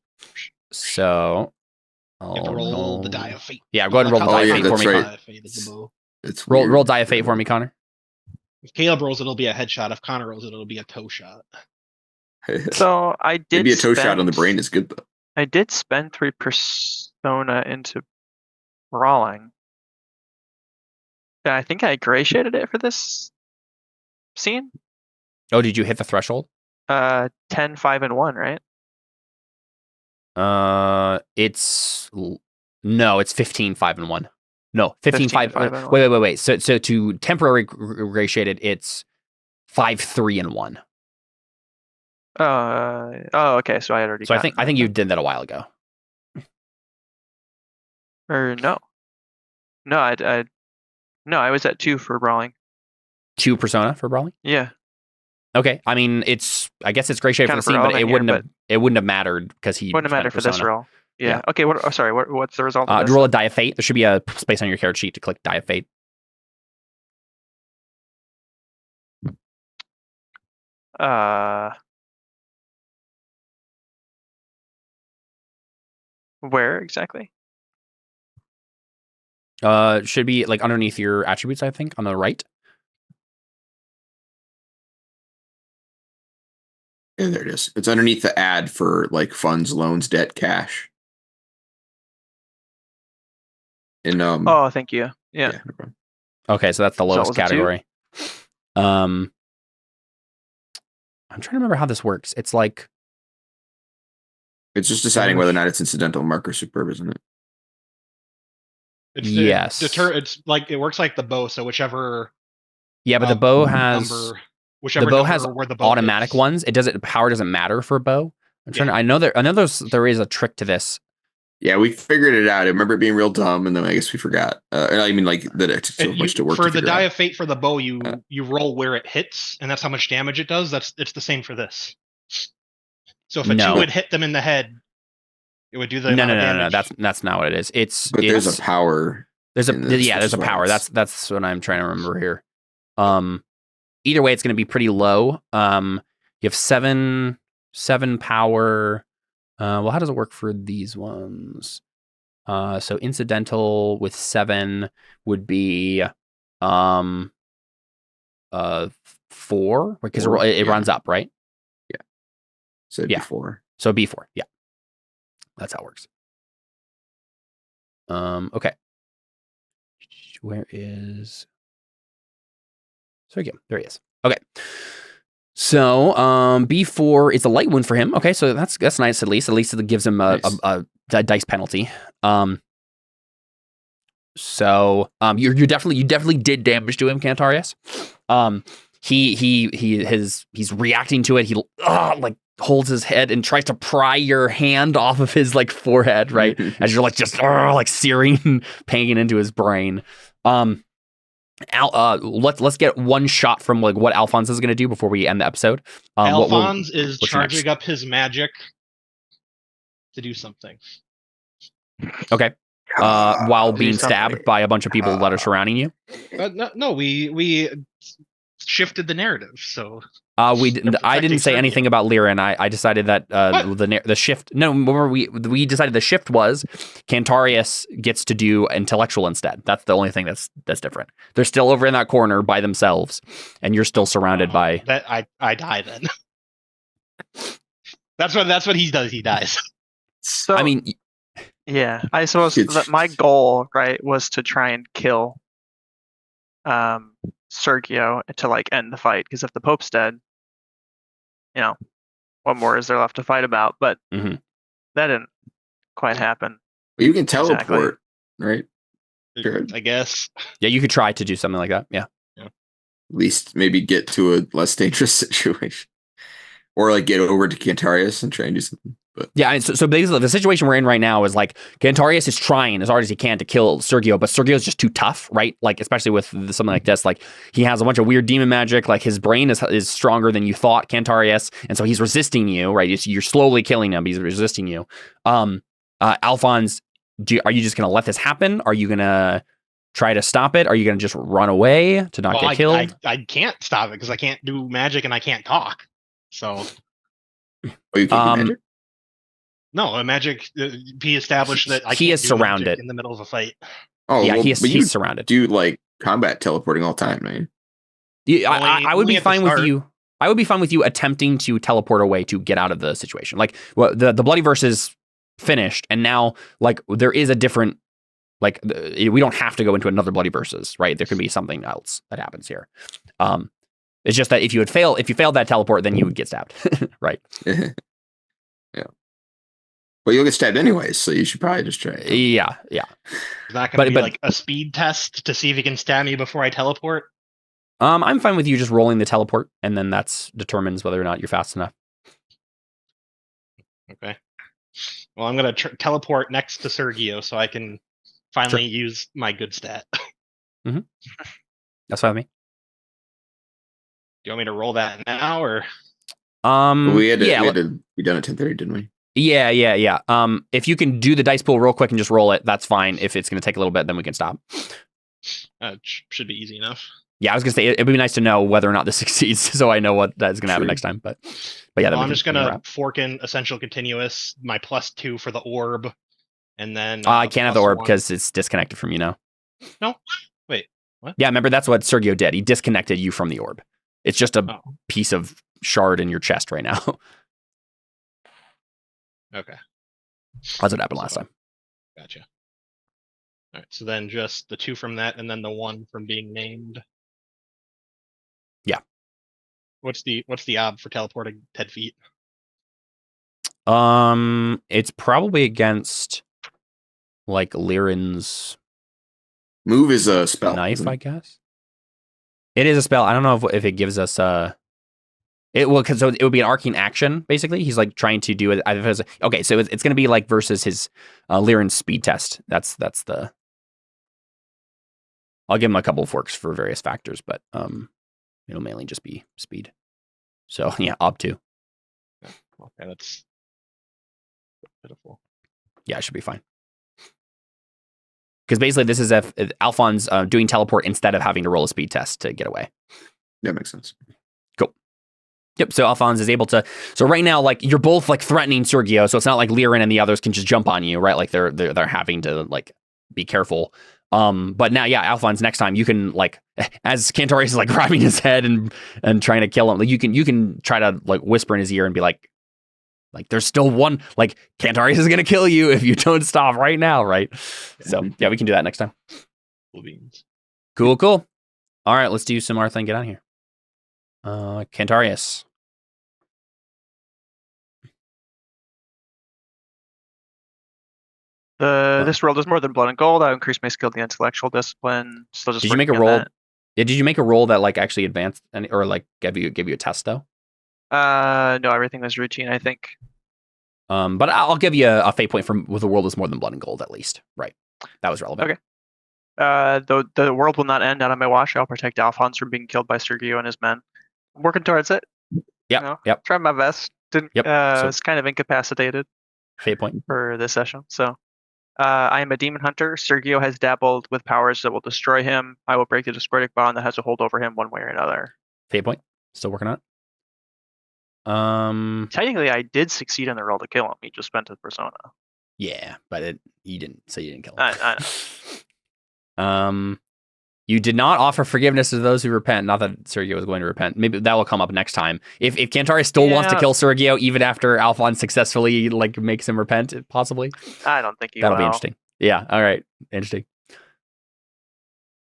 so. You have to roll the die of fate. Yeah, go ahead and roll the Oh, die yeah, of fate for that's me. right. Die of fate is the bow. It's Roll weird. die of fate for me, Connor. If Caleb rolls, it'll be a headshot. If Connor rolls, it'll be a toe shot. So I did Maybe a toe shot on the spend- brain is good though. I did spend 3 persona into brawling. Yeah, I think I gray shaded it for this scene. Oh, did you hit the threshold? 10, 5, and 1, right? It's 15, 5, and 1. No, 15, 5. 5, and 1. Wait. So to temporary gray shaded, it's 5, 3, and 1. Okay. So I already. So I got think you did that a while ago. Or no. I I was at 2 for brawling. 2 persona for brawling. Yeah. Okay, I mean I guess it's gray shaded for Kind the of scene, but relevant it wouldn't have mattered because he Wouldn't matter spent for this persona. roll. Yeah. Yeah. Okay. What's the result? Of this? Roll a die of fate. There should be a space on your character sheet to click die of fate. Where exactly? Should be like underneath your attributes, I think, on the right. Yeah, there it is. It's underneath the ad for like funds, loans, debt, cash. And Oh, thank you. Yeah. no problem. Okay, so that's the So it lowest was a 2? category. I'm trying to remember how this works. It's like It's just deciding whether or not it's incidental, mark, or superb, isn't it? It's Yes. It's like it works like the bow. So whichever. but the bow has number, whichever the bow number has where the bow automatic is. ones. Power doesn't matter for a bow. I'm trying to, I know there is a trick to this. Yeah, we figured it out. I remember it being real dumb, and then I guess we forgot. I mean, like that it's so much to work for to the figure die out. of fate for the bow, you roll where it hits, and that's how much damage it does. It's the same for this. So if a 2 would hit them in the head, it would do the amount of damage. No. That's not what it is. But there's a power. There's a in this, there's a which is power. why it's- That's what I'm trying to remember here. Either way, it's going to be pretty low. You have seven power. Well, how does it work for these ones? So incidental with 7 would be 4 because it runs up, right? said before. So B4, yeah. That's how it works. Okay. Where is Serragon? There he is. Okay. So B4 is a light wound for him. Okay, so that's nice at least. At least it gives him a dice penalty. So you definitely did damage to him, Cantarius. He's reacting to it. He like holds his head and tries to pry your hand off of his like forehead, right? As you're like just like searing pain into his brain. Let's get one shot from like what Alphons is going to do before we end the episode. Alphons is what's charging next? up his magic to do something. Okay. While being something. stabbed by a bunch of people that are surrounding you. No, we shifted the narrative, so I protecting didn't say Sergio. anything about Lirin. I decided that the shift. No, remember we decided the shift was Cantarius gets to do intellectual instead. That's the only thing that's different. They're still over in that corner by themselves, and you're still surrounded by. that. I die then. That's what he does. He dies. So I mean, yeah, I suppose that my goal, right, was to try and kill Sergio to like end the fight, because if the Pope's dead, you know, what more is there left to fight about? But Mhm. that didn't quite happen. Well, you can teleport, right? Sure. I guess. yeah, you could try to do something like that. Yeah. At least maybe get to a less dangerous situation. Or like get over to Cantarius and try and do something. But Yeah, and so basically the situation we're in right now is like Cantarius is trying as hard as he can to kill Sergio, but Sergio's just too tough, right? Like especially with something like this, like he has a bunch of weird demon magic, like his brain is stronger than you thought, Cantarius, and so he's resisting you, right? You're slowly killing him, he's resisting you. Alphons, are you just gonna let this happen? Are you gonna try to stop it? Are you gonna just run away to not get killed? I can't stop it because I can't do magic and I can't talk. So you can do magic? no, a magic. He established that I He can't is do magic surrounded. in the middle of a fight. Oh, yeah, well, but you he's surrounded. do like combat teleporting all the time, man. I would only be at the fine with start. you. I would be fine with you attempting to teleport away to get out of the situation. Like, well, the Bloody Verse is finished, and now like there is a different. Like we don't have to go into another Bloody Verses, right? There could be something else that happens here. It's just that if you failed that teleport, then you would get stabbed, right? Yeah. Well, you'll get stabbed anyways, so you should probably just try it. Yeah. It's not going to be like a speed test to see if he can stab me before I teleport. I'm fine with you just rolling the teleport, and then that's determines whether or not you're fast enough. Okay. Well, I'm going to teleport next to Sergio so I can finally use my good stat. Do That's fine with me. you want me to roll that now or? We had to be done at 10:30, didn't we? Yeah. If you can do the dice pool real quick and just roll it, that's fine. If it's going to take a little bit, then we can stop. Should be easy enough. Yeah, I was going to say it'd be nice to know whether or not this succeeds, so I know what that's going to happen next time. But yeah, Well, I'm just going to fork in Essential Continuous, my +2 for the orb, and then I can't have the orb +1. because it's disconnected from you now. No, wait, what? Yeah, remember that's what Sergio did. He disconnected you from the orb. It's just a piece of shard in your chest right now. Okay, That's what happened last time. gotcha. All right, so then just the 2 from that, and then the 1 from being named. Yeah. What's the ob for teleporting 10 feet? It's probably against like Lirin's Move is a spell. knife, I guess. It is a spell. I don't know if it gives us because it would be an arcane action basically. He's like trying to do it. Okay, so it's going to be like versus his Lirin's speed test. That's the. I'll give him a couple of forks for various factors, but it'll mainly just be speed. So yeah, ob 2. Okay, that's pitiful. Yeah, it should be fine. Because basically, this is if Alphons doing teleport instead of having to roll a speed test to get away. That makes sense. Cool. Yep. So Alphons is able to. So right now, like you're both like threatening Sergio, so it's not like Lirin and the others can just jump on you, right? Like they're having to like be careful. But now, yeah, Alphons, next time you can like, as Cantarius is like grabbing his head and trying to kill him, like you can try to like whisper in his ear and be like there's still one, like Cantarius is gonna kill you if you don't stop right now, right? So yeah, we can do that next time. Cool beans. Cool. All right, let's do some Martha and get out of here. Cantarius. This roll does more than blood and gold. I increase my skill in the intellectual discipline. Still just Did you make a working on roll? that. Yeah, did you make a roll that like actually advanced or like gave you a test though? No, everything was routine, I think. But I'll give you a fate point from with the world is more than blood and gold at least. Right. That was relevant. Okay. The world will not end out of my watch. I'll protect Alfons from being killed by Sergio and his men. I'm working towards it. Yep. Tried my best. Didn't. Yep. So- Was kind of incapacitated Fate point. for this session. So, I am a demon hunter. Sergio has dabbled with powers that will destroy him. I will break the discordic bond that has a hold over him one way or another. Fate point. Still working on it. Technically, I did succeed in the roll to kill him. He just spent his persona. Yeah, but you didn't kill him. I know. You did not offer forgiveness to those who repent. Not that Sergio was going to repent. Maybe that will come up next time. If Cantarius still wants to kill Sergio, even after Alfons successfully makes him repent, possibly. I don't think That'll be interesting. Yeah. All right. Interesting.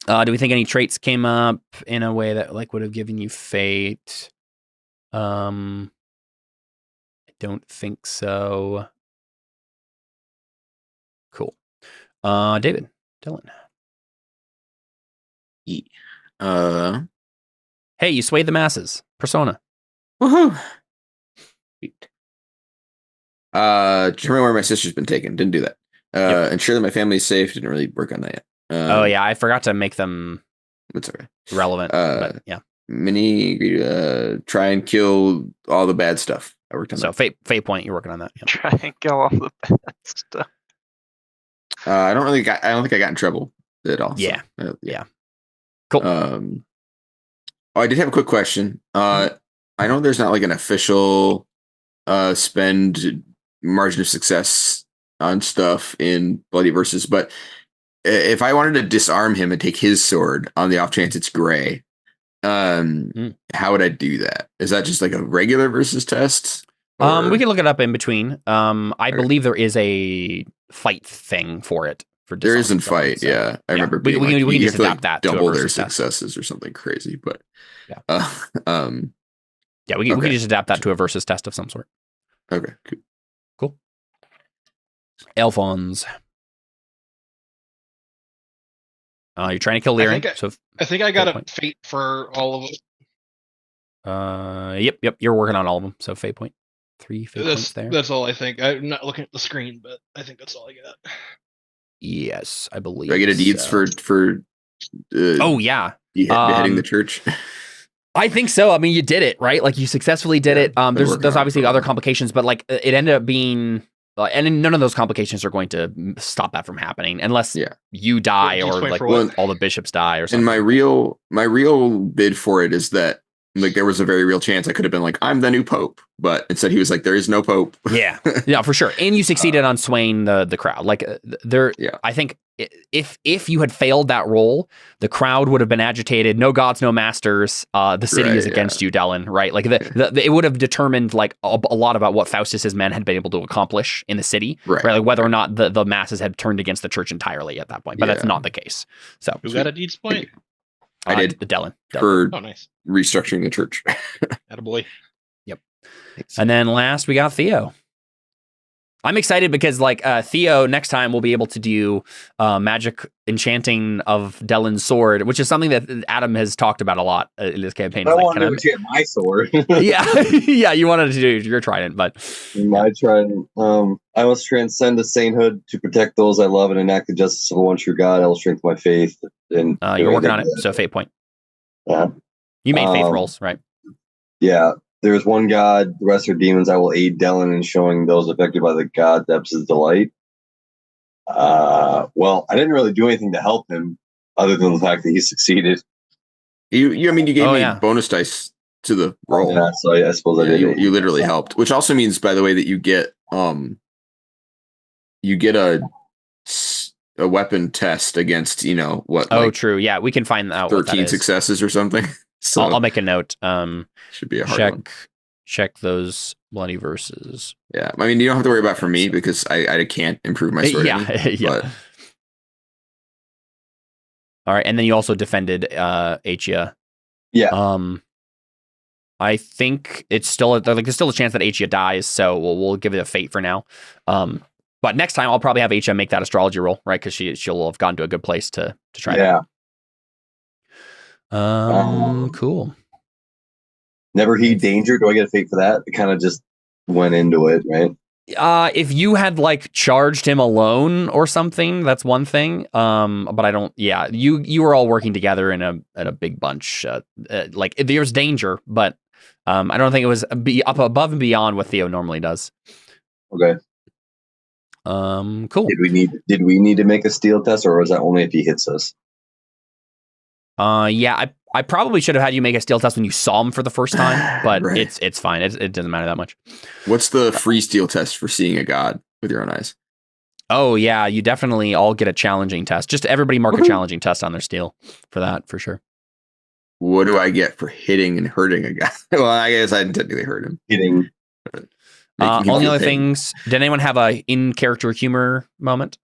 Do we think any traits came up in a way that would have given you fate? I don't think so. Cool. David, Dellon. Hey, you swayed the masses. Persona. Woohoo! Determine where my sister's been taken. Didn't do that. Ensure that my family's safe. Didn't really work on that yet. Oh yeah, I forgot to make them It's okay. relevant. But yeah. Try and kill all the bad stuff. I worked on So that. fate point, you're working on that. Yep. Try and kill all the bad stuff. I don't think I got in trouble at all. Yeah. So, Yeah. Cool. I did have a quick question. I know there's not an official spend margin of success on stuff in Bloody Versus, but if I wanted to disarm him and take his sword on the off chance it's gray, how would I do that? Is that just a regular versus test? We can look it up in between. I believe there is a fight thing for it. There isn't fight, so, yeah. I remember we can you just have to, adapt that to a double their versus test. successes or something crazy, but Yeah, we can just adapt that to a versus test of some sort. Okay, cool. Alfons. You're trying to kill Liren. I think I got a fate for all of them. Yep. You're working on all of them. So fate point. 3 fate points there. That's all I think. I'm not looking at the screen, but I think that's all I got. Yes, I believe. Do I get a deeds for oh yeah, beheading the church? I think so. I mean, you did it, right? You successfully did it. There's obviously other complications, but it ended up being, and none of those complications are going to stop that from happening unless you die or all the bishops die or something. And my real bid for it is that there was a very real chance I could have been I'm the new pope, but instead he was there is no pope. Yeah, for sure. And you succeeded on swaying the crowd. I think if you had failed that role, the crowd would have been agitated. No gods, no masters. The city is against you, Dellon. Right? It would have determined a lot about what Faustus's men had been able to accomplish in the city. Right? Whether or not the masses had turned against the church entirely at that point. But that's not the case. So who got a deeds point? I did. Dellon. For nice. Restructuring the church. Attaboy. Yep. And then last we got Theo. I'm excited because Theo next time will be able to do magic enchanting of Dellon's sword, which is something that Adam has talked about a lot in this campaign. I wanted to enchant my sword. yeah, you wanted to do your trident, but my trident. I must transcend the sainthood to protect those I love and enact the justice of the one true God. I will strengthen my faith. And you're working on it, so fate point. Yeah, you made faith rolls, right? Yeah. There is one God, the rest are demons. I will aid Dellon in showing those affected by the God depths' delight. Well, I didn't really do anything to help him other than the fact that he succeeded. You gave me bonus dice to the roll. Yeah, so I suppose I did. You literally helped, which also means, by the way, that you get a weapon test against true. Yeah, we can find out 13 successes or something. So I'll make a note. Should be a hard one. Check those bloody verses. Yeah, I mean, you don't have to worry about for me because I can't improve my sword. Yeah. But... All right, and then you also defended Achia. Yeah. I think it's still there's still a chance that Achia dies, so we'll give it a fate for now. But next time I'll probably have Achia make that astrology roll, right? Because she'll have gotten to a good place to try that. Yeah. Cool. Never heed danger. Do I get a fate for that? It kind of just went into it, right? If you had like charged him alone or something, that's one thing. But I don't. Yeah, you were all working together in a big bunch. Like there's danger, but I don't think it was up above and beyond what Theo normally does. Okay. Cool. Did we need to make a steel test, or was that only if he hits us? Yeah, I probably should have had you make a steel test when you saw him for the first time, but Right. it's fine. It doesn't matter that much. What's the free steel test for seeing a god with your own eyes? Oh yeah, you definitely all get a challenging test. Just everybody mark a challenging test on their steel for that for sure. What do I get for hitting and hurting a guy? Well, I guess I didn't technically hurt him. Hitting. Making him Only feel other pain. things. Did anyone have a in character humor moment?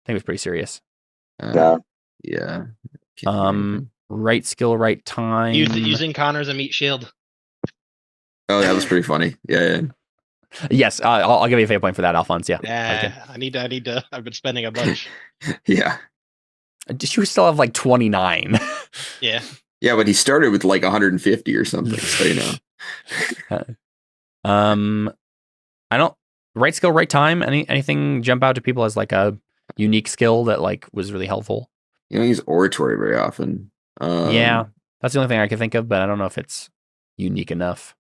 I think it was pretty serious. Yeah. Right skill, right time. Using Connor as a meat shield. Oh, that was pretty funny. Yeah. Yes, I'll give you a fate point for that, Alphonse. Yeah. Yeah, I need to. I've been spending a bunch. Yeah. You still have like 29. Yeah. Yeah, but he started with like 150 or something. So I don't right skill, right time. Anything jump out to people as like a unique skill that like was really helpful? You don't use oratory very often. Yeah, that's the only thing I can think of, but I don't know if it's unique enough.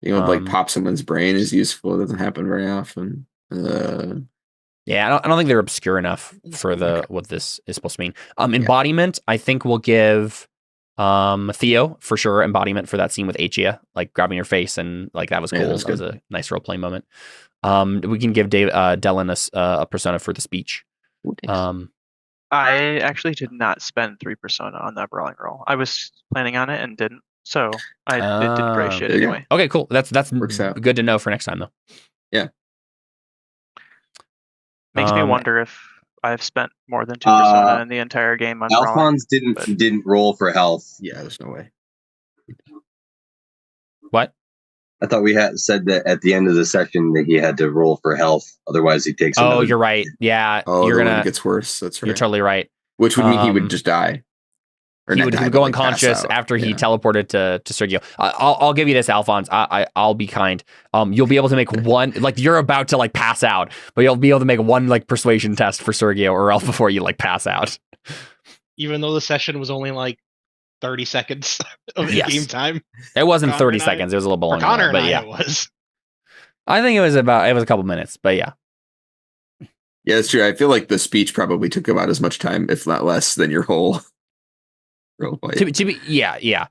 Like pop someone's brain is useful. It doesn't happen very often. Yeah, I don't think they're obscure enough for what this is supposed to mean. Embodiment, I think we'll give Theo for sure embodiment for that scene with Achia, like grabbing her face and like that was cool. Yeah, that was a nice role play moment. We can give Dellon a persona for the speech. I actually did not spend 3 persona on that brawling roll. I was planning on it and didn't, so it did great shit there you anyway. Okay, cool. That's Works out. good to know for next time though. Yeah. Makes me wonder if I've spent more than 2 persona in the entire game on brawling. Alphons didn't roll for health. Yeah, there's no way. What? I thought we had said that at the end of the session that he had to roll for health, otherwise he takes. Oh, you're right. Yeah, Oh, you're it gets worse. That's right. You're totally right. Which would mean he would just die. Or he not would die, go but, like, pass unconscious out. after he teleported to Sergio. I'll give you this, Alphonse. I'll be kind. You'll be able to make one, like you're about to like pass out, but you'll be able to make one like persuasion test for Sergio or else before you like pass out. Even though the session was only like 30 seconds of game time. It wasn't Connor 30 seconds. It was a little bit longer. Connor But and yeah, it was. I think it was a couple minutes, but yeah. Yeah, that's true. I feel like the speech probably took about as much time, if not less, than your whole play. To be, yeah.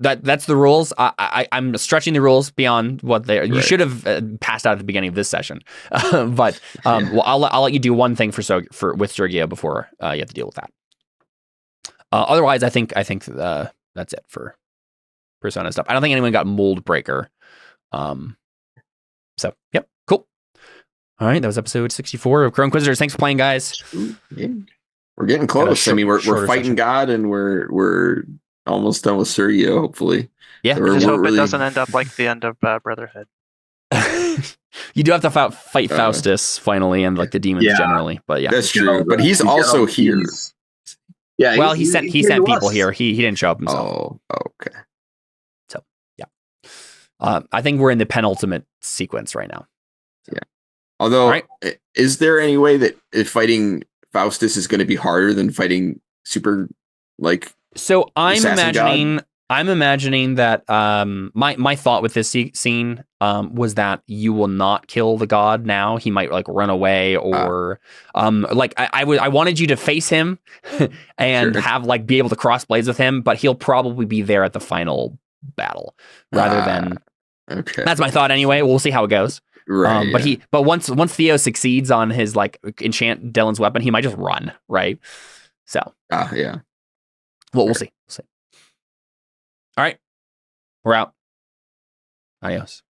That's the rules. I'm stretching the rules beyond what they. You should have passed out at the beginning of this session, but well, I'll let you do one thing with Sergio before you have to deal with that. Otherwise, I think that's it for Persona stuff. I don't think anyone got Mold Breaker. So yep, cool. All right, that was episode 64 of Crow Inquisitors. Thanks for playing, guys. Yeah. We're getting close. I mean, we're fighting session. God, and we're almost done with Sergio. Hopefully, yeah. I just hope it doesn't end up like the end of Brotherhood. You do have to fight Faustus finally, and like the demons generally. But yeah, that's true. But he's also here. Yeah. Well, he sent people here. He didn't show up himself. Oh, okay. So yeah, I think we're in the penultimate sequence right now. Yeah. Although, is there any way that if fighting Faustus is going to be harder than fighting super like? So I'm imagining that my thought with this scene was that you will not kill the god now. He might like run away or like I wanted you to face him and have like be able to cross blades with him, but he'll probably be there at the final battle rather than. Okay, that's my thought anyway. We'll see how it goes. Right. But once Theo succeeds on his like enchant Dellon's weapon, he might just run, right? So yeah. Well, we'll see. All right. We're out. Adios.